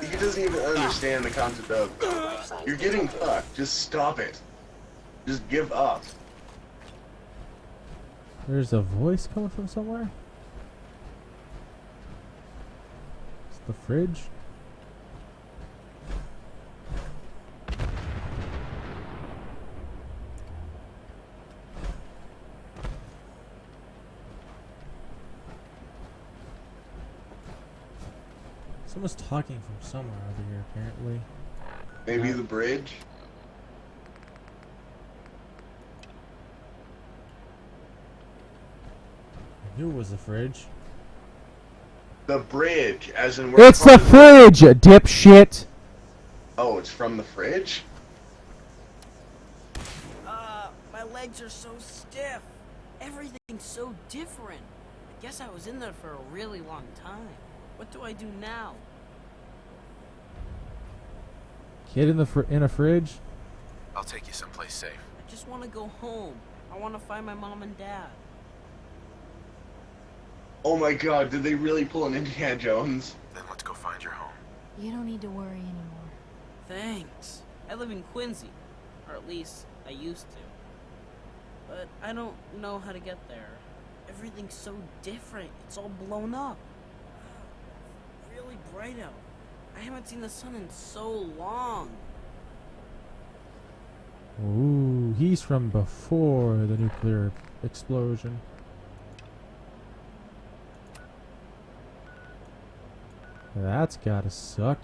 [SPEAKER 2] He doesn't even understand the concept of, you're getting fucked, just stop it. Just give up.
[SPEAKER 1] There's a voice coming from somewhere? It's the fridge? Someone's talking from somewhere over here, apparently.
[SPEAKER 2] Maybe the bridge?
[SPEAKER 1] I knew it was the fridge.
[SPEAKER 2] The bridge, as in where
[SPEAKER 1] It's the fridge, dipshit!
[SPEAKER 2] Oh, it's from the fridge?
[SPEAKER 19] My legs are so stiff. Everything's so different. I guess I was in there for a really long time. What do I do now?
[SPEAKER 1] Kid in a fridge?
[SPEAKER 3] I'll take you someplace safe.
[SPEAKER 19] I just want to go home. I want to find my mom and dad.
[SPEAKER 2] Oh my god, did they really pull an Indiana Jones?
[SPEAKER 3] Then let's go find your home.
[SPEAKER 11] You don't need to worry anymore.
[SPEAKER 19] Thanks. I live in Quincy. Or at least, I used to. But I don't know how to get there. Everything's so different. It's all blown up. Really bright out. I haven't seen the sun in so long.
[SPEAKER 1] Ooh, he's from before the nuclear explosion. That's gotta suck.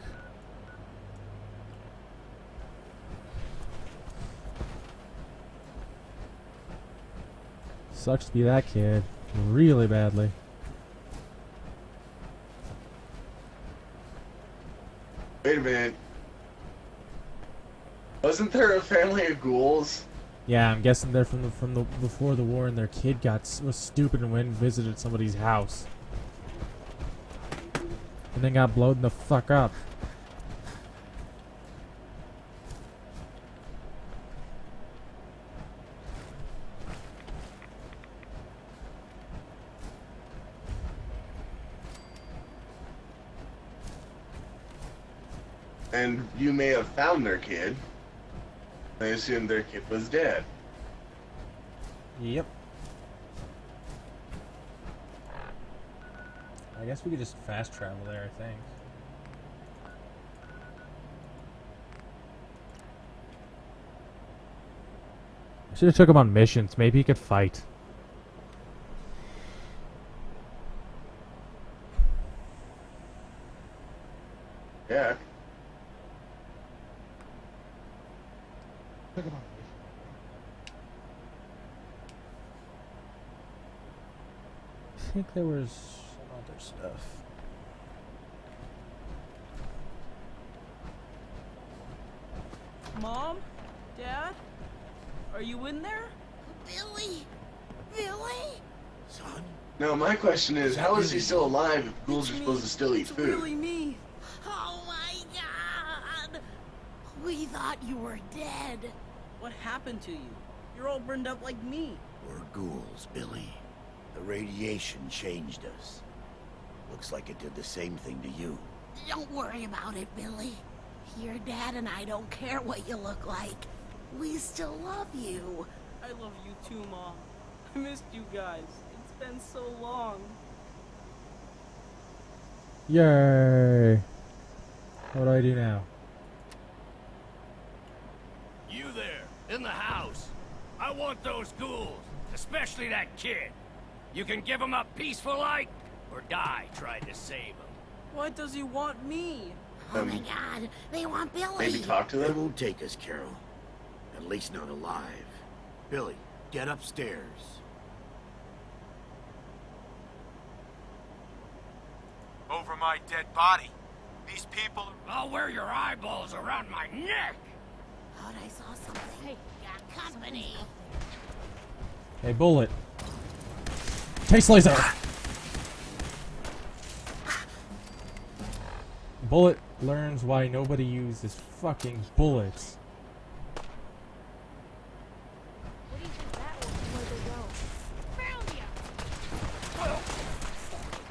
[SPEAKER 1] Sucks to be that kid. Really badly.
[SPEAKER 2] Wait a minute. Wasn't there a family of ghouls?
[SPEAKER 1] Yeah, I'm guessing they're from the before the war, and their kid was stupid and went and visited somebody's house, and then got blown the fuck up.
[SPEAKER 2] And you may have found their kid. I assumed their kid was dead.
[SPEAKER 1] Yep. I guess we could just fast travel there, I think. I should have took him on missions. Maybe he could fight.
[SPEAKER 2] Yeah.
[SPEAKER 1] Took him on. I think there was some other stuff.
[SPEAKER 19] Mom? Dad? Are you in there? Billy! Billy?
[SPEAKER 17] Son?
[SPEAKER 2] No, my question is, how is he still alive if ghouls are supposed to still eat food?
[SPEAKER 19] Really me. Oh my god! We thought you were dead. What happened to you? You're all burned up like me.
[SPEAKER 17] We're ghouls, Billy. The radiation changed us. Looks like it did the same thing to you.
[SPEAKER 20] Don't worry about it, Billy. Your dad and I don't care what you look like. We still love you.
[SPEAKER 19] I love you too, Mom. I missed you guys. It's been so long.
[SPEAKER 1] Yay! What do I do now?
[SPEAKER 21] You there, in the house. I want those ghouls, especially that kid. You can give him up peaceful like, or die trying to save him.
[SPEAKER 19] Why does he want me?
[SPEAKER 20] Oh my god, they want Billy.
[SPEAKER 2] Maybe talk to
[SPEAKER 17] They
[SPEAKER 2] them?
[SPEAKER 17] won't take us, Carol. At least not alive. Billy, get upstairs.
[SPEAKER 3] Over my dead body. These people...
[SPEAKER 21] I'll wear your eyeballs around my neck!
[SPEAKER 20] Thought I saw something. Hey, got company.
[SPEAKER 1] Hey, Bullet. Taste laser! Bullet learns why nobody uses fucking bullets.
[SPEAKER 6] What do you think that was? Where'd they go? Found ya!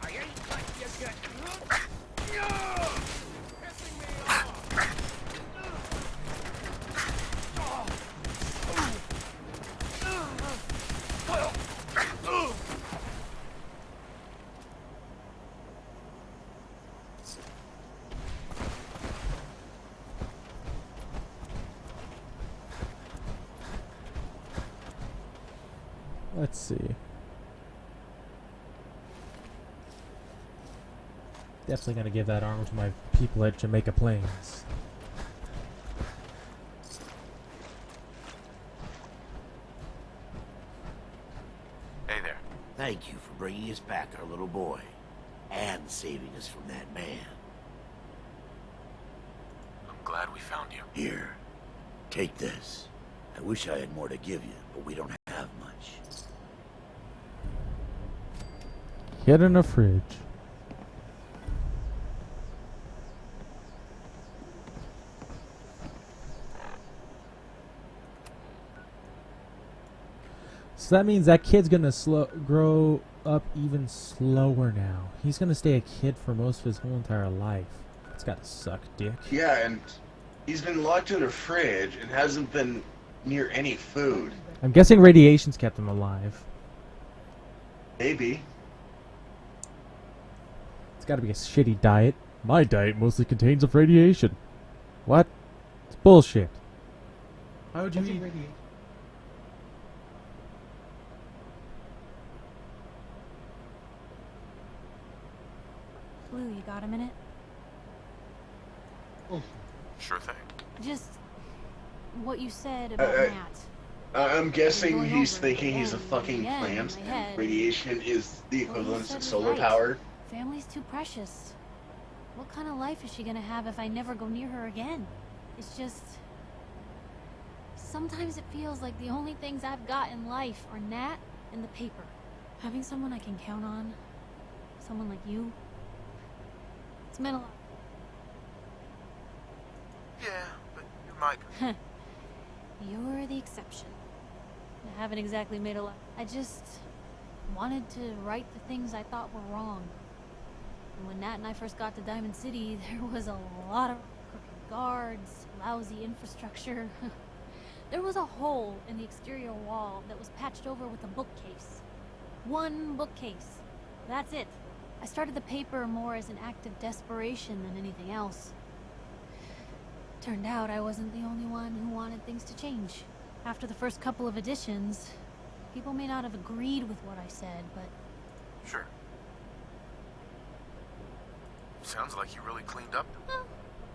[SPEAKER 21] I ain't like you get... Pissing me off!
[SPEAKER 1] Let's see. Definitely gonna give that armor to my people at Jamaica Plains.
[SPEAKER 3] Hey there.
[SPEAKER 17] Thank you for bringing us back our little boy. And saving us from that man.
[SPEAKER 3] I'm glad we found you.
[SPEAKER 17] Here, take this. I wish I had more to give you, but we don't have much.
[SPEAKER 1] Get in a fridge. So that means that kid's gonna grow up even slower now. He's gonna stay a kid for most of his whole entire life. It's gotta suck, dick.
[SPEAKER 2] Yeah, and he's been locked in a fridge and hasn't been near any food.
[SPEAKER 1] I'm guessing radiation's kept him alive.
[SPEAKER 2] Maybe.
[SPEAKER 1] It's gotta be a shitty diet. My diet mostly contains of radiation. What? It's bullshit. Why would you eat radiation?
[SPEAKER 11] Blue, you got a minute?
[SPEAKER 3] Sure thing.
[SPEAKER 11] Just what you said about Matt.
[SPEAKER 2] I'm guessing
[SPEAKER 11] Going
[SPEAKER 2] he's
[SPEAKER 11] over
[SPEAKER 2] thinking
[SPEAKER 11] again
[SPEAKER 2] he's a
[SPEAKER 11] and
[SPEAKER 2] fucking
[SPEAKER 11] again in
[SPEAKER 2] plant,
[SPEAKER 11] my
[SPEAKER 2] and
[SPEAKER 11] head.
[SPEAKER 2] radiation is the
[SPEAKER 11] What you
[SPEAKER 2] equivalent
[SPEAKER 11] said
[SPEAKER 2] of
[SPEAKER 11] was
[SPEAKER 2] solar
[SPEAKER 11] right.
[SPEAKER 2] power.
[SPEAKER 11] Family's too precious. What kind of life is she gonna have if I never go near her again? It's just... Sometimes it feels like the only things I've got in life are Nat and the paper. Having someone I can count on, someone like you, it's meant a lot.
[SPEAKER 3] Yeah, but you're my...
[SPEAKER 11] You're the exception. I haven't exactly made a lot. I just wanted to right the things I thought were wrong. And when Nat and I first got to Diamond City, there was a lot of crooked guards, lousy infrastructure. There was a hole in the exterior wall that was patched over with a bookcase. One bookcase. That's it. I started the paper more as an act of desperation than anything else. Turned out I wasn't the only one who wanted things to change. After the first couple of editions, people may not have agreed with what I said, but...
[SPEAKER 3] Sure. Sounds like you really cleaned up.
[SPEAKER 11] Well,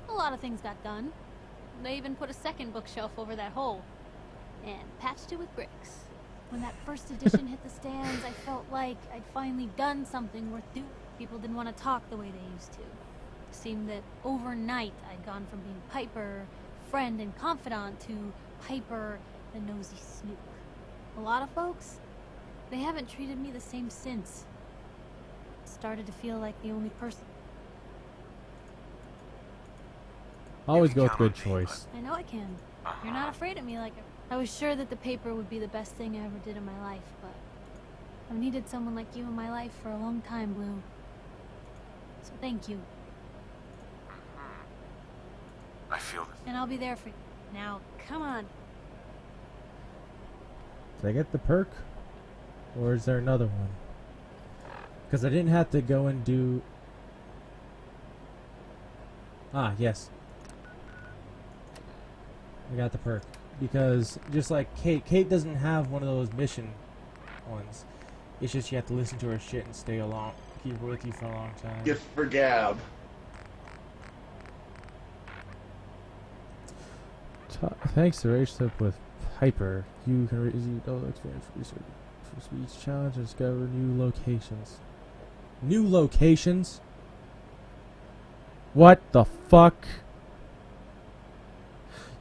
[SPEAKER 11] a lot of things got done. They even put a second bookshelf over that hole. And patched it with bricks. When that first edition hit the stands, I felt like I'd finally done something worth doing. People didn't want to talk the way they used to. It seemed that overnight I'd gone from being Piper, friend and confidant, to Piper, the nosy snoop. A lot of folks, they haven't treated me the same since. Started to feel like the only person...
[SPEAKER 1] Always go with good choice.
[SPEAKER 11] I know I can. You're not afraid of me like I was sure that the paper would be the best thing I ever did in my life, but I've needed someone like you in my life for a long time, Blue. So thank you.
[SPEAKER 3] I feel this.
[SPEAKER 11] And I'll be there for you. Now, come on.
[SPEAKER 1] Did I get the perk? Or is there another one? Because I didn't have to go and do... Ah, yes. I got the perk. Because, just like Kate doesn't have one of those mission ones. It's just you have to listen to her shit and stay along, keep her with you for a long time.
[SPEAKER 2] Gift for Gab.
[SPEAKER 1] Thanks to relationship with Piper, you can receive double experience for each challenge and discover new locations. New locations? What the fuck?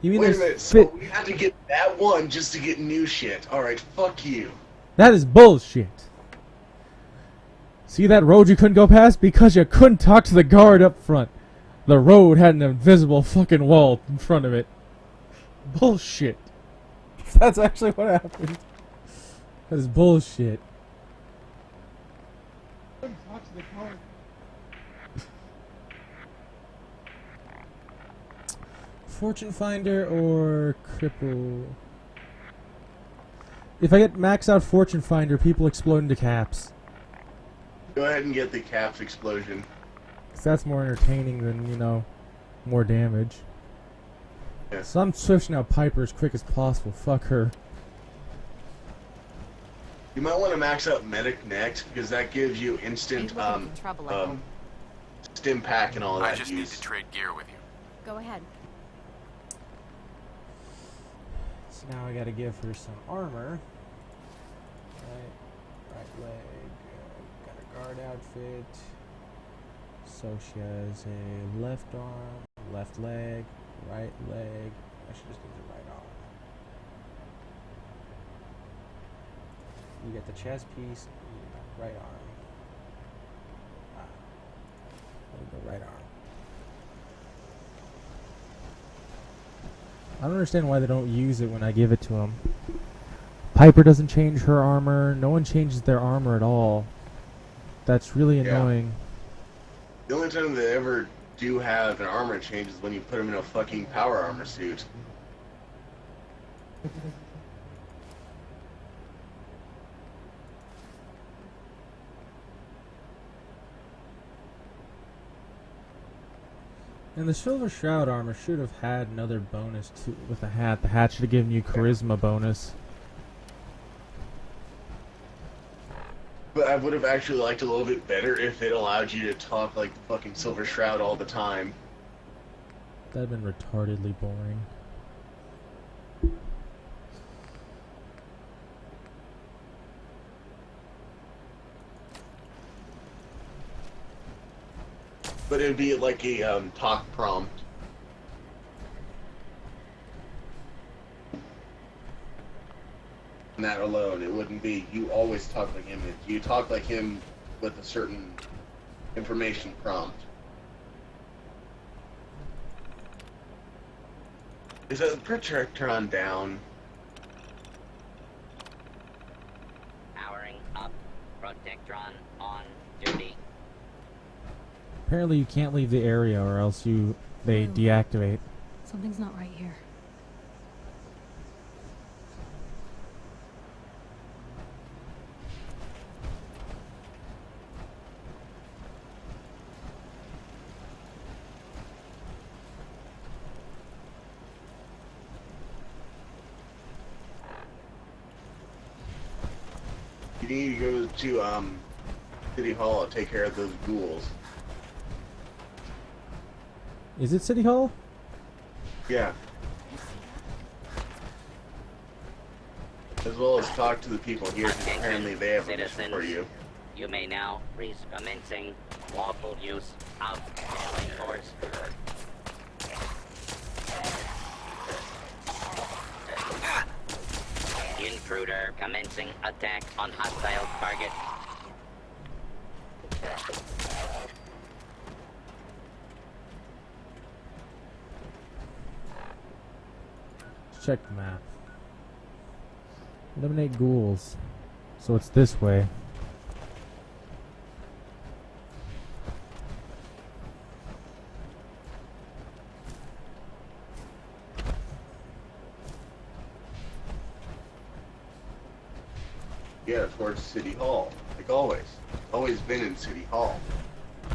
[SPEAKER 1] You mean
[SPEAKER 2] Wait a minute, so we had to get that one just to get new shit. Alright, fuck you.
[SPEAKER 1] That is bullshit. See that road you couldn't go past? Because you couldn't talk to the guard up front. The road had an invisible fucking wall in front of it. Bullshit. That's actually what happened. That is bullshit. Talk to the guard. Fortune Finder or Cripple? If I get max out Fortune Finder, people explode into caps.
[SPEAKER 2] Go ahead and get the caps explosion.
[SPEAKER 1] 'Cause that's more entertaining than, you know, more damage.
[SPEAKER 2] Yeah.
[SPEAKER 1] So I'm switching out Piper as quick as possible. Fuck her.
[SPEAKER 2] You might want to max out Medic next, because that gives you instant, stim pack and all that.
[SPEAKER 3] I just need to trade gear with you.
[SPEAKER 9] Go ahead.
[SPEAKER 1] So now I gotta give her some armor. Right leg. Got a guard outfit. So she has a left arm, left leg, right leg. I should just give the right arm. You get the chest piece, right arm. The right arm. I don't understand why they don't use it when I give it to them. Piper doesn't change her armor. No one changes their armor at all. That's really annoying.
[SPEAKER 2] The only time they ever do have an armor change is when you put them in a fucking power armor suit.
[SPEAKER 1] And the Silver Shroud armor should have had another bonus too with the hat. The hat should have given you charisma bonus.
[SPEAKER 2] But I would have actually liked a little bit better if it allowed you to talk like the fucking Silver Shroud all the time.
[SPEAKER 1] That'd been retardedly boring.
[SPEAKER 2] But it'd be like a talk prompt. And that alone, it wouldn't be you always talk like him. You talk like him with a certain information prompt. Is that projector on down?
[SPEAKER 12] Powering up. Protectron on duty.
[SPEAKER 1] Apparently you can't leave the area or else they deactivate.
[SPEAKER 11] Something's not right here.
[SPEAKER 2] You need to go to City Hall and take care of those ghouls.
[SPEAKER 1] Is it City Hall?
[SPEAKER 2] Yeah. As well as talk to the people here, because apparently they have a mission for you.
[SPEAKER 12] You may now commencing lawful use of deadly force. Intruder commencing attack on hostile target.
[SPEAKER 1] Let's check the map. Eliminate ghouls. So it's this way.
[SPEAKER 2] Yeah, towards City Hall. Like always. Always been in City Hall.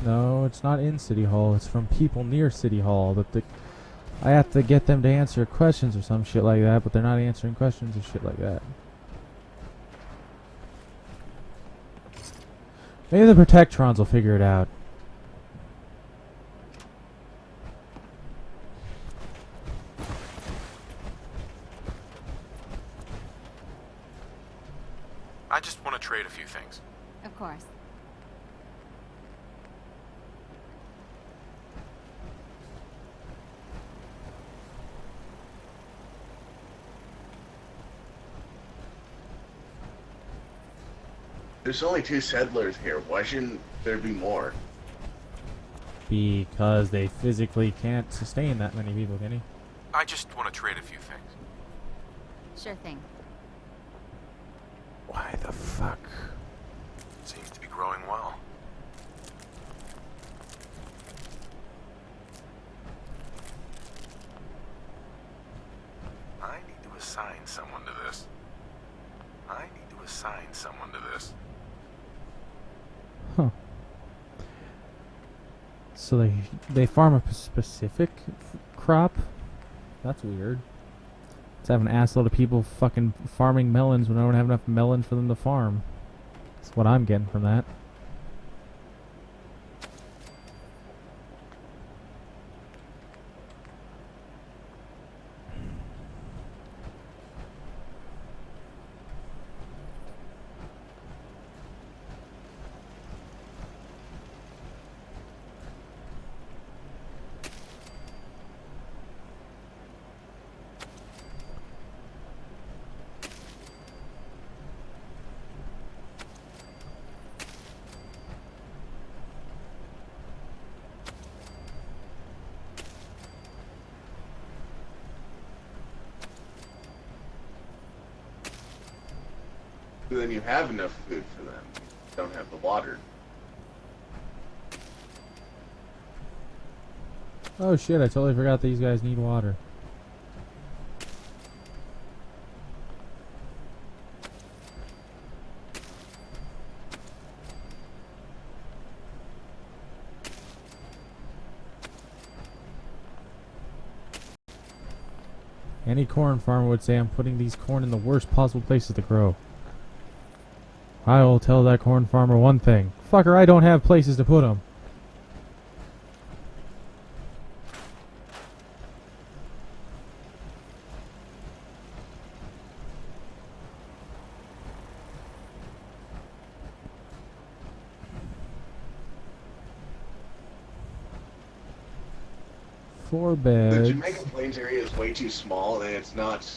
[SPEAKER 1] No, it's not in City Hall. It's from people near City Hall. I have to get them to answer questions or some shit like that, but they're not answering questions or shit like that. Maybe the Protectrons will figure it out.
[SPEAKER 3] I just want to trade a few things.
[SPEAKER 16] Of course.
[SPEAKER 2] There's only 2 settlers here. Why shouldn't there be more?
[SPEAKER 1] Because they physically can't sustain that many people, can he?
[SPEAKER 3] I just want to trade a few things.
[SPEAKER 16] Sure thing.
[SPEAKER 1] Why the fuck?
[SPEAKER 3] Seems to be growing well. I need to assign someone to this.
[SPEAKER 1] Huh. So they farm a specific crop? That's weird. Let's have an assload of people fucking farming melons when I don't have enough melons for them to farm. That's what I'm getting from that.
[SPEAKER 2] So then you have enough food for them. You don't have the water.
[SPEAKER 1] Oh shit, I totally forgot these guys need water. Any corn farmer would say I'm putting these corn in the worst possible places to grow. I will tell that corn farmer one thing. Fucker, I don't have places to put them. 4
[SPEAKER 2] The
[SPEAKER 1] beds.
[SPEAKER 2] Jamaica Plains area is way too small and it's not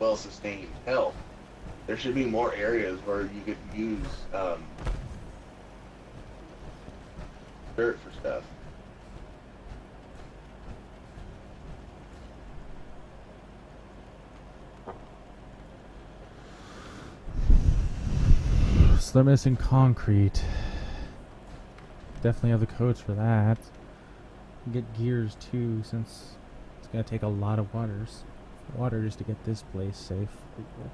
[SPEAKER 2] well sustained. Hell, there should be more areas where you could use dirt for stuff.
[SPEAKER 1] So they're missing concrete. Definitely have the codes for that. Get gears too, since it's gonna take a lot of water just to get this place safe for people.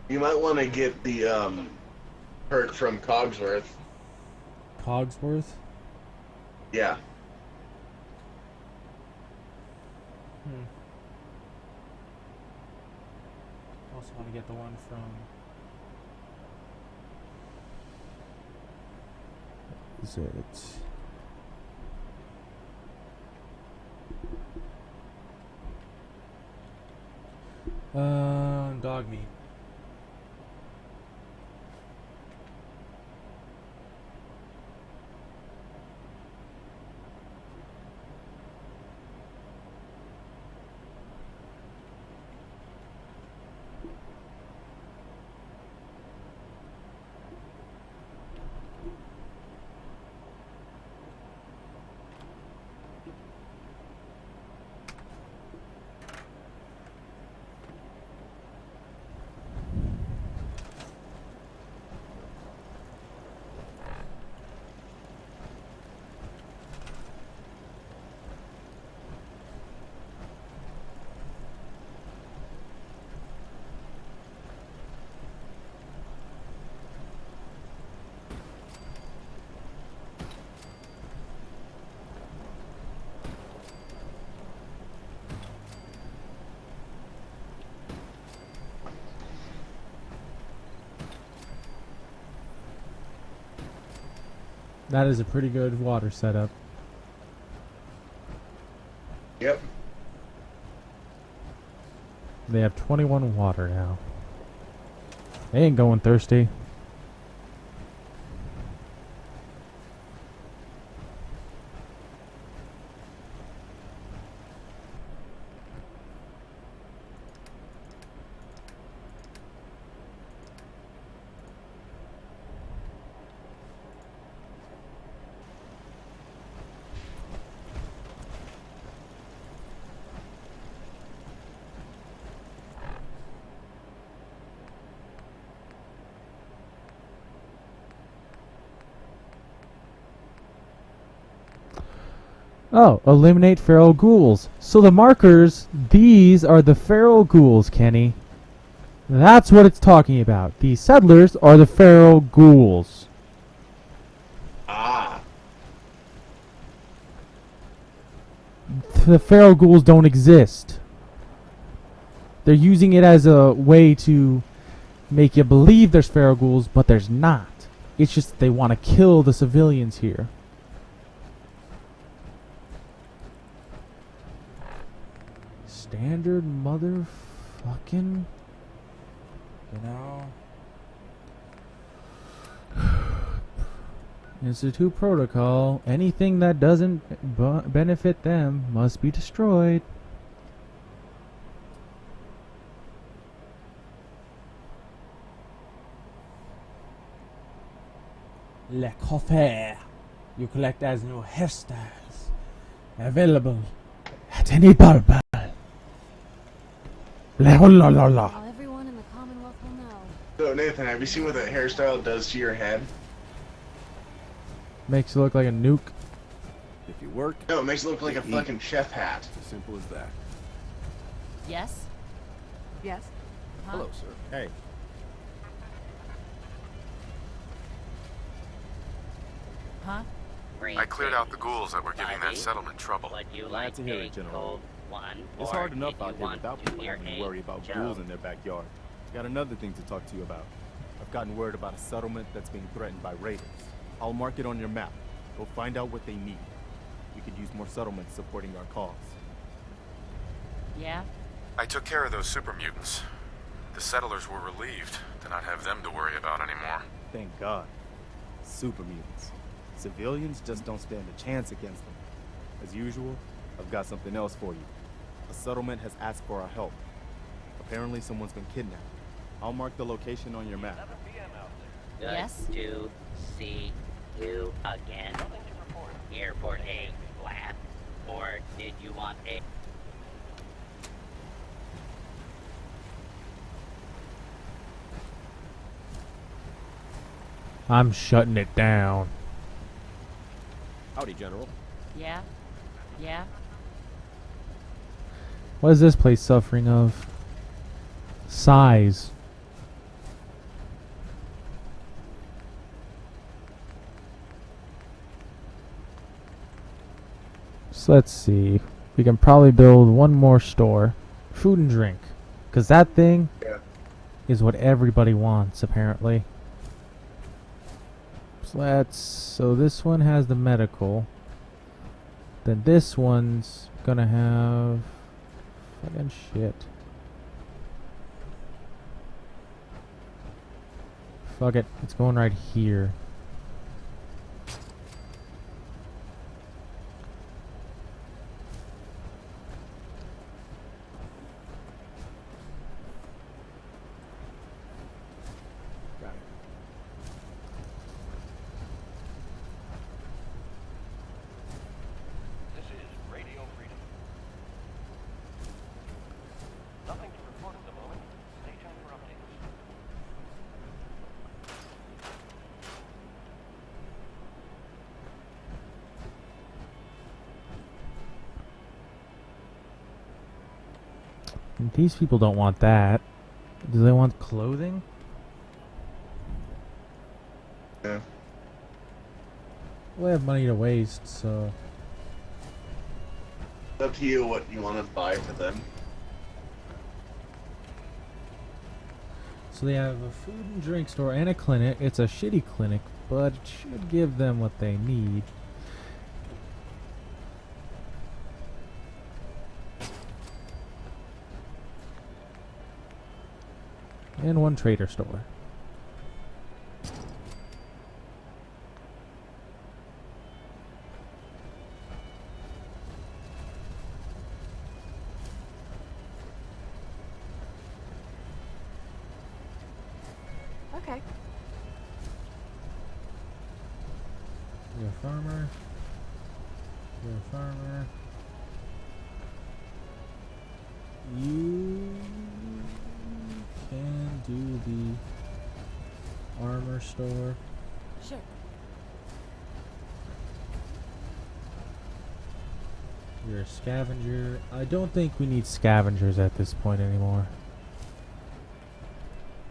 [SPEAKER 2] You might want to get the perk from Cogsworth.
[SPEAKER 1] Cogsworth?
[SPEAKER 2] Yeah.
[SPEAKER 1] Also want to get the one from... Is it... dog meat. That is a pretty good water setup.
[SPEAKER 2] Yep.
[SPEAKER 1] They have 21 water now. They ain't going thirsty. Oh, eliminate feral ghouls. So the markers, these are the feral ghouls, Kenny. That's what it's talking about. The settlers are the feral ghouls.
[SPEAKER 2] Ah.
[SPEAKER 1] The feral ghouls don't exist. They're using it as a way to make you believe there's feral ghouls, but there's not. It's just they want to kill the civilians here. Standard motherfucking, you know, Institute protocol. Anything that doesn't benefit them must be destroyed. Le coffre. You collect as new hairstyles. Available at any barber. La la la la.
[SPEAKER 11] Now everyone in the Commonwealth will know.
[SPEAKER 2] So Nathan, have you seen what that hairstyle does to your head?
[SPEAKER 1] Makes it look like a nuke.
[SPEAKER 14] If you work...
[SPEAKER 2] No, it makes it look like a fucking chef hat.
[SPEAKER 14] As simple as that.
[SPEAKER 16] Yes?
[SPEAKER 9] Yes?
[SPEAKER 16] Huh?
[SPEAKER 14] Hello, sir. Hey.
[SPEAKER 16] Huh?
[SPEAKER 3] I cleared out the ghouls that were giving that settlement trouble.
[SPEAKER 14] Glad to hear it, General. It's hard enough out here without people having to worry about ghouls in their backyard. Got another thing to talk to you about. I've gotten word about a settlement that's being threatened by raiders. I'll mark it on your map. Go find out what they need. we could use more settlements supporting our cause.
[SPEAKER 16] Yeah?
[SPEAKER 8] I took care of those super mutants. The settlers were relieved to not have them to worry about anymore.
[SPEAKER 14] Thank God. Super mutants. Civilians just don't stand a chance against them. As usual, I've got something else for you. A settlement has asked for our help. Apparently someone's been kidnapped. I'll mark the location on your map.
[SPEAKER 12] Good
[SPEAKER 16] Yes?
[SPEAKER 12] to see you again. Here for a laugh? Or did you want a...
[SPEAKER 1] I'm shutting it down.
[SPEAKER 14] Howdy, General.
[SPEAKER 16] Yeah? Yeah?
[SPEAKER 1] What is this place suffering of? Size. So let's see. We can probably build one more store. Food and drink. Because that thing is what everybody wants, apparently. So this one has the medical. Then this one's gonna have fucking shit. Fuck it, it's going right here. These people don't want that. Do they want clothing?
[SPEAKER 2] Yeah.
[SPEAKER 1] Well, they have money to waste, so...
[SPEAKER 2] It's up to you what you want to buy for them.
[SPEAKER 1] So they have a food and drink store and a clinic. It's a shitty clinic, but it should give them what they need. And one trader store.
[SPEAKER 9] Okay.
[SPEAKER 1] You're a farmer. You're a farmer. You can do the armor store.
[SPEAKER 9] Sure.
[SPEAKER 1] You're a scavenger. I don't think we need scavengers at this point anymore.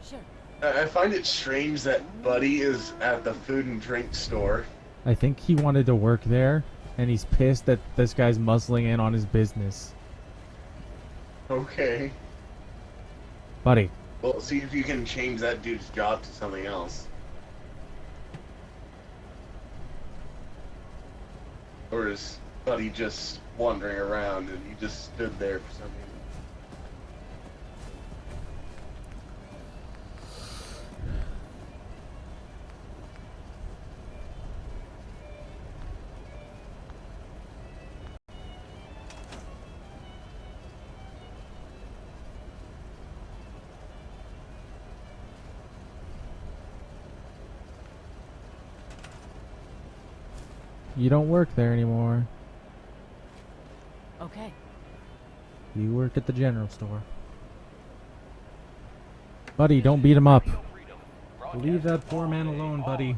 [SPEAKER 9] Sure.
[SPEAKER 2] I find it strange that Buddy is at the food and drink store.
[SPEAKER 1] I think he wanted to work there, and he's pissed that this guy's muscling in on his business.
[SPEAKER 2] Okay.
[SPEAKER 1] Buddy.
[SPEAKER 2] Well, see if you can change that dude's job to something else. Or is Buddy just wandering around and he just stood there for some reason?
[SPEAKER 1] You don't work there anymore.
[SPEAKER 5] Okay.
[SPEAKER 1] You work at the general store. Buddy, don't beat him up. Leave that poor man alone, buddy.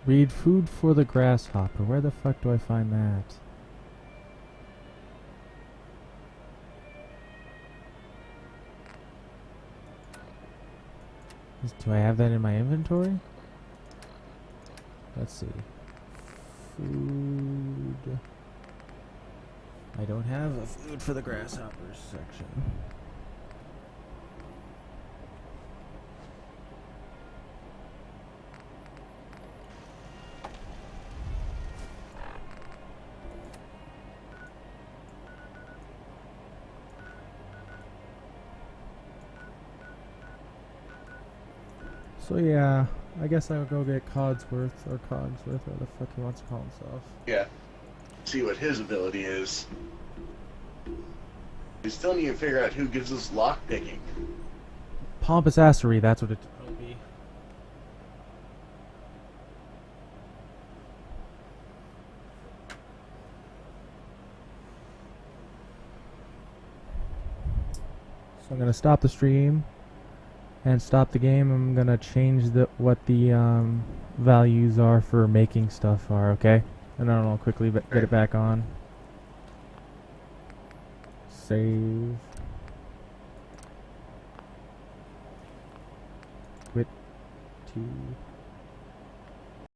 [SPEAKER 1] Read food for the grasshopper. Where the fuck do I find that? Do I have that in my inventory? Let's see. Food. I don't have a food for the grasshoppers section. So yeah, I guess I'll go get Codsworth, or Cogsworth, or the fuck he wants to call himself.
[SPEAKER 2] Yeah. See what his ability is. We still need to figure out who gives us lockpicking.
[SPEAKER 1] Pompous Assery, that's what it will be. So I'm gonna stop the stream and stop the game. I'm gonna change what the values are for making stuff are, okay? And then I'll quickly get it back on. Save. Quit to